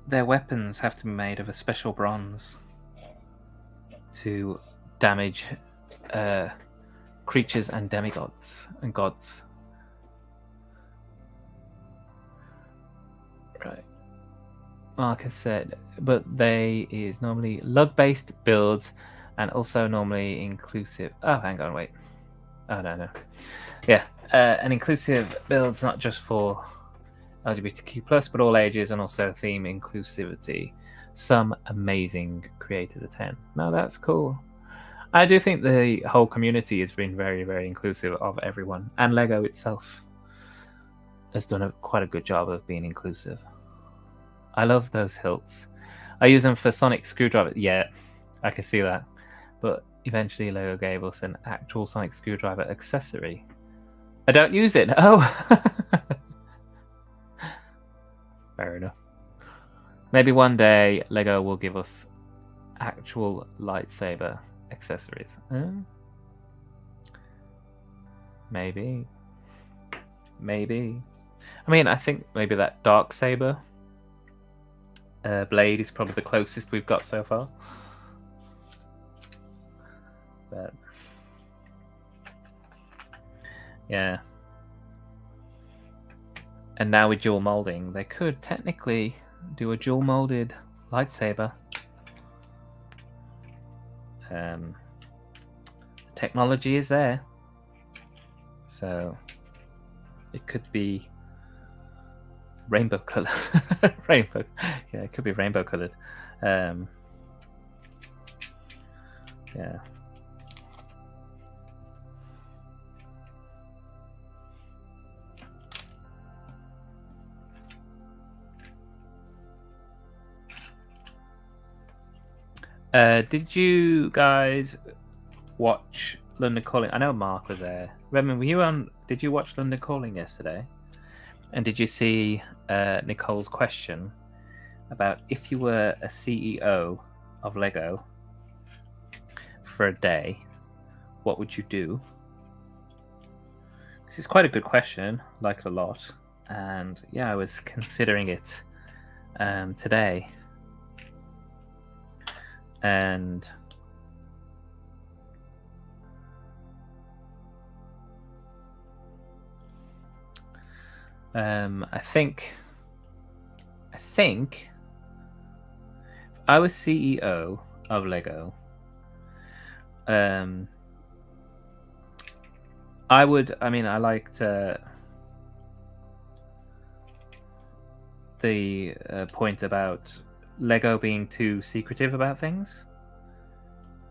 their weapons have to be made of a special bronze to damage creatures and demigods and gods. Right. Marcus said, but they is normally lug-based builds and also normally inclusive. Oh, hang on, wait. Oh, no. Yeah, an inclusive builds not just for LGBTQ+, but all ages, and also theme inclusivity. Some amazing creators attend. No, that's cool. I do think the whole community has been very, very inclusive of everyone, and Lego itself has done quite a good job of being inclusive. I love those hilts. I use them for sonic screwdriver. Yeah, I can see that. But eventually Lego gave us an actual sonic screwdriver accessory. I don't use it. Oh! Fair enough. Maybe one day Lego will give us actual lightsaber accessories. Maybe. I mean, I think maybe that dark saber blade is probably the closest we've got so far. But yeah. And now with dual molding, they could technically do a dual molded lightsaber. Technology is there, so it could be rainbow colored. Rainbow, yeah, it could be rainbow colored. Yeah. Did you guys watch London Calling? I know Mark was there. Redmond, were you on? Did you watch London Calling yesterday? And did you see Nicole's question about if you were a CEO of Lego for a day, what would you do? Because it's quite a good question. I like it a lot. And yeah, I was considering it today. And I think if I was CEO of Lego, I would. I mean, I liked the point about Lego being too secretive about things.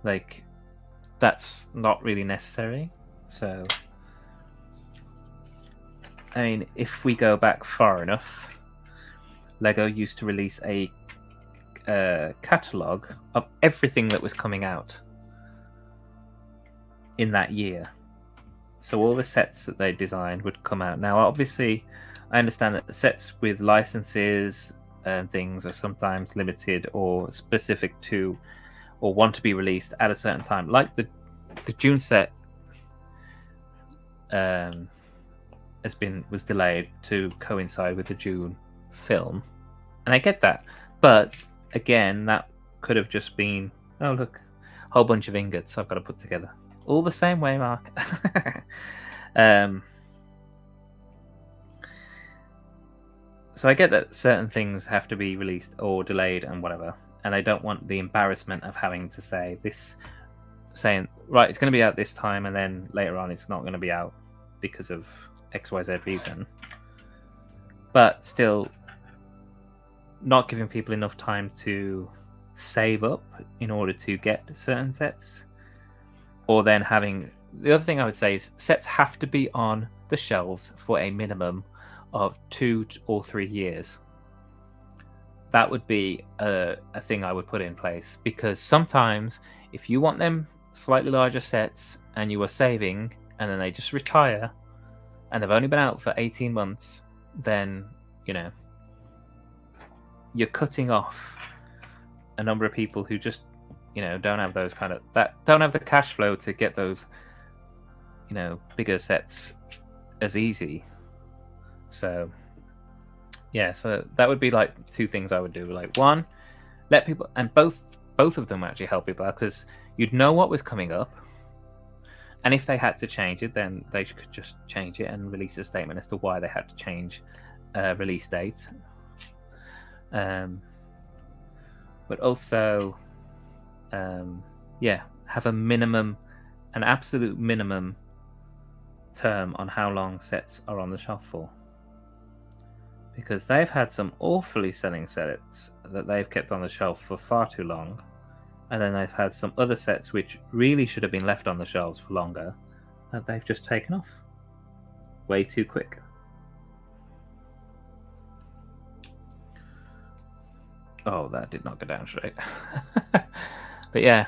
Like, that's not really necessary. So, I mean, if we go back far enough, Lego used to release a catalogue of everything that was coming out in that year. So all the sets that they designed would come out. Now, obviously, I understand that the sets with licenses and things are sometimes limited or specific to or want to be released at a certain time. Like the June set was delayed to coincide with the June film. And I get that. But again, that could have just been, oh look, a whole bunch of ingots I've got to put together. All the same way, Mark. So I get that certain things have to be released or delayed and whatever, and I don't want the embarrassment of having to say this, saying, right, it's going to be out this time, and then later on it's not going to be out because of XYZ reason. But still, not giving people enough time to save up in order to get certain sets, or then having... The other thing I would say is sets have to be on the shelves for a minimum of 2 or 3 years. That would be a thing I would put in place, because sometimes if you want them slightly larger sets and you are saving and then they just retire and they've only been out for 18 months, then, you know, you're cutting off a number of people who just, you know, don't have those kind of, that don't have the cash flow to get those bigger sets as easy. So yeah, so that would be like two things I would do. Like, one, let people, and both of them actually help people out, because you'd know what was coming up, and if they had to change it, then they could just change it and release a statement as to why they had to change release date. But also, have an absolute minimum term on how long sets are on the shelf for, because they've had some awfully selling sets that they've kept on the shelf for far too long, and then they've had some other sets which really should have been left on the shelves for longer that they've just taken off way too quick. Oh, that did not go down straight. But yeah,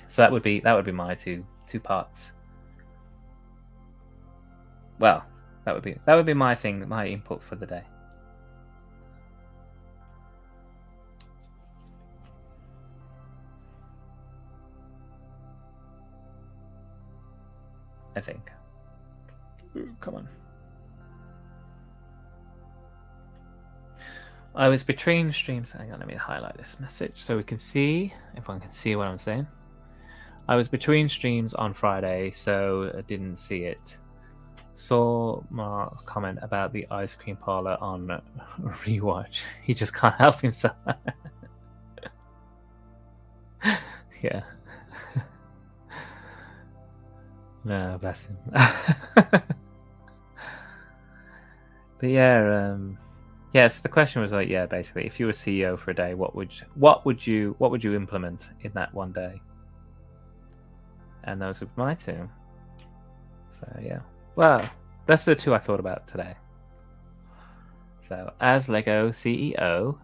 so that would be my two parts. Well, that would be my thing, my input for the day. I think. Ooh, come on. I was between streams. Hang on, let me highlight this message so we can see, everyone can see what I'm saying. I was between streams on Friday, so I didn't see it. Saw Mark's comment about the ice cream parlor on rewatch. He just can't help himself. Yeah. No, bless him. But yeah, so the question was like, yeah, basically, if you were CEO for a day, what would you implement in that one day? And those were my two. So yeah, well, that's the two I thought about today. So as Lego CEO,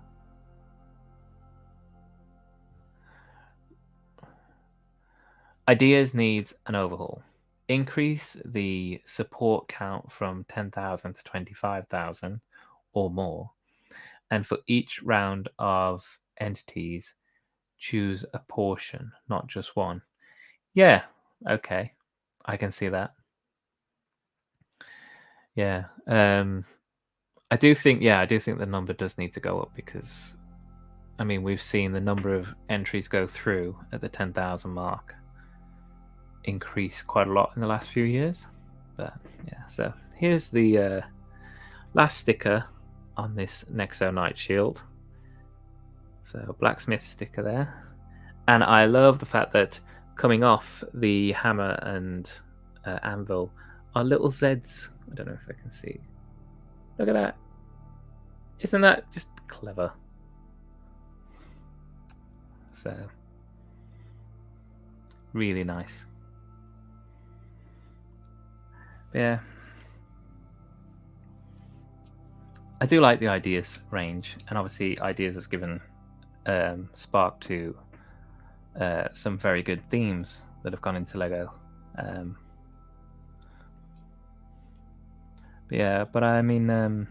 ideas needs an overhaul. Increase the support count from 10,000 to 25,000 or more. And for each round of entities, choose a portion, not just one. Yeah, okay. I can see that. Yeah. I do think the number does need to go up, because I mean, we've seen the number of entries go through at the 10,000 mark increase quite a lot in the last few years. But yeah, so here's the last sticker on this Nexo Night Shield. So blacksmith sticker there. And I love the fact that coming off the hammer and anvil are little Zs. I don't know if I can see. Look at that. Isn't that just clever? So, really nice. Yeah. I do like the ideas range, and obviously ideas has given spark to some very good themes that have gone into Lego. But I mean,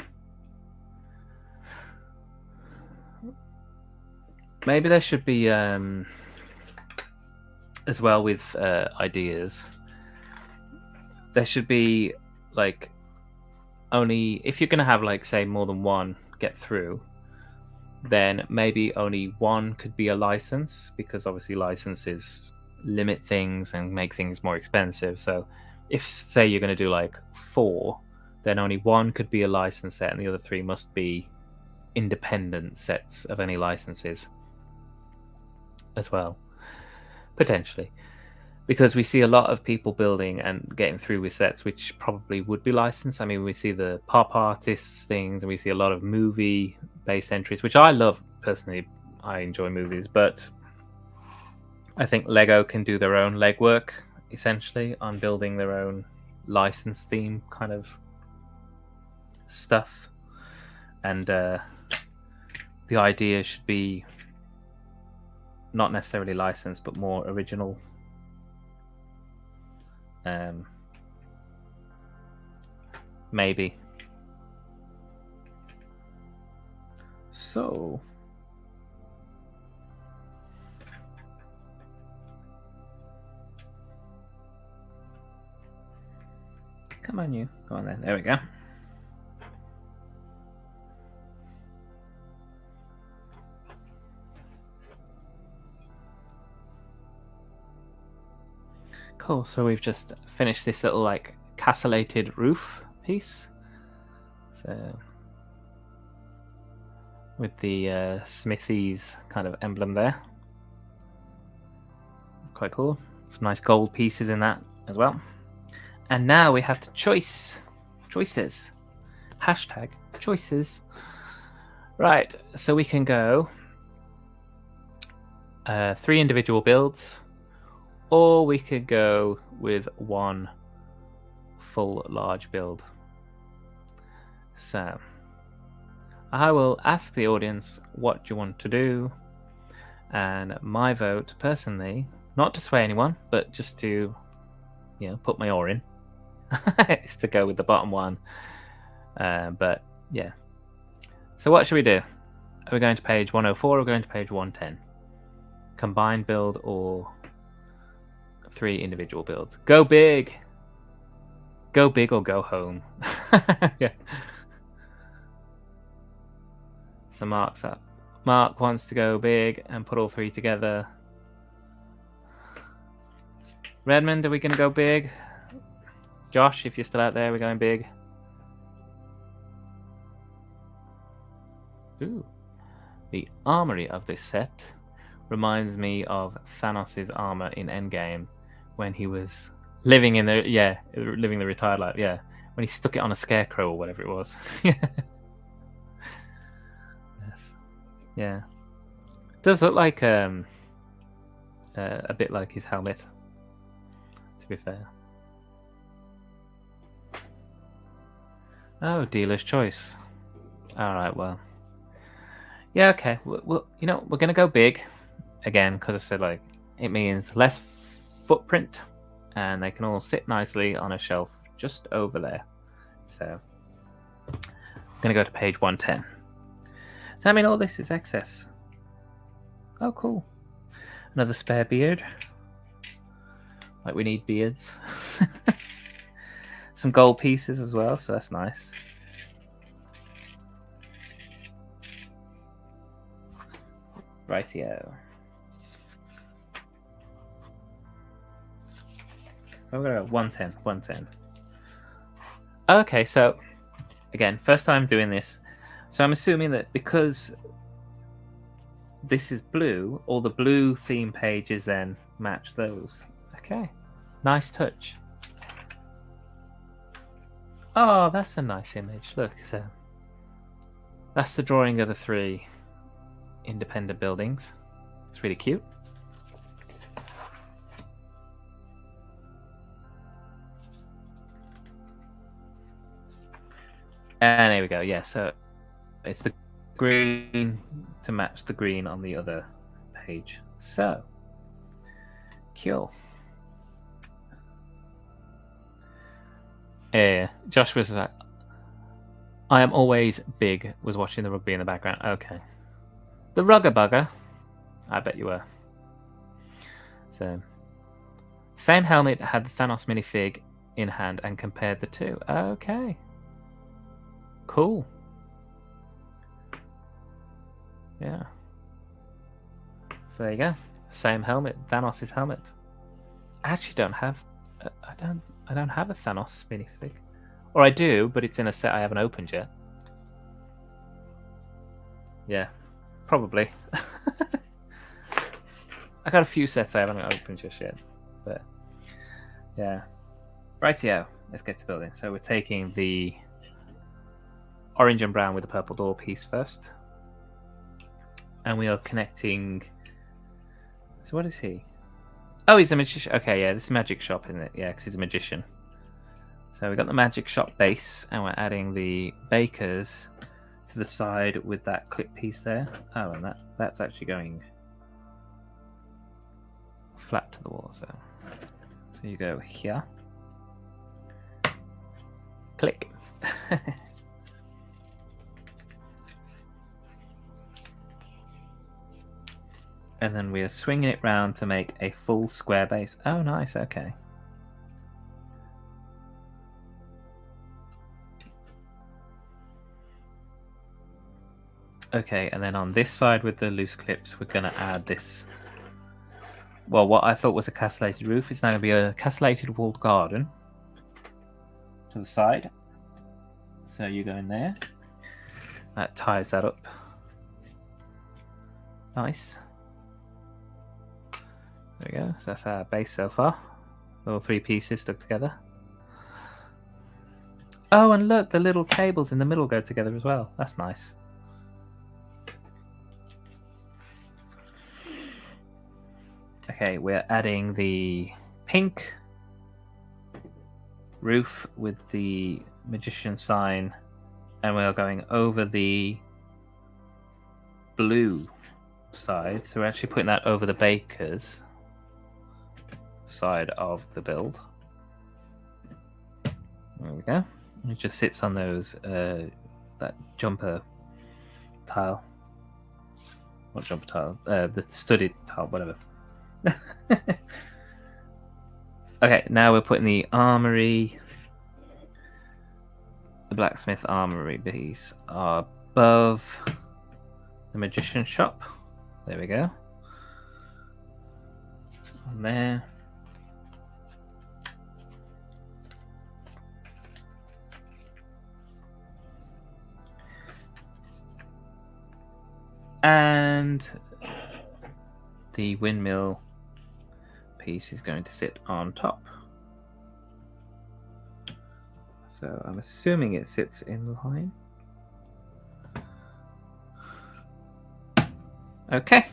maybe there should be, as well with ideas, there should be like only, if you're going to have like, say, more than one get through, then maybe only one could be a license, because obviously licenses limit things and make things more expensive. So if, say, you're going to do like 4, then only one could be a license set and the other 3 must be independent sets of any licenses as well, potentially. Because we see a lot of people building and getting through with sets which probably would be licensed. I mean, we see the pop artists things, and we see a lot of movie-based entries, which I love personally. I enjoy movies, but I think Lego can do their own legwork, essentially, on building their own license theme kind of stuff. And the idea should be not necessarily licensed, but more original. Maybe. So Come on, you. Go on then. There we go. Cool. So we've just finished this little like castellated roof piece. So with the Smithy's kind of emblem there. Quite cool. Some nice gold pieces in that as well. And now we have to choices. Hashtag choices. Right, so we can go 3 individual builds, or we could go with 1 full large build. So I will ask the audience what do you want to do, and my vote personally, not to sway anyone, but just to, you know, put my oar in, is to go with the bottom one. But yeah. So what should we do? Are we going to page 104 or going to page 110? Combined build or 3 individual builds? Go big! Go big or go home. Yeah. So Mark's up. Mark wants to go big and put all 3 together. Redmond, are we going to go big? Josh, if you're still out there, we're going big. Ooh. The armory of this set reminds me of Thanos' armor in Endgame when he was living in the living the retired life. Yeah, when he stuck it on a scarecrow or whatever it was. Yes. Yeah. It does look like a bit like his helmet, to be fair. Oh, dealer's choice. All right, well. Yeah, okay. Well, you know, we're going to go big again because I said, like, it means less footprint and they can all sit nicely on a shelf just over there. So I'm going to go to page 110. Does that mean all this is excess? Oh, cool. Another spare beard. Like, we need beards. Some gold pieces as well, so that's nice. Rightio. I'm gonna go 110, 110. Okay, so again, first time doing this. So I'm assuming that because this is blue, all the blue theme pages then match those. Okay, nice touch. Oh, that's a nice image. Look, so that's the drawing of the 3 independent buildings. It's really cute. And there we go. Yeah, so it's the green to match the green on the other page. So, cool. Josh was like, I am always big, was watching the rugby in the background. Okay. The rugger bugger. I bet you were. So, same helmet had the Thanos minifig in hand and compared the 2. Okay. Cool. Yeah. So there you go. Same helmet, Thanos' helmet. I actually don't have. I don't have a Thanos minifig, or I do, but it's in a set I haven't opened yet. Yeah, probably. I got a few sets I haven't opened just yet, but yeah. Rightio. Let's get to building. So we're taking the orange and brown with the purple door piece first. And we are connecting... So what is he? Oh, he's a magician. Okay, yeah, this is magic shop, isn't it? Yeah, because he's a magician. So we've got the magic shop base, and we're adding the bakers to the side with that clip piece there. Oh, and that's actually going flat to the wall. So you go here. Click. And then we are swinging it round to make a full square base. Oh, nice. Okay. Okay, and then on this side with the loose clips, we're going to add this. Well, what I thought was a castellated roof is now going to be a castellated walled garden to the side. So you go in there. That ties that up. Nice. There we go. So that's our base so far. All three pieces stuck together. Oh, and look, the little cables in the middle go together as well. That's nice. Okay, we're adding the pink roof with the magician sign, and we are going over the blue side. So we're actually putting that over the baker's side of the build. There we go. It just sits on those that jumper tile. Not jumper tile. The studded tile, whatever. Okay, now we're putting the armory, the blacksmith armory piece above the magician shop. There we go. On there. And the windmill piece is going to sit on top. So I'm assuming it sits in line. Okay.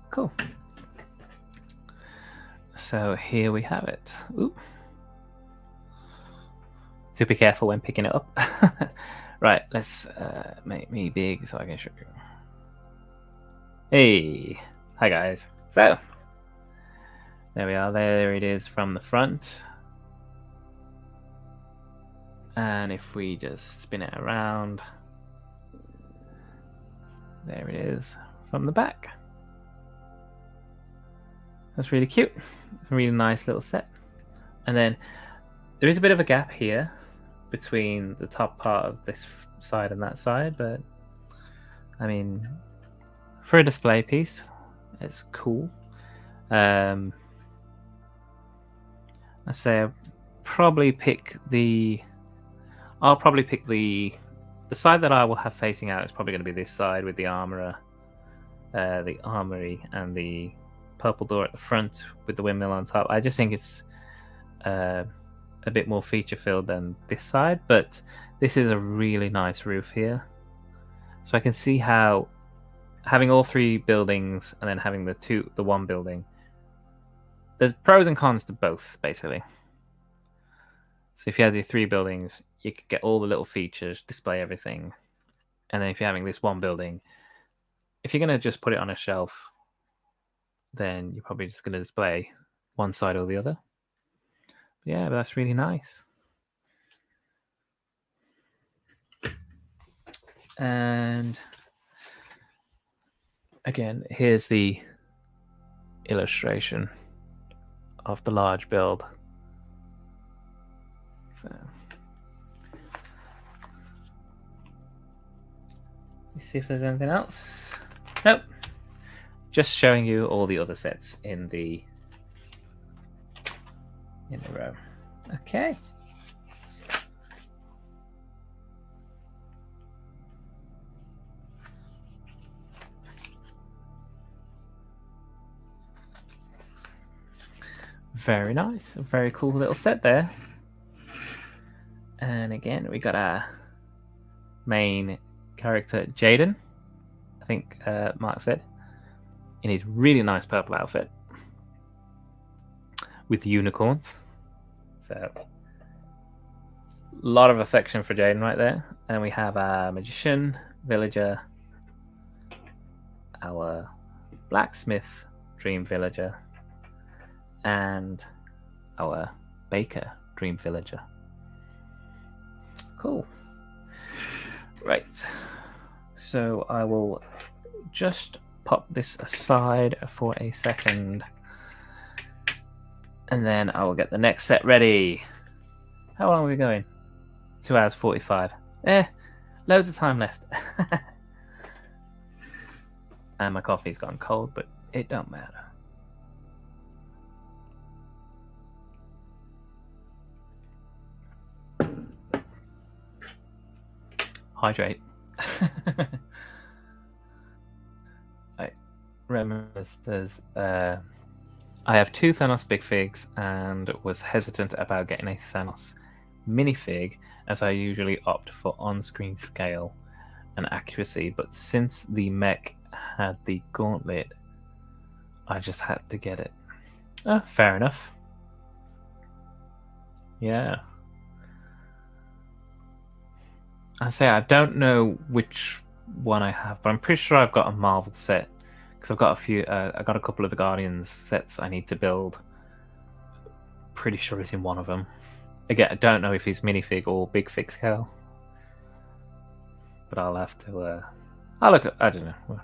Cool. So here we have it. Ooh. So be careful when picking it up. Right, let's make me big so I can show you. Hey, hi guys. So there we are. There it is from the front. And if we just spin it around, there it is from the back. That's really cute. It's a really nice little set. And then there is a bit of a gap here between the top part of this side and that side, but I mean, for a display piece, it's cool. I say I'll probably pick the side that I will have facing out is probably going to be this side with the armorer, the armory, and the purple door at the front with the windmill on top. I just think it's a bit more feature filled than this side, but this is a really nice roof here. So I can see how having all three buildings and then having the one building, there's pros and cons to both, basically. So if you had the three buildings, you could get all the little features, display everything. And then if you're having this one building, if you're going to just put it on a shelf, then you're probably just going to display one side or the other. But yeah, but that's really nice. And again, here's the illustration of the large build. So let's see if there's anything else. Nope. Just showing you all the other sets in the row. Okay. Very nice. A very cool little set there. And again, we got our main character, Jaden, I think Mark said, in his really nice purple outfit with unicorns. So, a lot of affection for Jaden right there. And we have our magician, villager, our blacksmith, dream villager, and our baker, dream villager. Cool. Right. So I will just pop this aside for a second. And then I will get the next set ready. How long are we going? 2 hours 45. Loads of time left. And my coffee's gone cold, but it don't matter. Hydrate. I remember there's I have 2 Thanos big figs and was hesitant about getting a Thanos minifig, as I usually opt for on-screen scale and accuracy, but since the mech had the gauntlet, I just had to get it. Oh, fair enough. Yeah. I say I don't know which one I have, but I'm pretty sure I've got a Marvel set, because I've got a few. I got a couple of the Guardians sets I need to build. Pretty sure it's in one of them. Again, I don't know if he's minifig or big fig scale, but I'll have to. I'll look at. I don't know.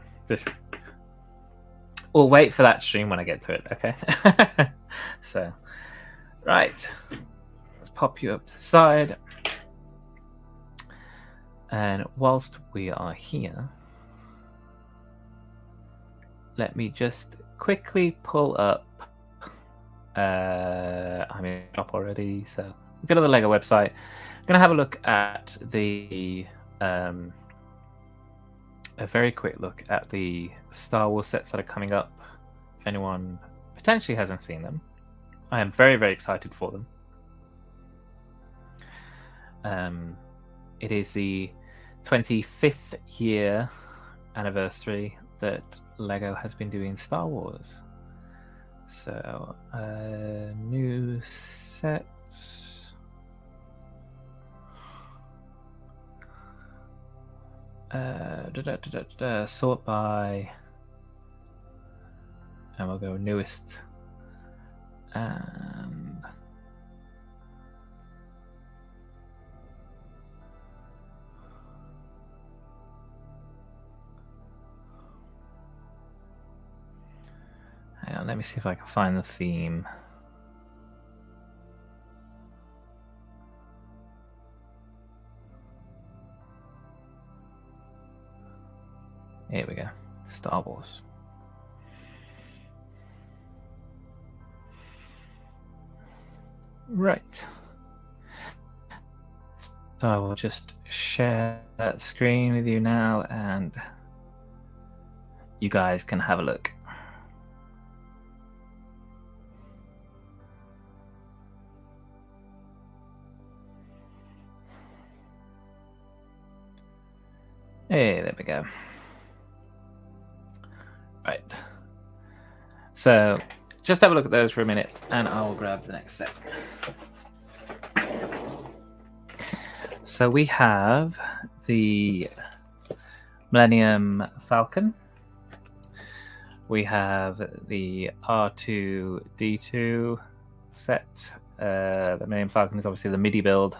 We'll wait for that stream when I get to it. Okay. So, right. Let's pop you up to the side. And whilst we are here, let me just quickly pull up. I'm in the shop already, so go to the Lego website. I'm gonna have a look at the a very quick look at the Star Wars sets that are coming up. If anyone potentially hasn't seen them, I am very, very excited for them. It is the 25th year anniversary that Lego has been doing Star Wars. So, new sets. Sort by, and we'll go newest. And hang on, let me see if I can find the theme. Here we go. Star Wars. Right. So I will just share that screen with you now, and you guys can have a look. Hey, there we go. Right. So just have a look at those for a minute, and I'll grab the next set. So we have the Millennium Falcon. We have the R2-D2 set. The Millennium Falcon is obviously the MIDI build,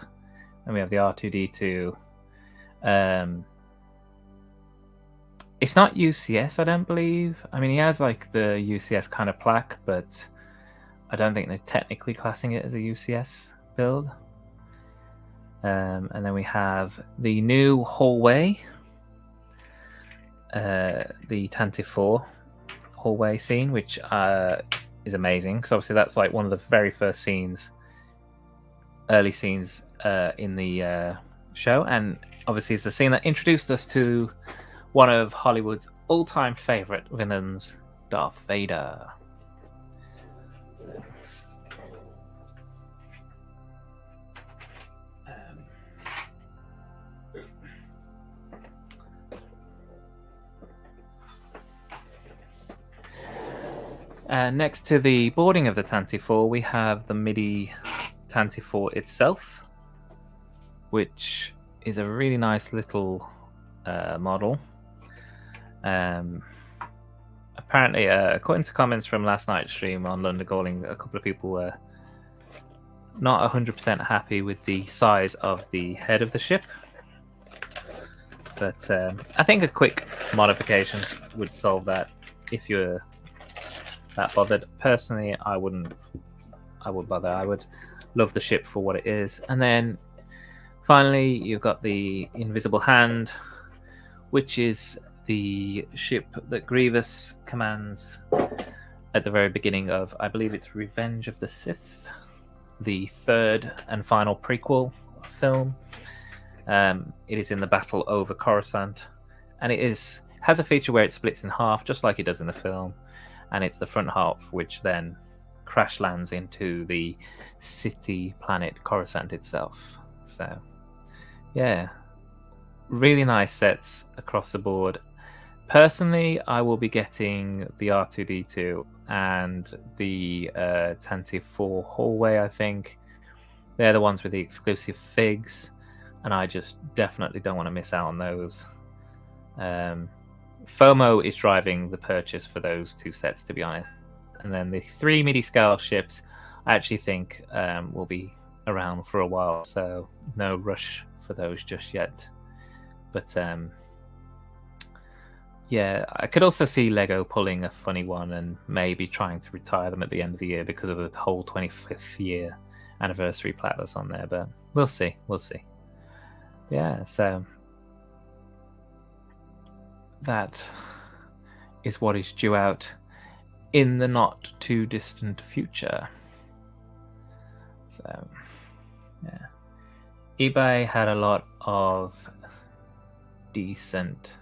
and we have the R2-D2. It's not UCS, I don't believe. I mean, he has like the UCS kind of plaque, but I don't think they're technically classing it as a UCS build. And then we have the new hallway, the Tantive 4 hallway scene, which is amazing, because obviously that's like one of the very first scenes, early scenes in the show, and obviously it's the scene that introduced us to one of Hollywood's all-time favorite villains, Darth Vader. Next to the boarding of the Tantive 4, we have the MIDI Tantive 4 itself, which is a really nice little model. Apparently, according to comments from last night's stream on London Calling, a couple of people were not 100% happy with the size of the head of the ship. But I think a quick modification would solve that if you're that bothered. Personally, I wouldn't would bother. I would love the ship for what it is. And then finally, you've got the Invisible Hand, which is the ship that Grievous commands at the very beginning of, I believe it's Revenge of the Sith, the third and final prequel film. It is in the battle over Coruscant, and it has a feature where it splits in half, just like it does in the film, and it's the front half which then crash lands into the city planet Coruscant itself. So, yeah, really nice sets across the board. Personally, I will be getting the R2D2 and the Tantive 4 hallway, I think. They're the ones with the exclusive figs, and I just definitely don't want to miss out on those. FOMO is driving the purchase for those two sets, to be honest. And then the 3 MIDI scale ships, I actually think will be around for a while, so no rush for those just yet. But yeah, I could also see Lego pulling a funny one and maybe trying to retire them at the end of the year because of the whole 25th year anniversary platters on there. But we'll see. Yeah, so that is what is due out in the not too distant future. So, yeah. eBay had a lot of decent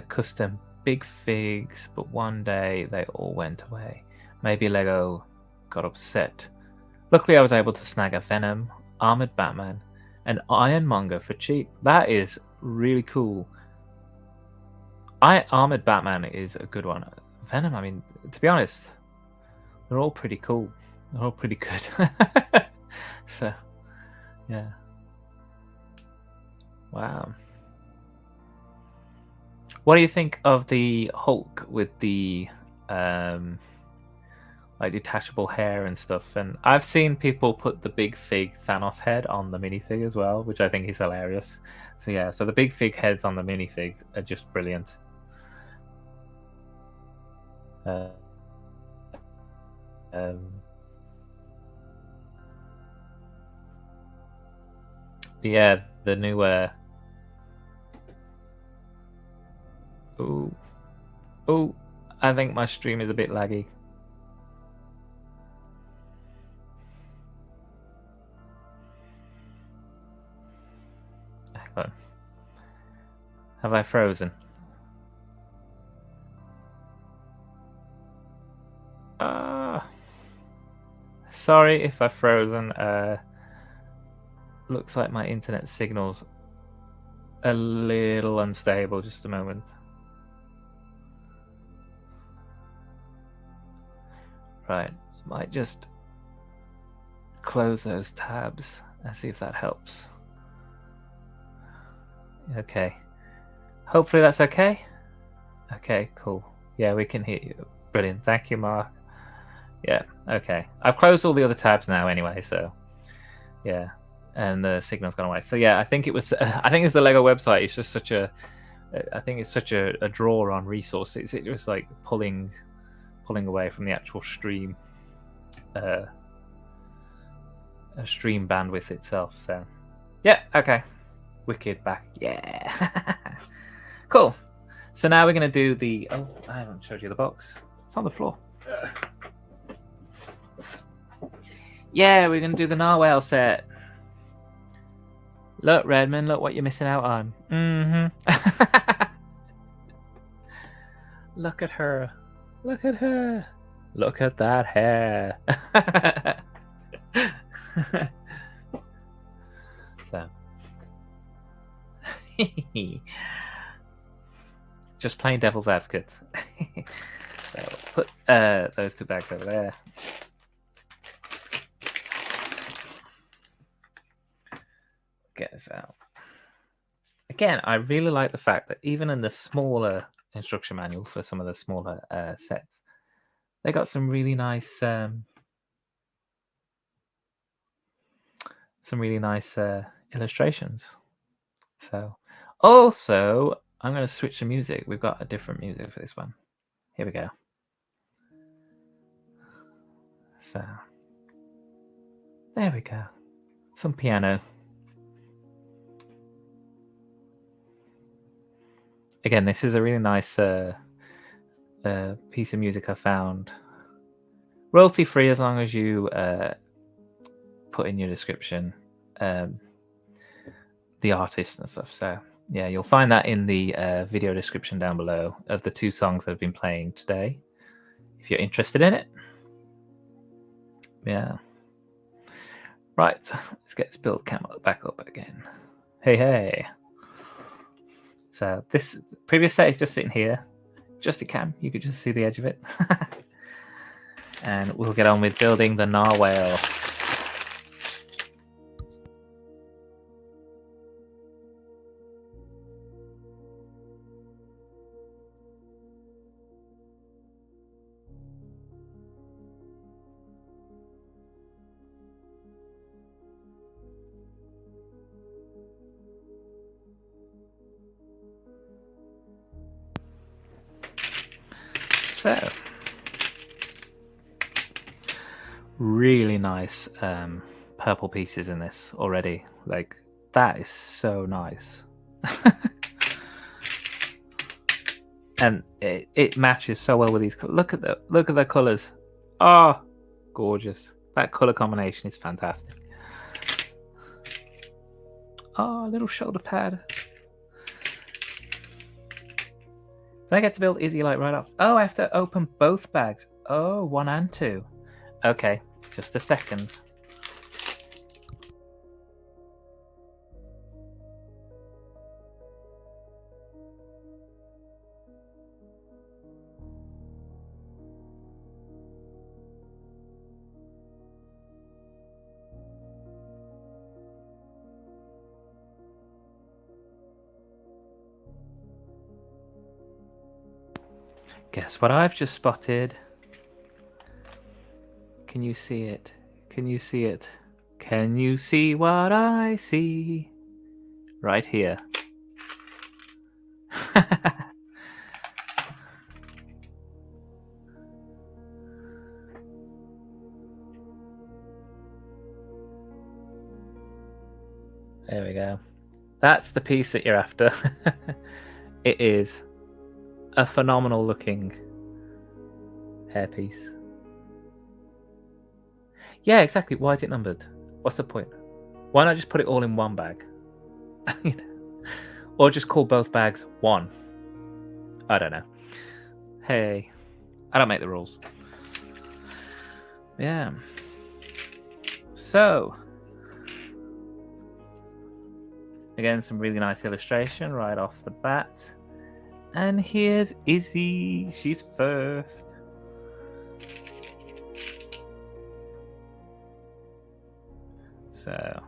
custom big figs, but one day they all went away. Maybe Lego got upset. Luckily, I was able to snag a Venom, Armored Batman, and Ironmonger for cheap. That is really cool. Armored Batman is a good one. Venom, I mean, to be honest, they're all pretty cool. They're all pretty good. So, yeah. Wow. What do you think of the Hulk with the like detachable hair and stuff? And I've seen people put the big fig Thanos head on the minifig as well, which I think is hilarious. So yeah, so the big fig heads on the minifigs are just brilliant. Yeah, the new oh, I think my stream is a bit laggy. Hang on. Have I frozen? Sorry if I've frozen. Looks like my internet signal's a little unstable. Just a moment. Right, might just close those tabs and see if that helps. Okay. Hopefully that's okay. Okay, cool. Yeah, we can hear you. Brilliant. Thank you, Mark. Yeah, okay. I've closed all the other tabs now anyway, so yeah. And the signal's gone away. So yeah, I think it was I think it's the Lego website. It's just such a I think it's such a draw on resources. It was like pulling away from the actual stream stream bandwidth itself. So yeah, okay. Wicked back. Yeah. Cool. So now we're going to do the... Oh, I haven't showed you the box. It's on the floor. Yeah, we're going to do the Narwhal set. Look, Redmond, look what you're missing out on. Mm-hmm. Look at her. Look at her. Look at that hair. So... Just plain devil's advocate. So put those two bags over there. Get this out. Again, I really like the fact that even in the smaller instruction manual for some of the smaller sets, they got some really nice illustrations. So also, I'm going to switch the music. We've got a different music for this one. Here we go. So there we go. Some piano. Again, this is a really nice piece of music I found. Royalty free as long as you put in your description the artist and stuff. So yeah, you'll find that in the video description down below of the 2 songs that I've been playing today, if you're interested in it. Yeah. Right, let's get this build cam back up again. Hey. So this previous set is just sitting here, just a cam. You could just see the edge of it. And we'll get on with building the narwhal. So, really nice purple pieces in this already. Like, that is so nice. And it matches so well with these. Look at the colors. Oh, gorgeous. That color combination is fantastic. Oh, a little shoulder pad. So I get to build Easy Light right off. Oh, I have to open both bags. Oh, 1 and 2. Okay, just a second. Guess what I've just spotted? Can you see it? Can you see it? Can you see what I see? Right here. There we go. That's the piece that you're after. It is a phenomenal looking hairpiece. Yeah, exactly. Why is it numbered? What's the point? Why not just put it all in one bag? You know? Or just call both bags 1. I don't know. Hey, I don't make the rules. Yeah. So, again, some really nice illustration right off the bat. And here's Izzy. She's first. So,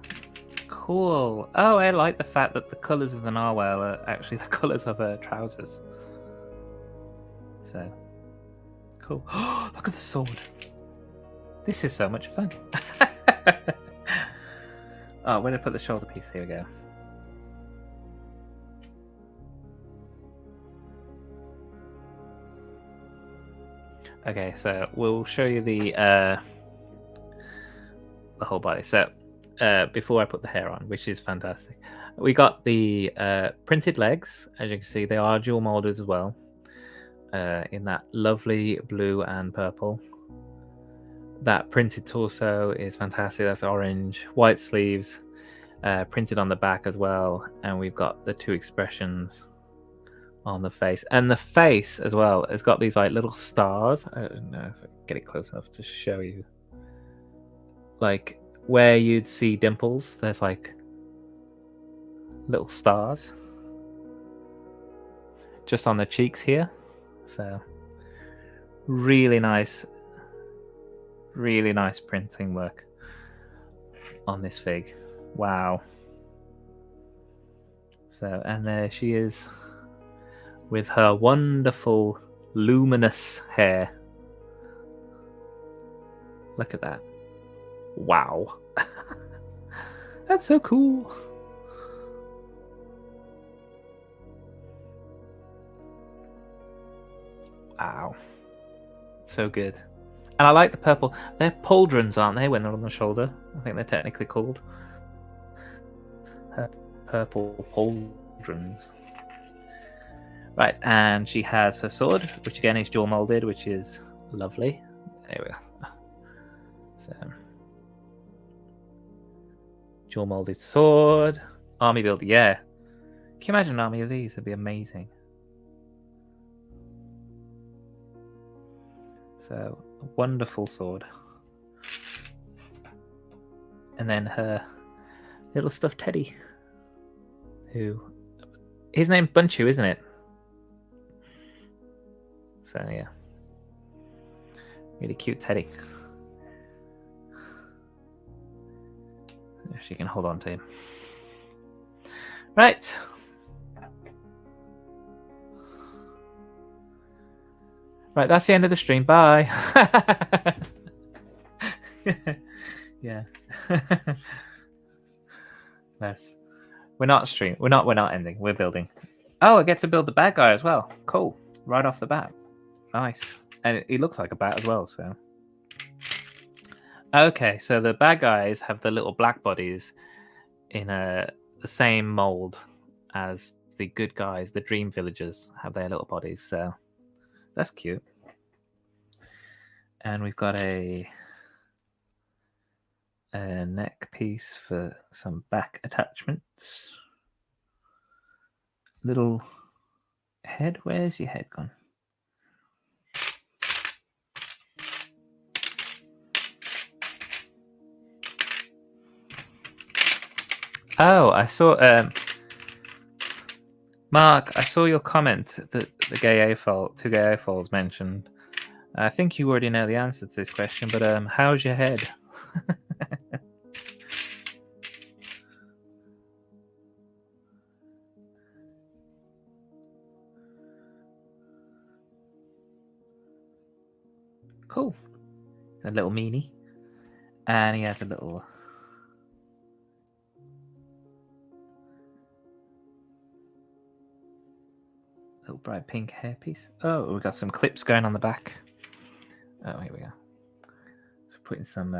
cool. Oh, I like the fact that the colours of the narwhal are actually the colours of her trousers. So, cool. Look at the sword. This is so much fun. Oh, I'm going to put the shoulder piece. Here we go. Okay, so we'll show you the whole body. So before I put the hair on, which is fantastic, we got the printed legs. As you can see, they are dual molded as well, in that lovely blue and purple. That printed torso is fantastic. That's orange. White sleeves, printed on the back as well, and we've got the 2 expressions on the face, and the face as well has got these like little stars. I don't know if I can get it close enough to show you. Like where you'd see dimples, there's like little stars just on the cheeks here. So really nice printing work on this fig. Wow. So, and there she is with her wonderful luminous hair. Look at that. Wow. That's so cool. Wow. So good. And I like the purple. They're pauldrons, aren't they, when they're on the shoulder? I think they're technically called purple pauldrons. Right, and she has her sword, which again is jaw molded, which is lovely. There we go. So, jaw molded sword, army build. Yeah, can you imagine an army of these? It'd be amazing. So, a wonderful sword. And then her little stuffed teddy, who his name's Bunchu, isn't it? So yeah, really cute teddy. She can hold on to him. Right. Right, that's the end of the stream. Bye. Yeah. Yes. We're not stream. We're not ending. We're building. Oh, I get to build the bad guy as well. Cool. Right off the bat. Nice. And he looks like a bat as well, so. Okay, so the bad guys have the little black bodies in the same mold as the good guys, the dream villagers, have their little bodies, so that's cute. And we've got a neck piece for some back attachments. Little head. Where's your head gone? Oh, I saw Mark, I saw your comment that the gay AFOL, two gay AFOLs mentioned. I think you already know the answer to this question, but how's your head? Cool. A little meanie. And he has a little bright pink hairpiece. Oh, we've got some clips going on the back. Oh, here we go. So putting some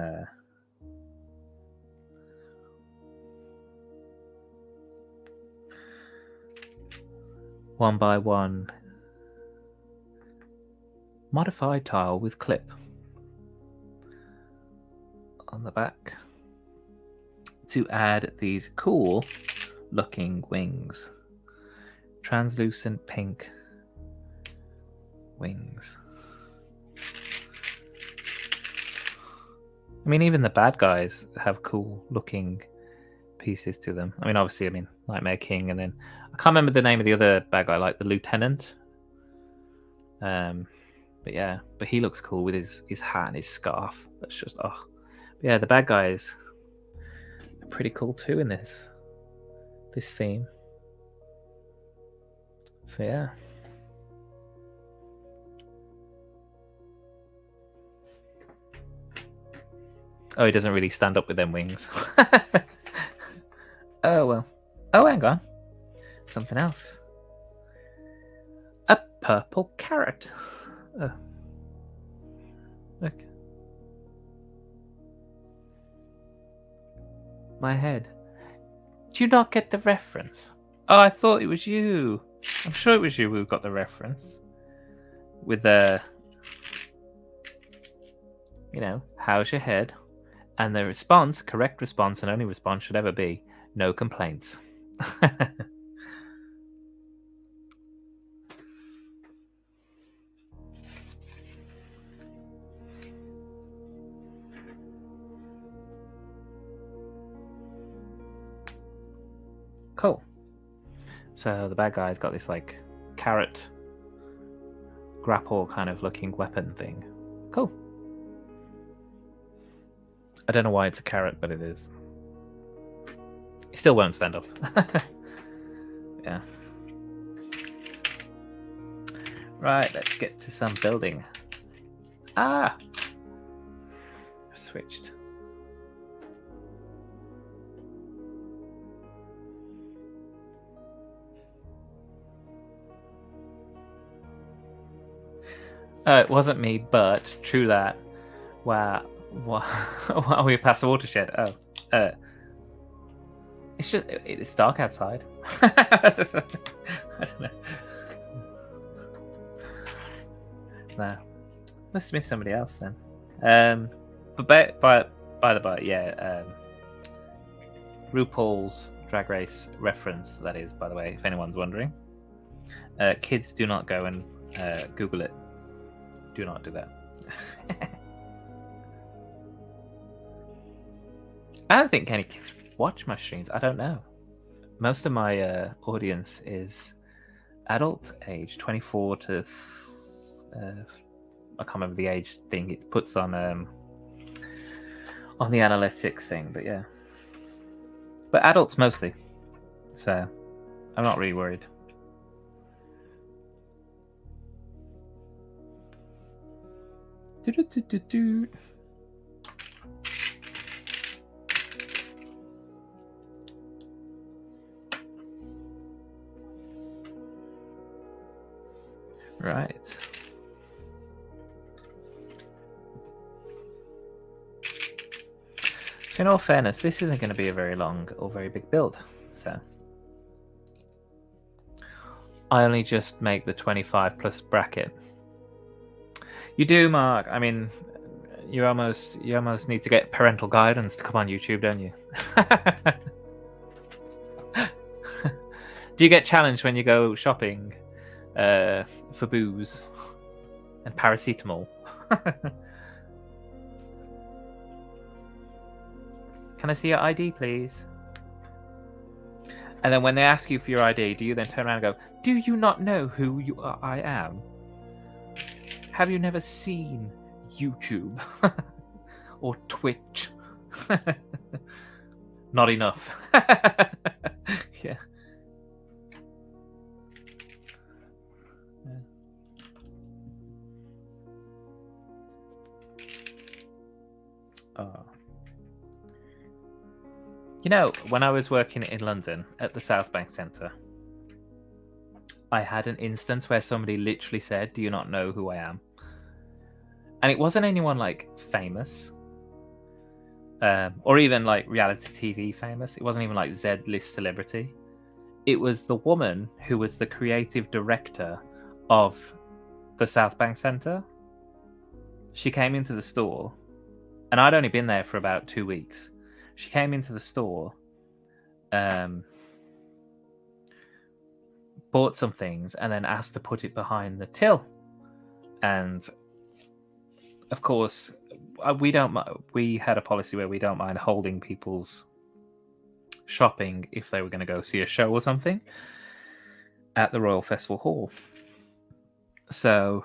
1x1 modified tile with clip on the back to add these cool looking wings. Translucent pink wings. I mean, even the bad guys have cool looking pieces to them. I mean, obviously, Nightmare King, and then I can't remember the name of the other bad guy, like the Lieutenant. But yeah, but he looks cool with his hat and his scarf. That's just But yeah, the bad guys are pretty cool too in this theme. So yeah. Oh, he doesn't really stand up with them wings. Oh well. Oh, hang on. Something else. A purple carrot. Oh. Look. My head. Do you not get the reference? Oh, I thought it was you. I'm sure it was you who got the reference. With the, how's your head? And the response, correct response, and only response should ever be, no complaints. Cool. So the bad guy's got this like carrot grapple kind of looking weapon thing. Cool. I don't know why it's a carrot, but it is. He still won't stand up. Yeah. Right, let's get to some building. Ah! I've switched. It wasn't me, but true that. Wow. Wow, we passed the watershed. Oh. It's dark outside. I don't know. No. Must have been somebody else then. But by the by, yeah. RuPaul's Drag Race reference, that is, by the way, if anyone's wondering. Kids, do not go and Google it. Do not do that. I don't think any kids watch my streams. I don't know. Most of my audience is adult age, 24 to... I can't remember the age thing it puts on the analytics thing, but yeah. But adults mostly. So I'm not really worried. Right. So in all fairness, this isn't going to be a very long or very big build. So I only just make the 25 plus bracket. You do, Mark. I mean, you almost need to get parental guidance to come on YouTube, don't you? Do you get challenged when you go shopping for booze and paracetamol? Can I see your ID, please? And then when they ask you for your ID, do you then turn around and go, do you not know who I am? Have you never seen YouTube? Or Twitch? Not enough. Yeah. Oh. You know, when I was working in London at the South Bank Centre, I had an instance where somebody literally said, do you not know who I am? And it wasn't anyone like famous, or even like reality TV famous. It wasn't even like Z-list celebrity. It was the woman who was the creative director of the South Bank Centre. She came into the store, and I'd only been there for about 2 weeks. She came into the store, bought some things, and then asked to put it behind the till. And of course, we had a policy where we don't mind holding people's shopping if they were going to go see a show or something at the Royal Festival Hall. So,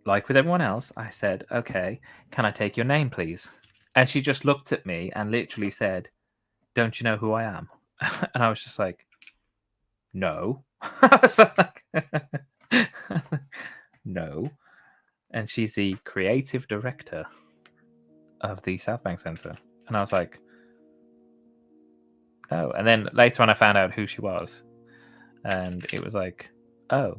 like with everyone else, I said, okay, can I take your name, please? And she just looked at me and literally said, don't you know who I am? And I was just like, no. I was like, no. And she's the creative director of the South Bank Centre. And I was like, no. And then later on I found out who she was. And it was like, oh.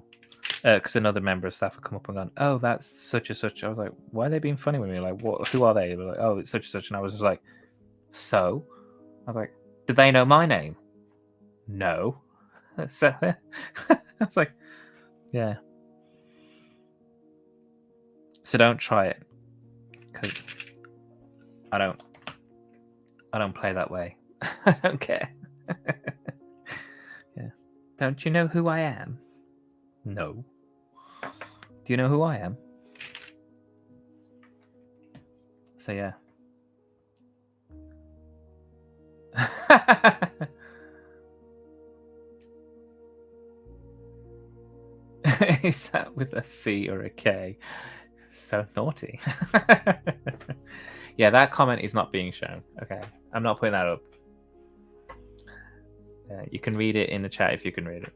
Because another member of staff had come up and gone, oh, that's such and such. I was like, why are they being funny with me? Like, what? Who are they? They were like, oh, it's such and such. And I was just like, so? I was like, do they know my name? No. So I was like, yeah. So don't try it, because I don't play that way. I don't care. Yeah. Don't you know who I am? No. Do you know who I am? So yeah. Is that with a C or a K? So naughty. Yeah, that comment is not being shown. Okay, I'm not putting that up. You can read it in the chat if you can read it.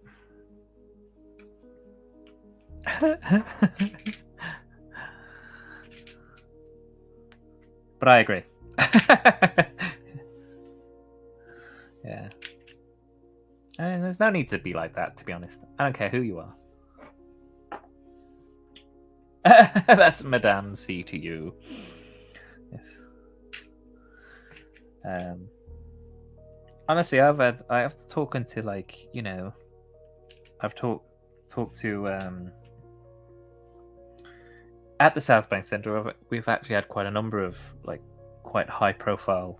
But I agree. Yeah. I mean, there's no need to be like that, to be honest. I don't care who you are. That's Madame C to you. Yes. Honestly, I have talking to, like, you know, I've talked to at the South Bank Centre. We've actually had quite a number of, like, quite high profile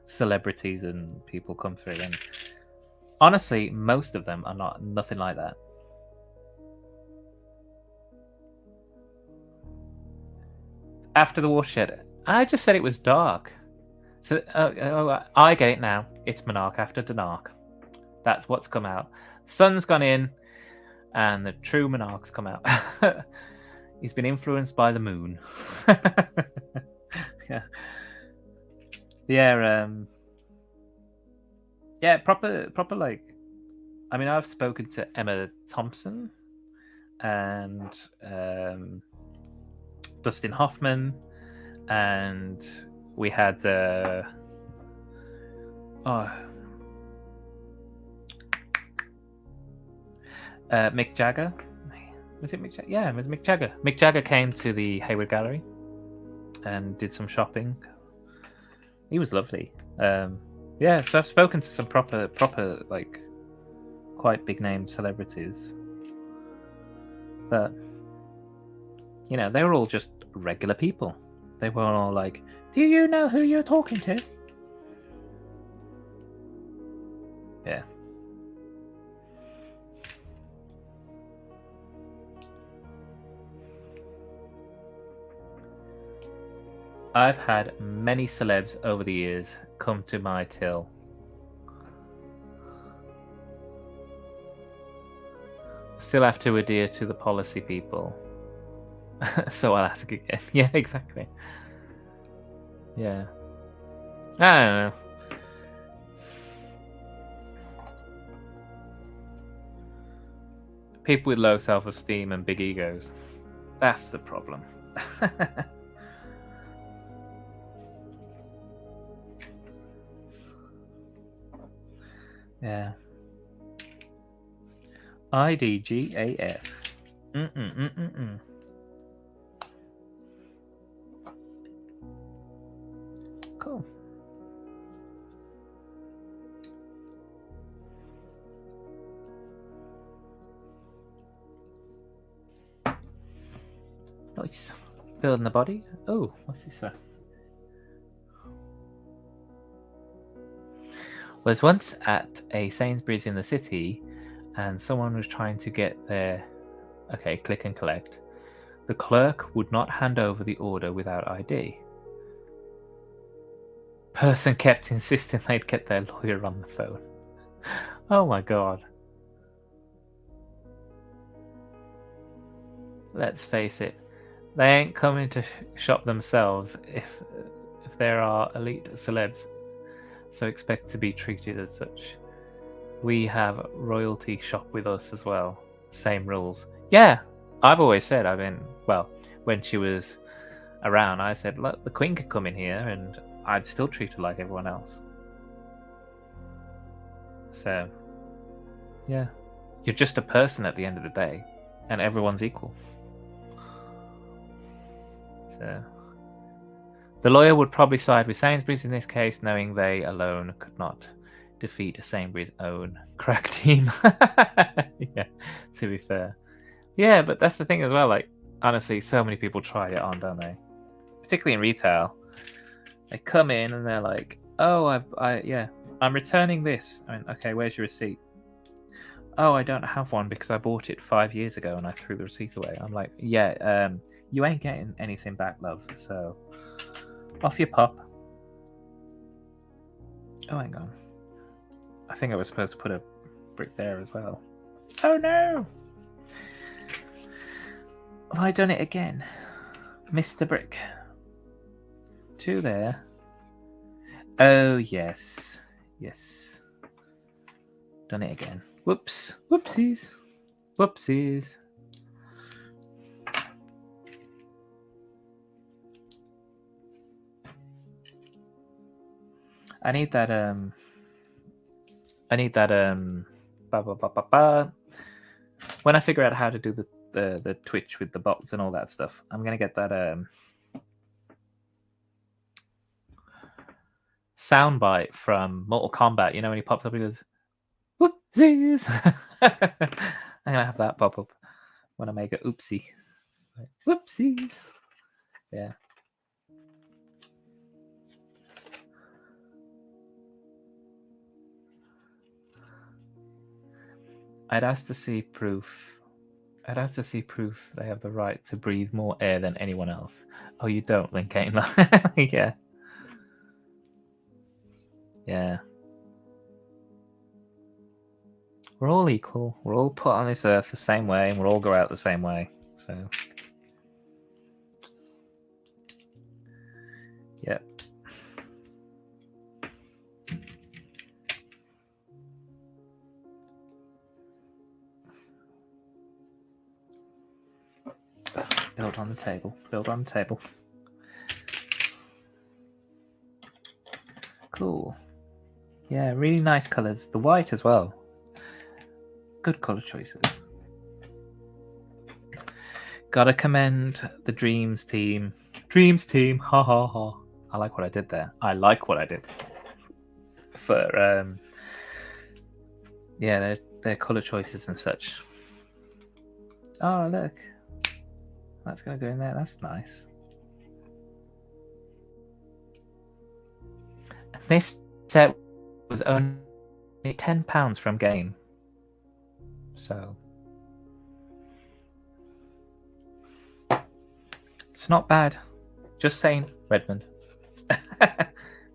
celebrities and people come through, and honestly, most of them are nothing like that. After the watershed, I just said it was dark. So I get it now. It's Monarch after Donarch. That's what's come out. Sun's gone in, and the true Monarch's come out. He's been influenced by the moon. Yeah. Yeah. Yeah. Proper. Like. I mean, I've spoken to Emma Thompson and Dustin Hoffman, and we had Mick Jagger. Was it Mick Jagger? Yeah, it was Mick Jagger. Mick Jagger came to the Hayward Gallery and did some shopping. He was lovely. Yeah, so I've spoken to some proper like quite big name celebrities, but you know, they were all just regular people. They weren't all like, "Do you know who you're talking to?" Yeah. I've had many celebs over the years come to my till. Still have to adhere to the policy, people. So I'll ask again. Yeah, exactly. Yeah. I don't know. People with low self-esteem and big egos. That's the problem. Yeah. IDGAF. Cool. Nice. Building the body. Oh, what's this? Was once at a Sainsbury's in the city, and someone was trying to get their click and collect. The clerk would not hand over the order without ID. Person kept insisting they'd get their lawyer on the phone. Oh my god. Let's face it, they ain't coming to shop themselves if there are elite celebs, so expect to be treated as such. We have royalty shop with us as well. Same rules. Yeah, I've always said, when she was around, I said, look, the Queen could come in here and I'd still treat her like everyone else. So, yeah. You're just a person at the end of the day, and everyone's equal. So, the lawyer would probably side with Sainsbury's in this case, knowing they alone could not defeat Sainsbury's own crack team. Yeah, to be fair. Yeah, but that's the thing as well. Like, honestly, so many people try it on, don't they? Particularly in retail. They come in and they're like, "Oh, I'm returning this." I mean, okay, where's your receipt? Oh, I don't have one because I bought it 5 years ago and I threw the receipt away. I'm like, yeah, you ain't getting anything back, love. So, off you pop. Oh, hang on. I think I was supposed to put a brick there as well. Oh no! Have I done it again? Mr. Brick. 2 there. Oh, yes. Yes. Done it again. Whoops. Whoopsies. Whoopsies. I need that, when I figure out how to do the Twitch with the bots and all that stuff, I'm gonna get that soundbite from Mortal Kombat. You know when he pops up, he goes, "Whoopsies." I'm gonna have that pop up when I make a oopsie. Whoopsies. Yeah. I'd ask to see proof. I'd ask to see proof they have the right to breathe more air than anyone else. Oh, you don't, Linkane. Yeah. Yeah. We're all equal. We're all put on this earth the same way, and we'll all go out the same way. So, yeah. Build on the table. Build on the table. Cool. Yeah, really nice colors. The white as well. Good color choices. Gotta commend the Dreamzzz team. Dreamzzz team. Ha ha ha. I like what I did there. I like what I did. For yeah, their color choices and such. Oh look. That's gonna go in there. That's nice. And this set was only £10 from game. So it's not bad. Just saying, Redmond.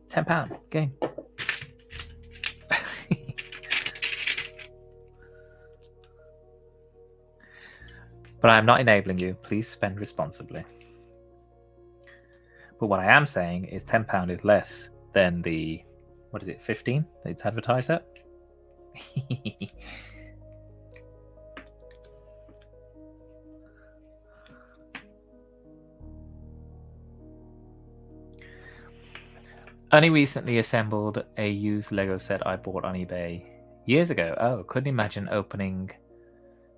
£10 game. But I'm not enabling you. Please spend responsibly. But what I am saying is £10 is less than the, what is it, 15 that it's advertised at? Only recently assembled a used Lego set I bought on eBay years ago. Oh, couldn't imagine opening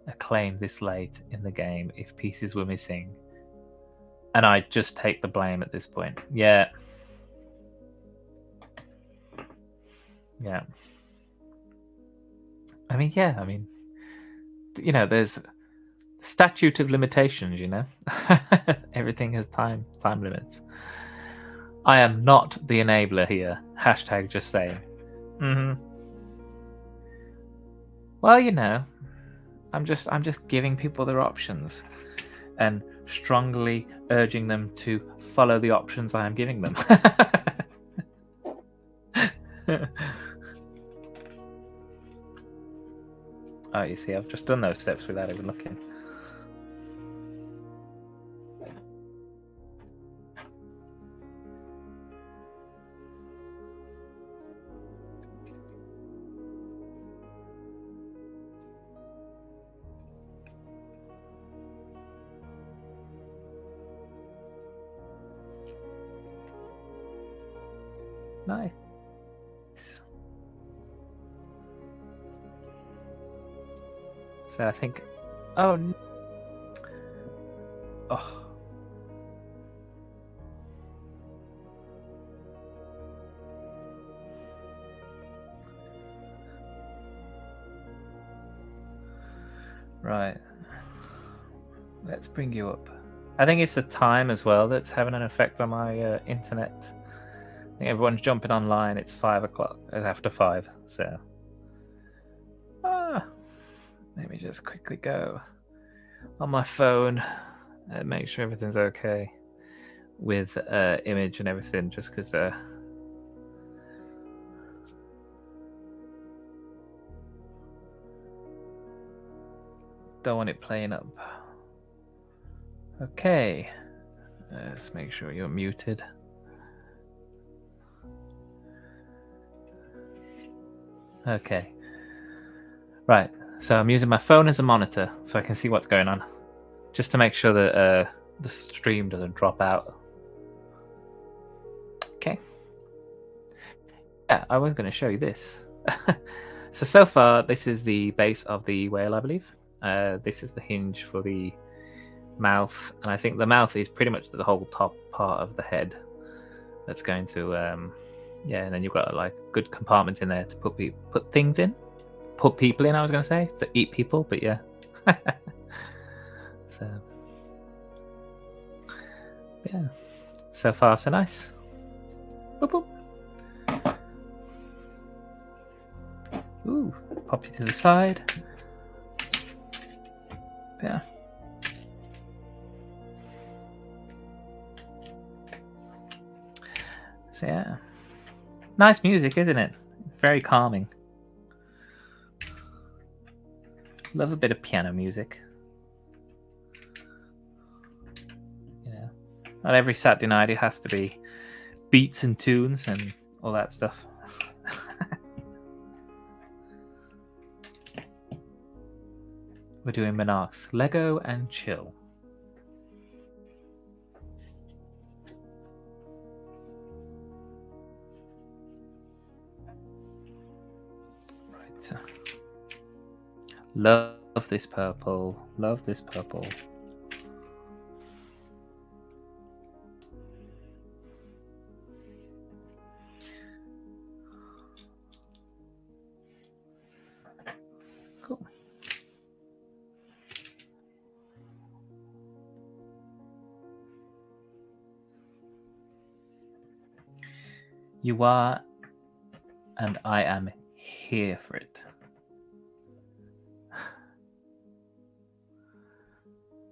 a claim this late in the game if pieces were missing. And I just take the blame at this point. Yeah. Yeah. I mean, yeah, I mean, you know, there's statute of limitations, you know? Everything has time limits. I am not the enabler here. Hashtag just saying. Well, you know, I'm just giving people their options and strongly urging them to follow the options I am giving them. Oh, you see, I've just done those steps without even looking. Nice. So I think, oh, right. Let's bring you up. I think it's the time as well that's having an effect on my internet. I think everyone's jumping online. It's 5 o'clock. It's after 5. So, let me just quickly go on my phone and make sure everything's okay with image and everything. Just because don't want it playing up. Okay, let's make sure you're muted. Okay, right, so I'm using my phone as a monitor so I can see what's going on, just to make sure that the stream doesn't drop out. Okay, yeah, I was going to show you this. So far this is the base of the whale, I believe. This is the hinge for the mouth, and I think the mouth is pretty much the whole top part of the head that's going to Yeah, and then you've got like good compartments in there to put things in. Put people in, I was going to say, to eat people, but yeah. So, yeah. So far, so nice. Boop, boop. Ooh, pop you to the side. Yeah. So yeah. Nice music, isn't it? Very calming. Love a bit of piano music. You know, not every Saturday night it has to be beats and tunes and all that stuff. We're doing Monarchs, Lego and chill. Right. So. Love this purple. Love this purple. Cool. You are, and I am here for it.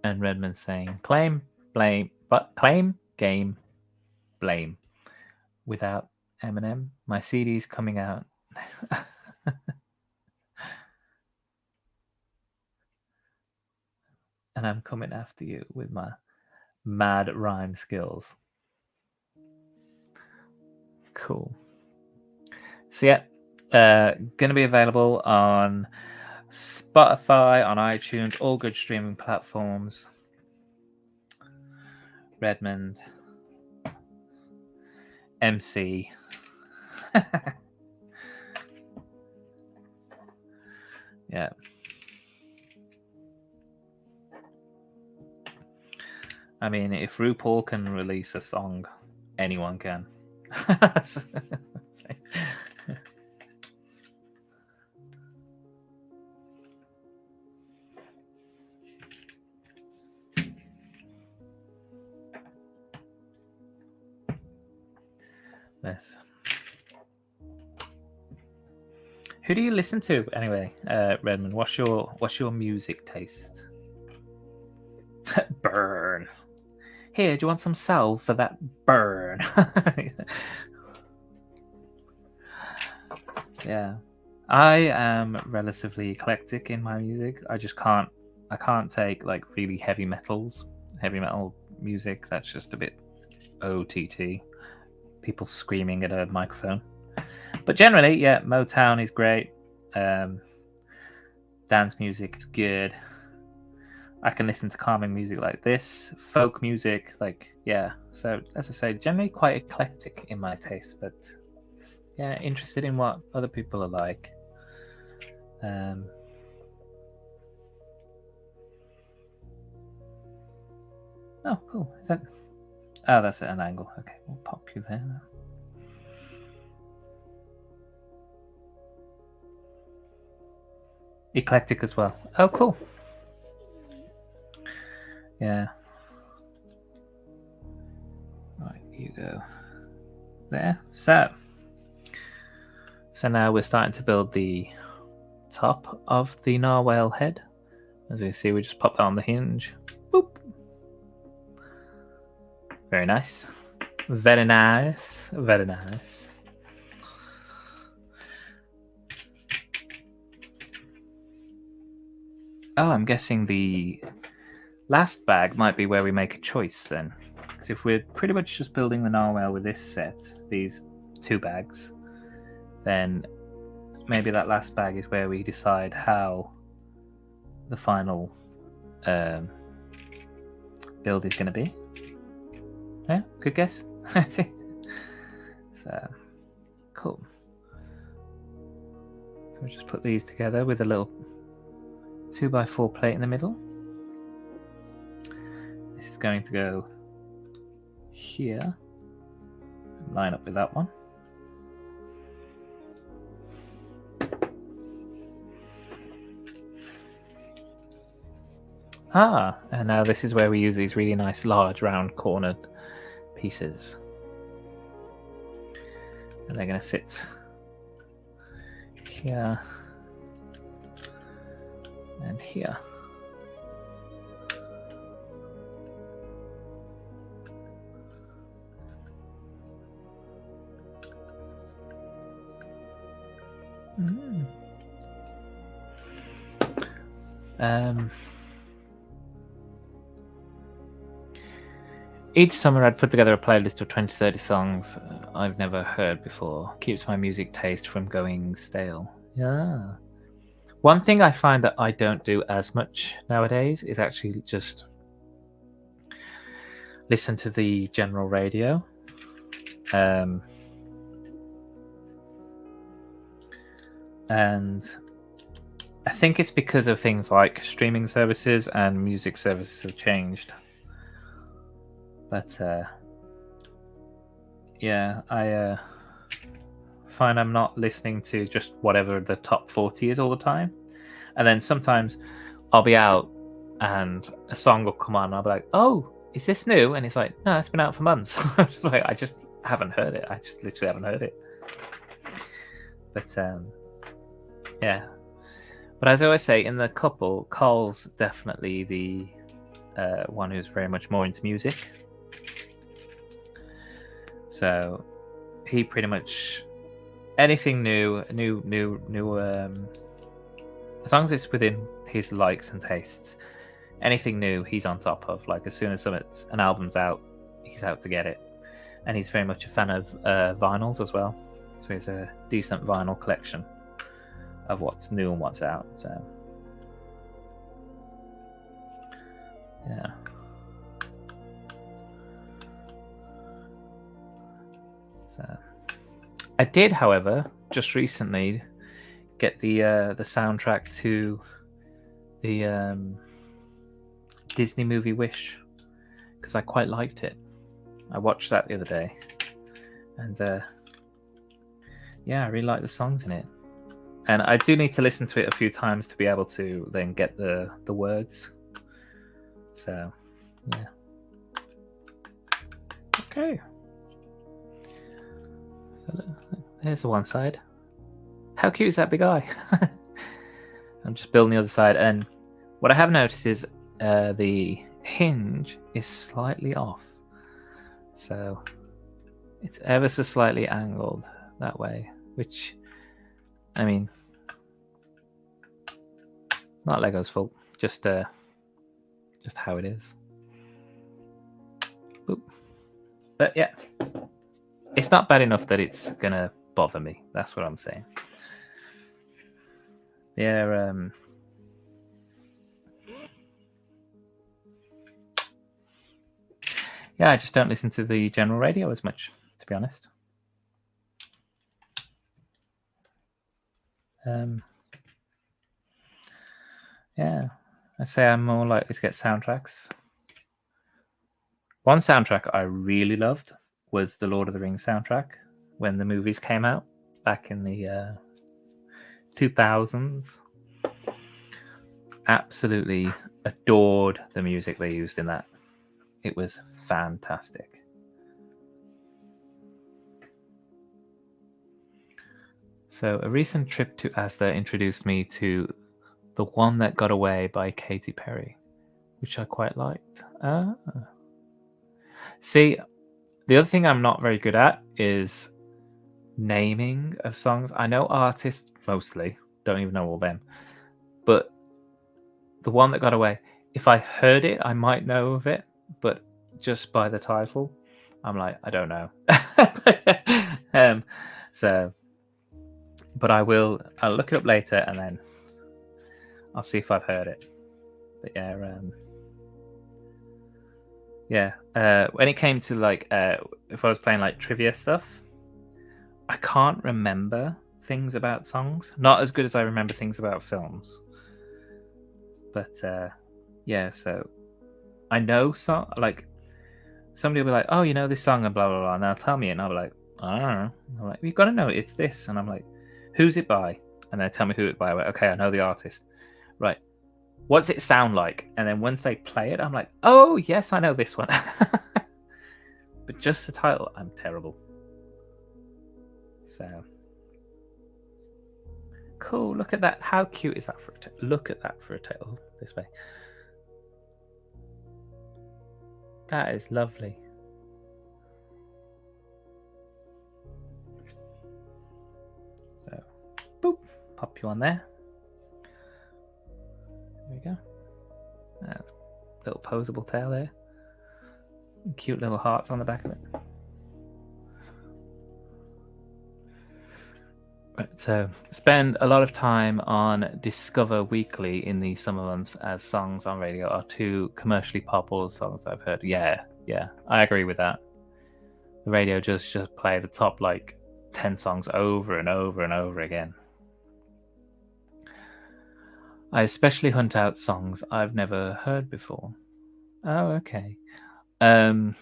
And Redmond saying, claim, blame, but claim, game, blame. Without Eminem, my CD's coming out. And I'm coming after you with my mad rhyme skills. Cool. So yeah, going to be available on Spotify, on iTunes, all good streaming platforms. Redmond, MC. Yeah. I mean, if RuPaul can release a song, anyone can. Yes. Who do you listen to anyway, Redmond? What's your music taste? Burn. Here, do you want some salve for that burn? Yeah, I am relatively eclectic in my music. I can't take like really heavy metal music. That's just a bit OTT. People screaming at a microphone. But generally, yeah, Motown is great. Dance music is good. I can listen to calming music like this, folk music, like, yeah. So, as I say, generally quite eclectic in my taste, but yeah, interested in what other people are like. Oh, cool. Is that? Oh, that's at an angle. Okay, we'll pop you there. Eclectic as well. Oh, cool. Yeah. Right, you go there. So now we're starting to build the top of the narwhal head. As you see, we just pop that on the hinge. Boop. Very nice. Very nice. Very nice. Oh, I'm guessing the last bag might be where we make a choice then. Because if we're pretty much just building the narwhal with this set, these 2 bags, then maybe that last bag is where we decide how the final build is going to be. Yeah, good guess. So, cool. So we just put these together with a little 2x4 plate in the middle. This is going to go here. Line up with that one. And now this is where we use these really nice large round cornered pieces. And they're going to sit here and here. Each summer I'd put together a playlist of 20 to 30 songs I've never heard before. Keeps my music taste from going stale. Yeah. One thing I find that I don't do as much nowadays is actually just listen to the general radio. And I think it's because of things like streaming services and music services have changed. But yeah, I find I'm not listening to just whatever the top 40 is all the time. And then sometimes I'll be out and a song will come on and I'll be like, oh, is this new? And it's like, no, it's been out for months. Like, I just haven't heard it. I just literally haven't heard it. But yeah. But as I always say, in the couple, Carl's definitely the one who's very much more into music. So he pretty much anything new, as long as it's within his likes and tastes, anything new he's on top of. Like as soon as an album's out, he's out to get it. And he's very much a fan of vinyls as well. So he has a decent vinyl collection of what's new and what's out. So yeah. So I did, however, just recently get the soundtrack to the Disney movie Wish because I quite liked it. I watched that the other day, and yeah, I really like the songs in it. And I do need to listen to it a few times to be able to then get the words. So yeah. Okay. So there's the one side. How cute is that big eye? I'm just building the other side, and what I have noticed is the hinge is slightly off. So it's ever so slightly angled that way, which, I mean, not Lego's fault, just how it is. Boop. But yeah, it's not bad enough that it's gonna bother me. That's what I'm saying. Yeah. Yeah, I just don't listen to the general radio as much, to be honest. Yeah, I say I'm more likely to get soundtracks. One soundtrack I really loved was the Lord of the Rings soundtrack when the movies came out back in the 2000s. Absolutely adored the music they used in that. It was fantastic. So a recent trip to Asda introduced me to The One That Got Away by Katy Perry, which I quite liked. See, the other thing I'm not very good at is naming of songs. I know artists mostly, don't even know all them. But The One That Got Away, if I heard it, I might know of it. But just by the title, I'm like, I don't know. But I'll look it up later and then I'll see if I've heard it. But yeah, when it came to like, if I was playing like trivia stuff, I can't remember things about songs. Not as good as I remember things about films. But yeah, so I know song, like somebody will be like, oh, you know this song and blah blah blah, and they'll tell me, and I'll be like, I don't know. I'm like, you've got to know it's this, and I'm like, who's it by? And they tell me who it by. I'm like, okay, I know the artist, right? what's it sound like? And then once they play it, I'm like, oh yes, I know this one. But just the title, I'm terrible. So cool. Look at that. How cute is that for a look at that for a tail this way. That is lovely. So boop, pop you on there. There we go. Little posable tail there. Cute little hearts on the back of it. Right, so spend a lot of time on Discover Weekly in the summer months as songs on radio are too commercially popular songs I've heard. Yeah, I agree with that. The radio just play the top like 10 songs over and over and over again. I especially hunt out songs I've never heard before. Oh, okay. To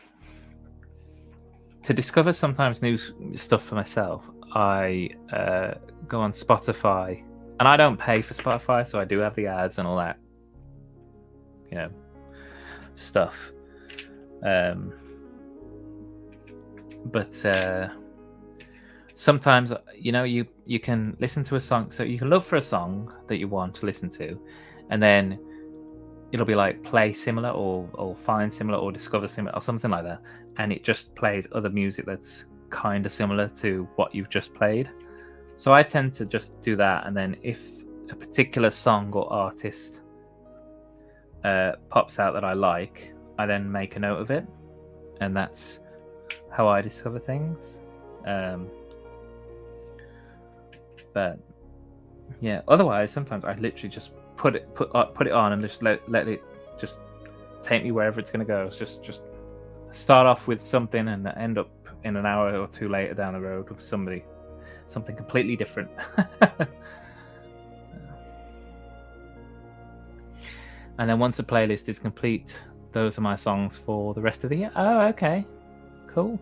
discover sometimes new stuff for myself, I go on Spotify, and I don't pay for Spotify, so I do have the ads and all that, stuff. But sometimes, you can listen to a song, so you can look for a song that you want to listen to, and then it'll be like play similar or find similar or discover similar or something like that, and it just plays other music that's kind of similar to what you've just played. So I tend to just do that, and then if a particular song or artist pops out that I like, I then make a note of it, and that's how I discover things. But yeah, otherwise sometimes I literally just put it on and just let it just take me wherever it's going to go. It's just start off with something and end up in an hour or two later down the road with something completely different. And then once the playlist is complete, those are my songs for the rest of the year. Oh, okay, cool,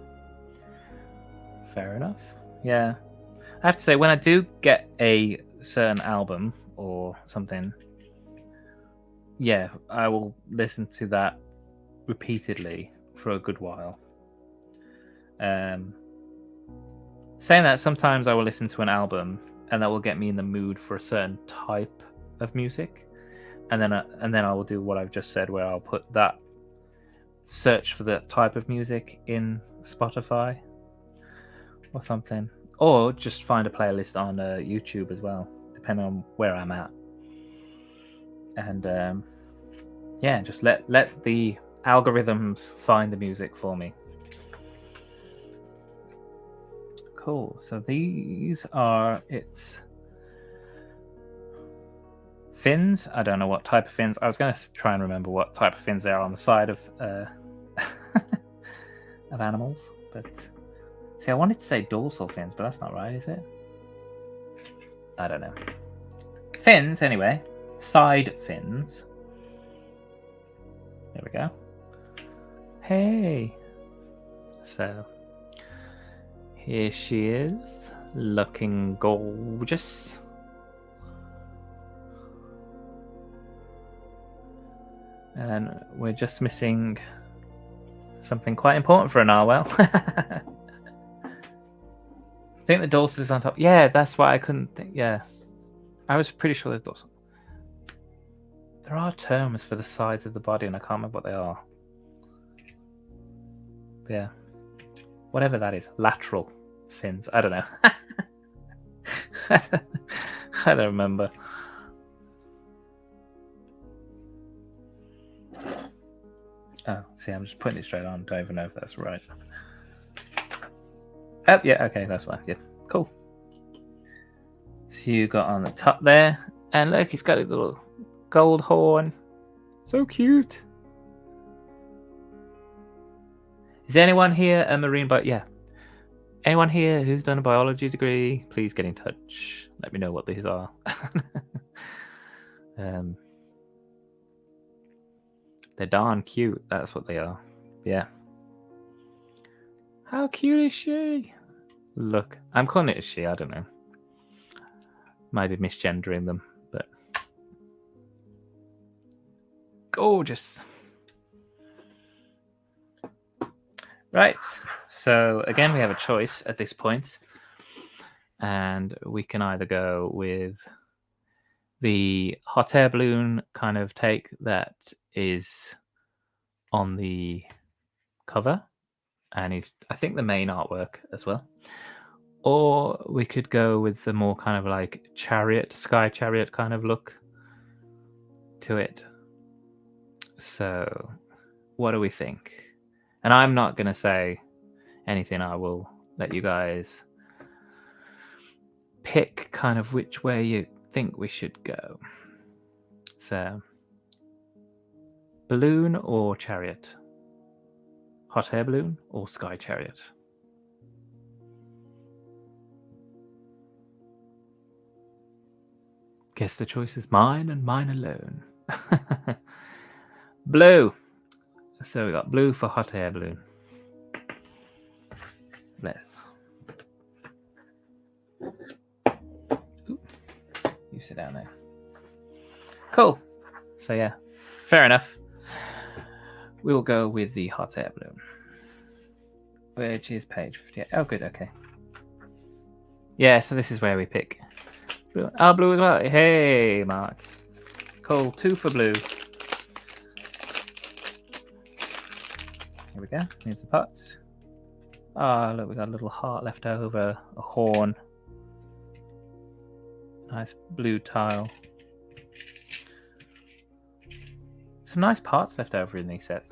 fair enough. Yeah, I have to say, when I do get a certain album or something, yeah, I will listen to that repeatedly for a good while. Saying that, sometimes I will listen to an album and that will get me in the mood for a certain type of music, and then I will do what I've just said, where I'll put that search for that type of music in Spotify or something, or just find a playlist on YouTube as well, depending on where I'm at. And yeah, just let the algorithms find the music for me. Cool. So these are its fins. I don't know what type of fins. I was going to try and remember what type of fins they are on the side of of animals, but see, I wanted to say dorsal fins, but that's not right, is it? I don't know. Fins, anyway. Side fins. There we go. Hey. So here she is, looking gorgeous. And we're just missing something quite important for a narwhal. I think the dorsal is on top. Yeah, that's why I couldn't think. Yeah, I was pretty sure there's dorsal. There are terms for the sides of the body, and I can't remember what they are. But yeah, whatever that is, lateral fins. I don't know. I don't remember. Oh, see, I'm just putting it straight on. Don't even know if that's right. Oh, yeah, okay, that's fine. Yeah, cool. So you got on the top there, and look, he's got a little gold horn. So cute. Is anyone here a marine yeah. Anyone here who's done a biology degree, please get in touch. Let me know what these are. They're darn cute. That's what they are. Yeah. How cute is she? Look, I'm calling it a she. I don't know. Might be misgendering them, but Gorgeous. Right. So again, we have a choice at this point, and we can either go with the hot air balloon kind of take that is on the cover, and I think the main artwork as well. Or we could go with the more kind of like chariot, sky chariot kind of look to it. So what do we think? And I'm not going to say anything. I will let you guys pick kind of which way you think we should go. So, balloon or chariot? Hot air balloon or sky chariot? Guess the choice is mine and mine alone. Blue. So we got blue for hot air balloon. Bless. Ooh. You sit down there. Cool. So yeah, fair enough. We'll go with the hot air balloon, which is page 58. Oh, good. Okay. Yeah, so this is where we pick. Blue. Oh, blue as well. Hey, Mark. Cool. 2 for blue. Here we go. Here's the pots. Ah, look, we got a little heart left over, a horn. Nice blue tile. Some nice parts left over in these sets.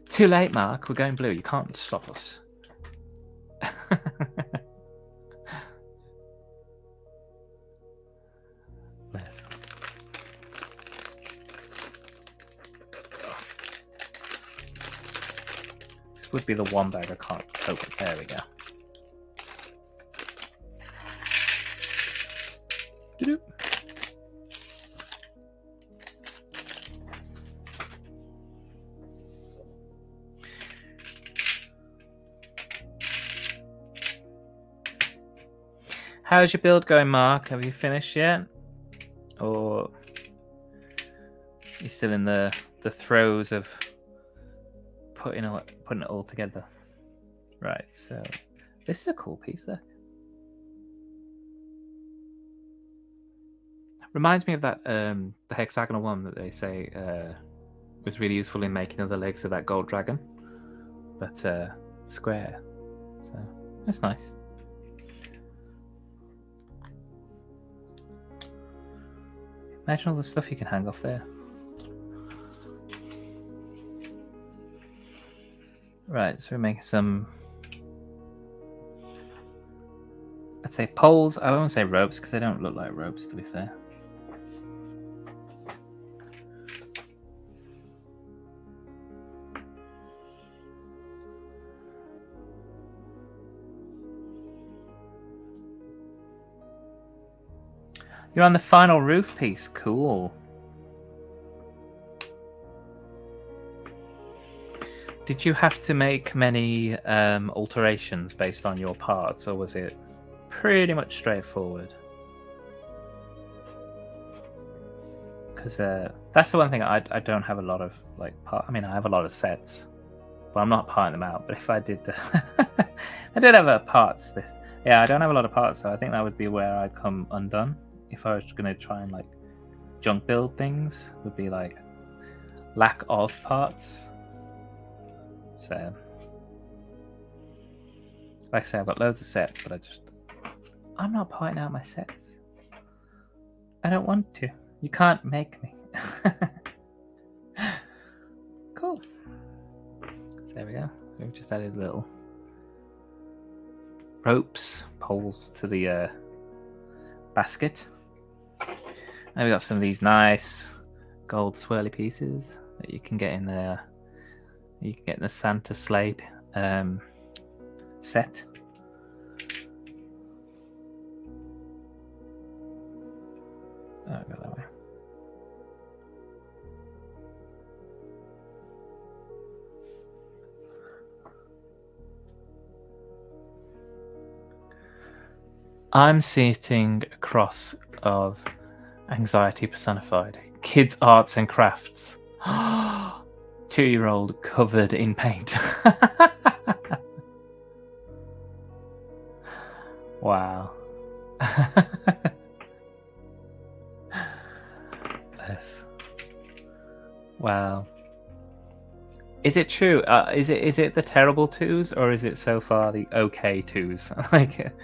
Too late, Mark. We're going blue. You can't stop us. Bless. This would be the one bag I can't open. There we go. Doo-doo. How's your build going, Mark? Have you finished yet? Or you're still in the throes of putting it all together? Right, so this is a cool piece there. Reminds me of that the hexagonal one that they say was really useful in making other legs of that gold dragon, but square. So that's nice. Imagine all the stuff you can hang off there. Right, so we're making some, I'd say poles. I won't say ropes because they don't look like ropes, to be fair. You're on the final roof piece. Cool. Did you have to make many alterations based on your parts, or was it pretty much straightforward? Because that's the one thing I don't have a lot of like part. I mean, I have a lot of sets, but I'm not parting them out. But if I did, I did have a parts list. Yeah, I don't have a lot of parts, so I think that would be where I'd come undone. If I was going to try and like junk build things, would be like lack of parts. So, like I say, I've got loads of sets, but I'm not parting out my sets. I don't want to. You can't make me. Cool. So there we go. We've just added little ropes, poles to the basket. And we got some of these nice gold swirly pieces that you can get in there. You can get in the Santa sleigh set. Oh, I'll go that way. I'm sitting across of anxiety personified. Kids, arts and crafts. 2-year-old covered in paint. Wow. Yes. Wow. Is it true? Is it the terrible twos, or is it so far the okay twos? Like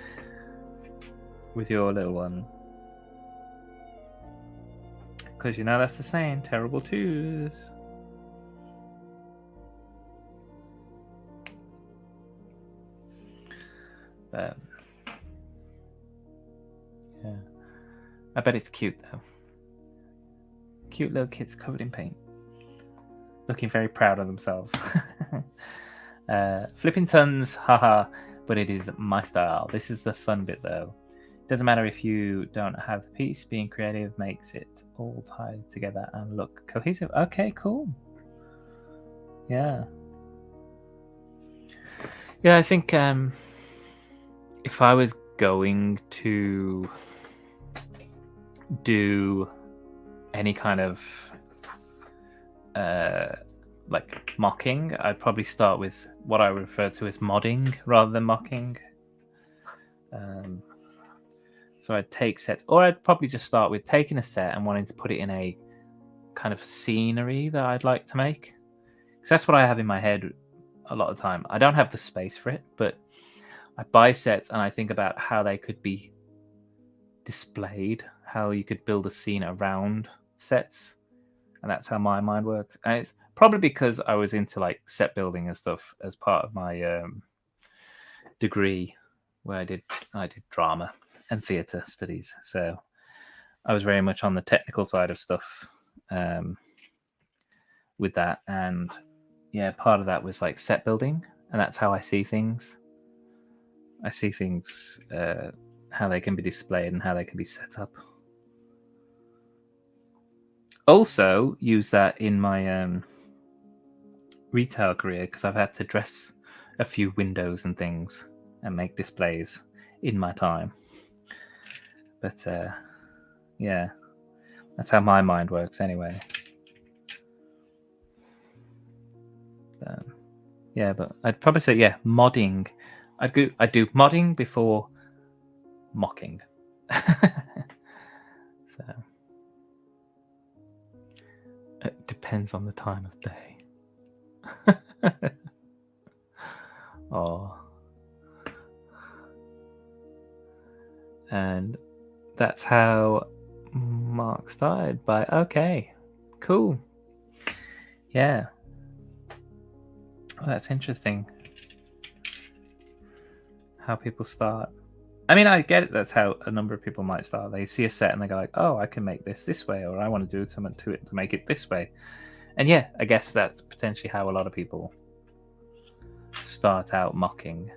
with your little one, because you know that's the saying, terrible twos. But yeah, I bet it's cute though. Cute little kids covered in paint, looking very proud of themselves. Flipping tons, haha, but it is my style. This is the fun bit though. Doesn't matter if you don't have the piece, being creative makes it all tied together and look cohesive. Okay, cool. Yeah. Yeah, I think if I was going to do any kind of like mocking, I'd probably start with what I refer to as modding rather than mocking. So I'd take sets, or I'd probably just start with taking a set and wanting to put it in a kind of scenery that I'd like to make. Because that's what I have in my head a lot of the time. I don't have the space for it, but I buy sets and I think about how they could be displayed, how you could build a scene around sets. And that's how my mind works. And it's probably because I was into like set building and stuff as part of my degree, where I did drama and theatre studies. So I was very much on the technical side of stuff with that. And yeah, part of that was like set building, and that's how I see things. I see things, how they can be displayed and how they can be set up. Also use that in my retail career, because I've had to dress a few windows and things and make displays in my time. But yeah, that's how my mind works anyway. Yeah, but I'd probably say, yeah, modding. I do modding before mocking. So it depends on the time of day. Oh. And that's how Mark started by, okay, cool. Yeah. Well, that's interesting. How people start. I mean, I get it. That's how a number of people might start. They see a set and they go like, oh, I can make this way, or I want to do something to it to make it this way. And yeah, I guess that's potentially how a lot of people start out mocking.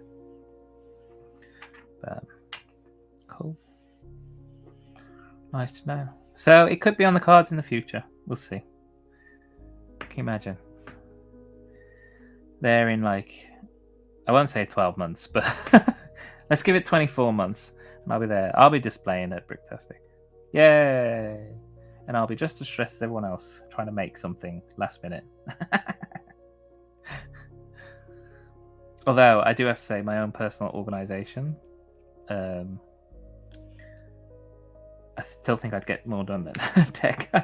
But cool. Nice to know. So it could be on the cards in the future. We'll see. Can you imagine? They're in like, I won't say 12 months, but let's give it 24 months and I'll be there. I'll be displaying at Bricktastic. Yay! And I'll be just as stressed as everyone else trying to make something last minute. Although I do have to say, my own personal organization, I still think I'd get more done than tech. I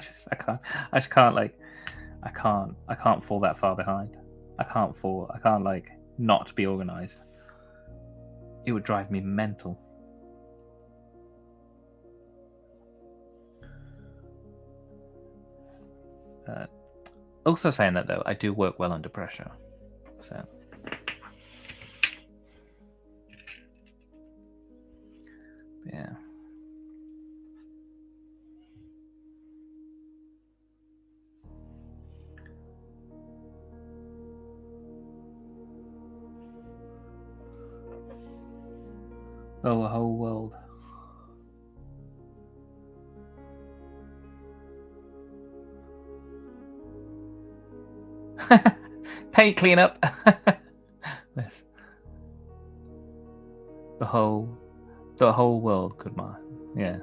can't fall that far behind. I can't like not be organized. It would drive me mental. Also saying that though, I do work well under pressure. So yeah. Oh, the whole world. Paint cleanup. Yes. The whole The whole world could mine. Yeah.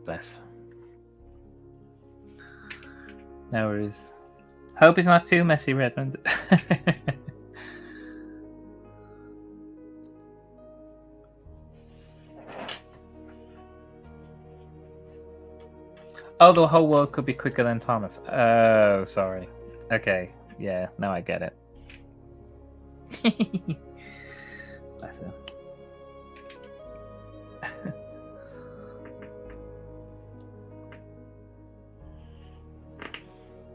Bless. No worries. Hope it's not too messy, Redmond. Oh, the whole world could be quicker than Thomas. Oh, sorry. Okay. Yeah, now I get it. Bless him.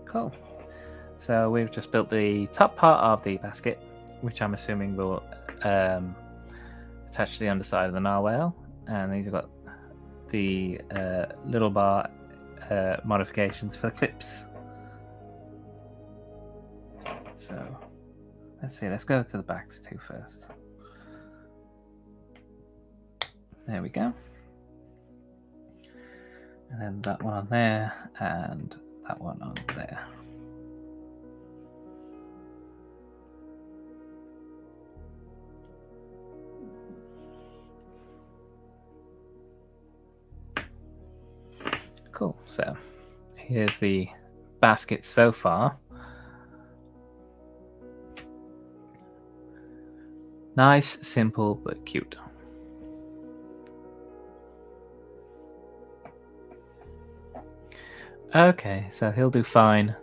Cool. So we've just built the top part of the basket, which I'm assuming will attach to the underside of the narwhal. And these have got the little bar modifications for the clips. So let's see, let's go to the backs too first. There we go. And then that one on there and that one on there. Cool. So here's the basket so far. Nice, simple, but cute. Okay, so he'll do fine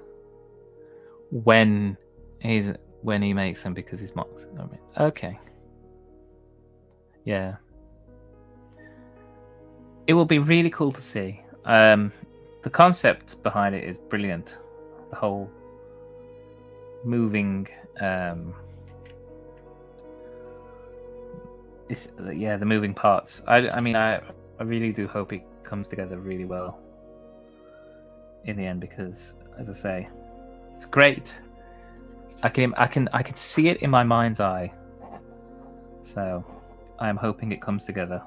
when he makes them because he's mocked. Okay. Yeah. It will be really cool to see. The concept behind it is brilliant. The whole moving, the moving parts. I mean, I really do hope it comes together really well in the end because, as I say, it's great. I can see it in my mind's eye. So, I'm hoping it comes together.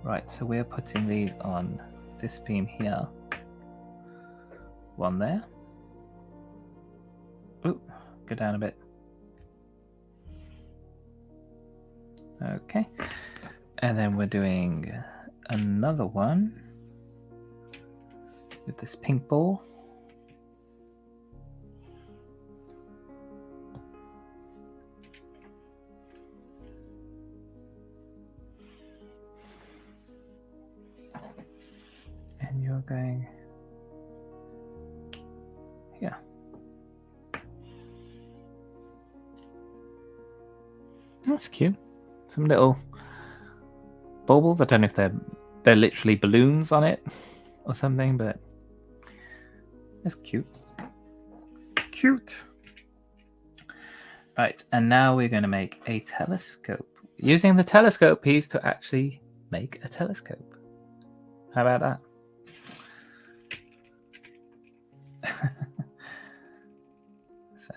Right, so we're putting these on this beam here. One there. Ooh, go down a bit. Okay. And then we're doing another one with this pink ball. And you're going here. That's cute. Some little baubles. I don't know if they're literally balloons on it or something, but it's cute. Cute. Right, and now we're going to make a telescope. Using the telescope piece to actually make a telescope. How about that? So,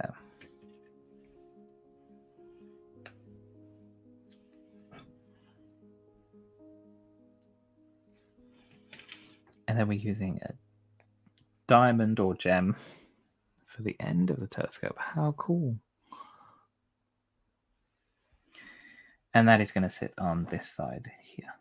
and then we're using a diamond or gem for the end of the telescope. How cool. And that is going to sit on this side here.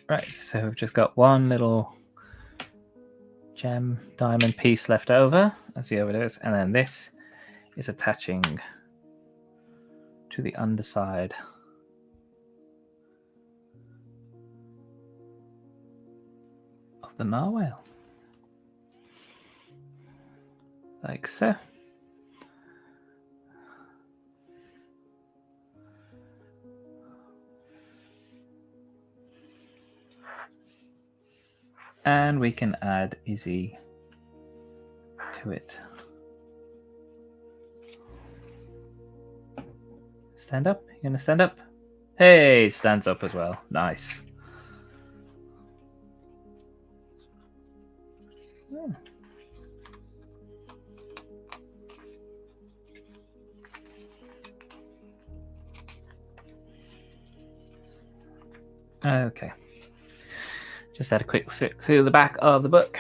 Right, so we've just got one little gem diamond piece left over. Let's see how it is. And then this is attaching to the underside of the narwhal. Like so. And we can add Izzy to it. Stand up? You gonna stand up? Hey, stands up as well. Nice. Okay. Just had a quick flick through the back of the book.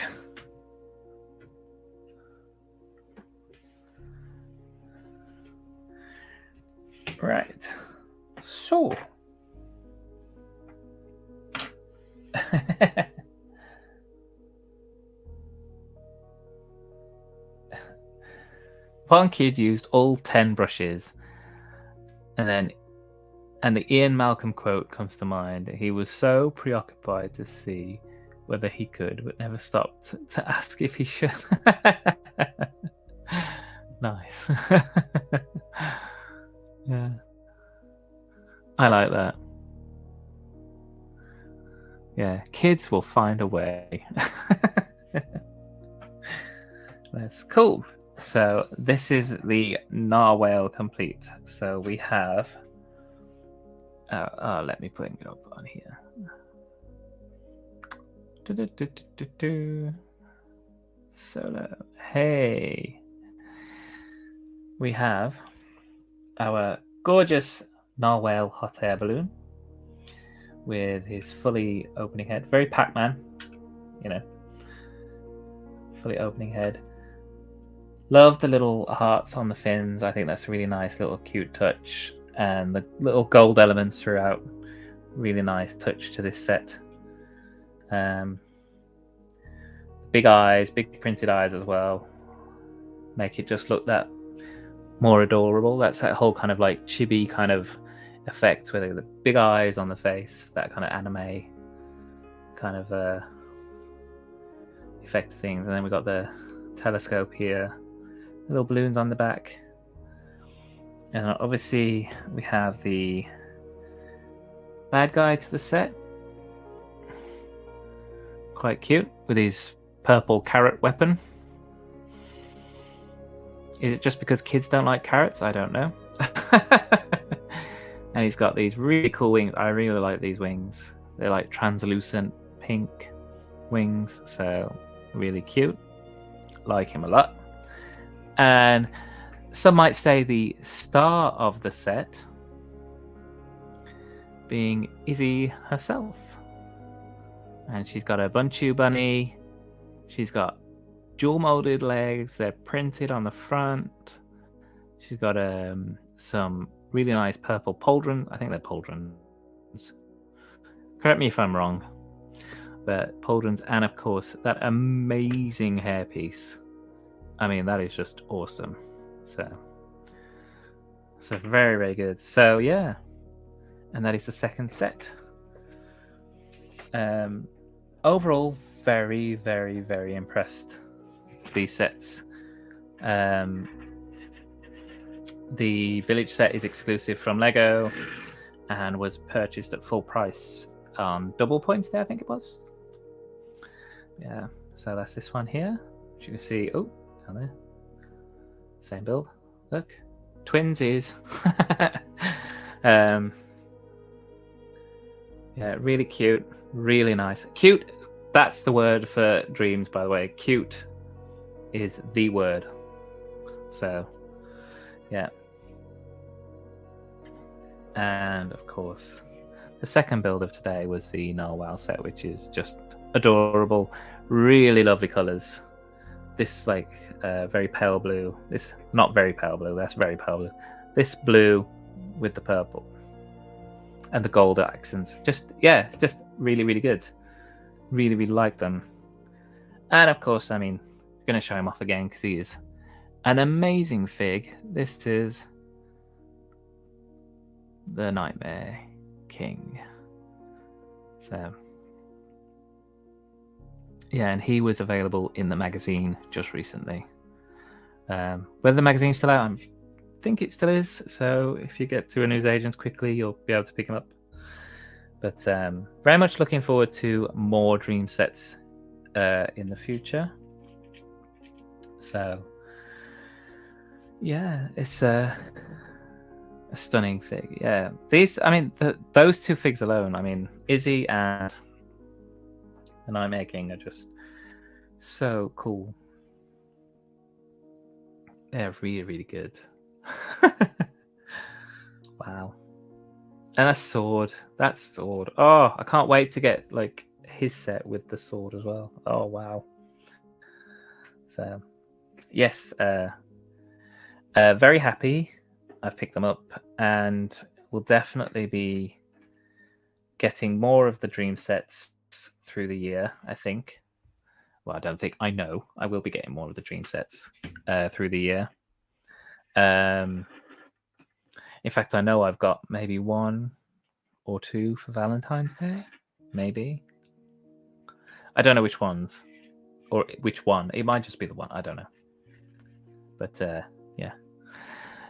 Right. So. One kid used all 10 brushes, and the Ian Malcolm quote comes to mind. He was so preoccupied to see whether he could, but never stopped to ask if he should. Nice. Yeah, I like that. Yeah, kids will find a way. That's cool. So this is the narwhal complete. So we have. Let me bring it up on here. Solo. Hey. We have our gorgeous narwhal hot air balloon with his fully opening head. Very Pac-Man, you know. Fully opening head. Love the little hearts on the fins. I think that's a really nice little cute touch. And the little gold elements throughout. Really nice touch to this set. Big eyes, big printed eyes as well. Make it just look that more adorable. That's that whole kind of like chibi kind of effect where the big eyes on the face, that kind of anime kind of effect of things. And then we've got the telescope here, little balloons on the back. And obviously we have the bad guy to the set. Quite cute with his purple carrot weapon. Is it just because kids don't like carrots? I don't know. And he's got these really cool wings. I really like these wings. They're like translucent pink wings. So really cute. Like him a lot. And some might say the star of the set being Izzy herself. And she's got a Bunchu bunny. She's got dual molded legs. They're printed on the front. She's got some really nice purple pauldrons. I think they're pauldrons. Correct me if I'm wrong. But pauldrons, and of course that amazing hairpiece. I mean, that is just awesome. So very, very good. So yeah, and that is the second set. Overall, very, very, very impressed with these sets. The village set is exclusive from Lego and was purchased at full price on Double Points Day, I think it was. Yeah, so that's this one here. As you can see, oh, down there. Same build. Look, twinsies. Yeah, really cute, really nice. Cute, that's the word for Dreamzzz, by the way. Cute is the word. So, yeah. And of course, the second build of today was the narwhal set, which is just adorable. Really lovely colors. This like very pale blue. This not very pale blue. That's very pale blue. This blue with the purple and the gold accents. Just just really, really good. Really, really like them. And of course, I mean, I'm going to show him off again because he is an amazing fig. This is the Nightmare King. So yeah, and he was available in the magazine just recently. Whether the magazine's still out, I think it still is. So if you get to a newsagent quickly, you'll be able to pick him up. But very much looking forward to more Dream sets in the future. So yeah, it's a stunning fig. Yeah, these. I mean, those two figs alone. I mean, Izzy and the Nightmare King are just so cool. They're really, really good. Wow. And a sword. That sword. Oh, I can't wait to get like his set with the sword as well. Oh wow. So yes, very happy. I've picked them up, and we'll definitely be getting more of the dream sets through the year, I think. Well, I don't think, I know I will be getting more of the dream sets through the year. In fact, I know I've got maybe 1 or 2 for Valentine's Day, maybe. I don't know which ones or which one. It might just be the one. I don't know. But yeah.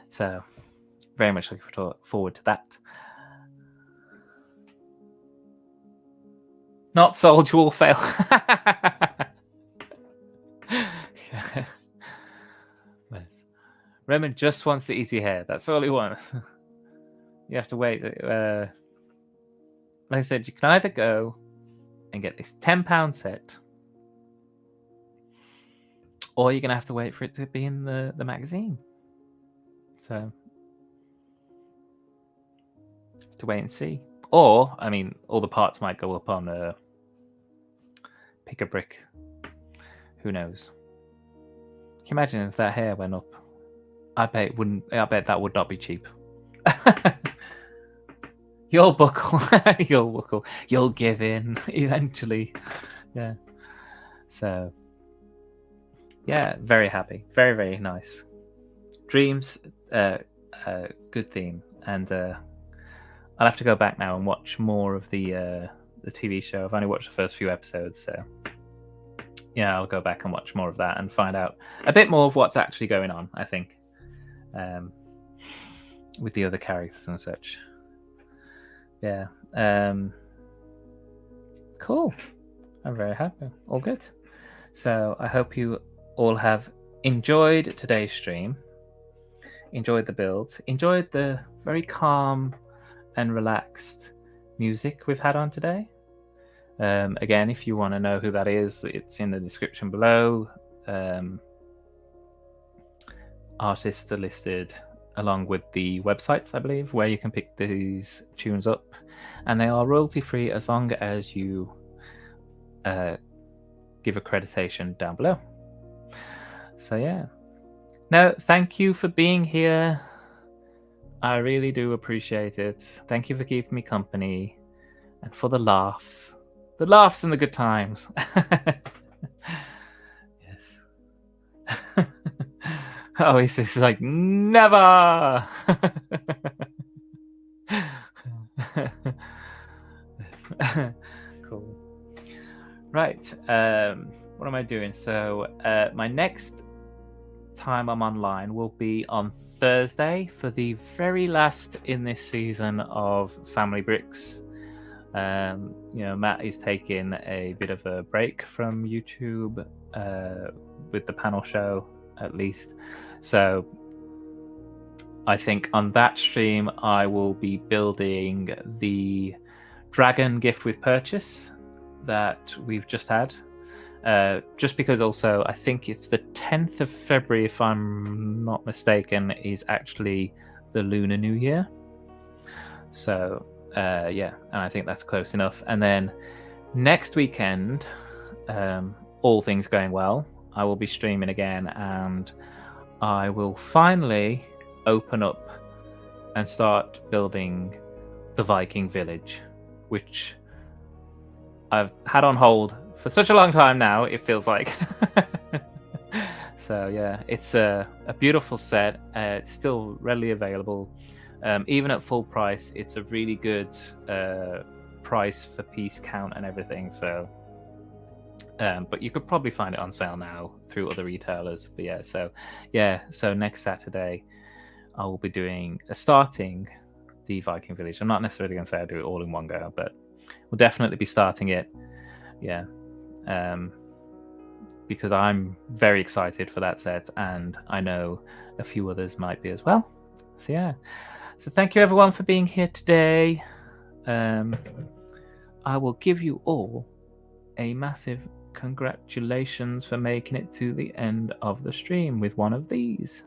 So very much looking forward to that. Not sold, you all fail. Raymond just wants the easy hair. That's all he wants. You have to wait. Like I said, you can either go and get this £10 set, or you're going to have to wait for it to be in the magazine. So, to wait and see. Or, I mean, all the parts might go up on Pick a Brick. Who knows? Can you imagine if that hair went up? I bet it wouldn't. I bet that would not be cheap. You'll buckle. You'll buckle. You'll give in eventually. Yeah. So, yeah, very happy. Very, very nice. Dreams, good theme. And I'll have to go back now and watch more of the TV show. I've only watched the first few episodes, so yeah, I'll go back and watch more of that and find out a bit more of what's actually going on, I think, with the other characters and such. Yeah. Cool. I'm very happy. All good. So I hope you all have enjoyed today's stream, enjoyed the builds, enjoyed the very calm and relaxed music we've had on today. Again, if you want to know who that is, it's in the description below. Artists are listed along with the websites, I believe, where you can pick these tunes up, and they are royalty free as long as you give accreditation down below. So yeah, no, thank you for being here. I really do appreciate it. Thank you for keeping me company and for the laughs and the good times. Yes. Oh, it's like never. Cool. Right. What am I doing? So my next time I'm online will be on Thursday for the very last in this season of Family Bricks. Matt is taking a bit of a break from YouTube with the panel show, at least. So I think on that stream I will be building the dragon gift with purchase that we've just had. Just because also I think it's the 10th of February, if I'm not mistaken, is actually the Lunar New Year. So yeah, and I think that's close enough. And then next weekend, all things going well, I will be streaming again, and I will finally open up and start building the Viking village, which I've had on hold for such a long time now, it feels like. So yeah, it's a beautiful set. It's still readily available. Even at full price, it's a really good price for piece count and everything. So, but you could probably find it on sale now through other retailers. But yeah, so next Saturday, I will be starting the Viking village. I'm not necessarily going to say I'll do it all in one go, but we'll definitely be starting it. Yeah. Because I'm very excited for that set, and I know a few others might be as well. So yeah, so thank you everyone for being here today. I will give you all a massive congratulations for making it to the end of the stream with one of these.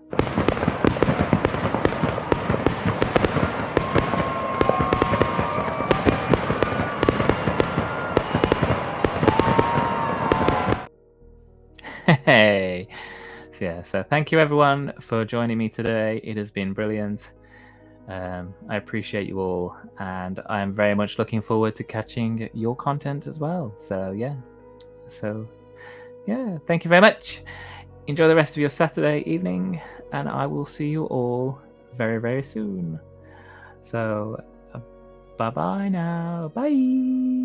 yeah. So thank you everyone for joining me today. It has been brilliant. I appreciate you all, and I'm very much looking forward to catching your content as well. So yeah, thank you very much. Enjoy the rest of your Saturday evening, and I will see you all very, very soon. So bye bye now. Bye.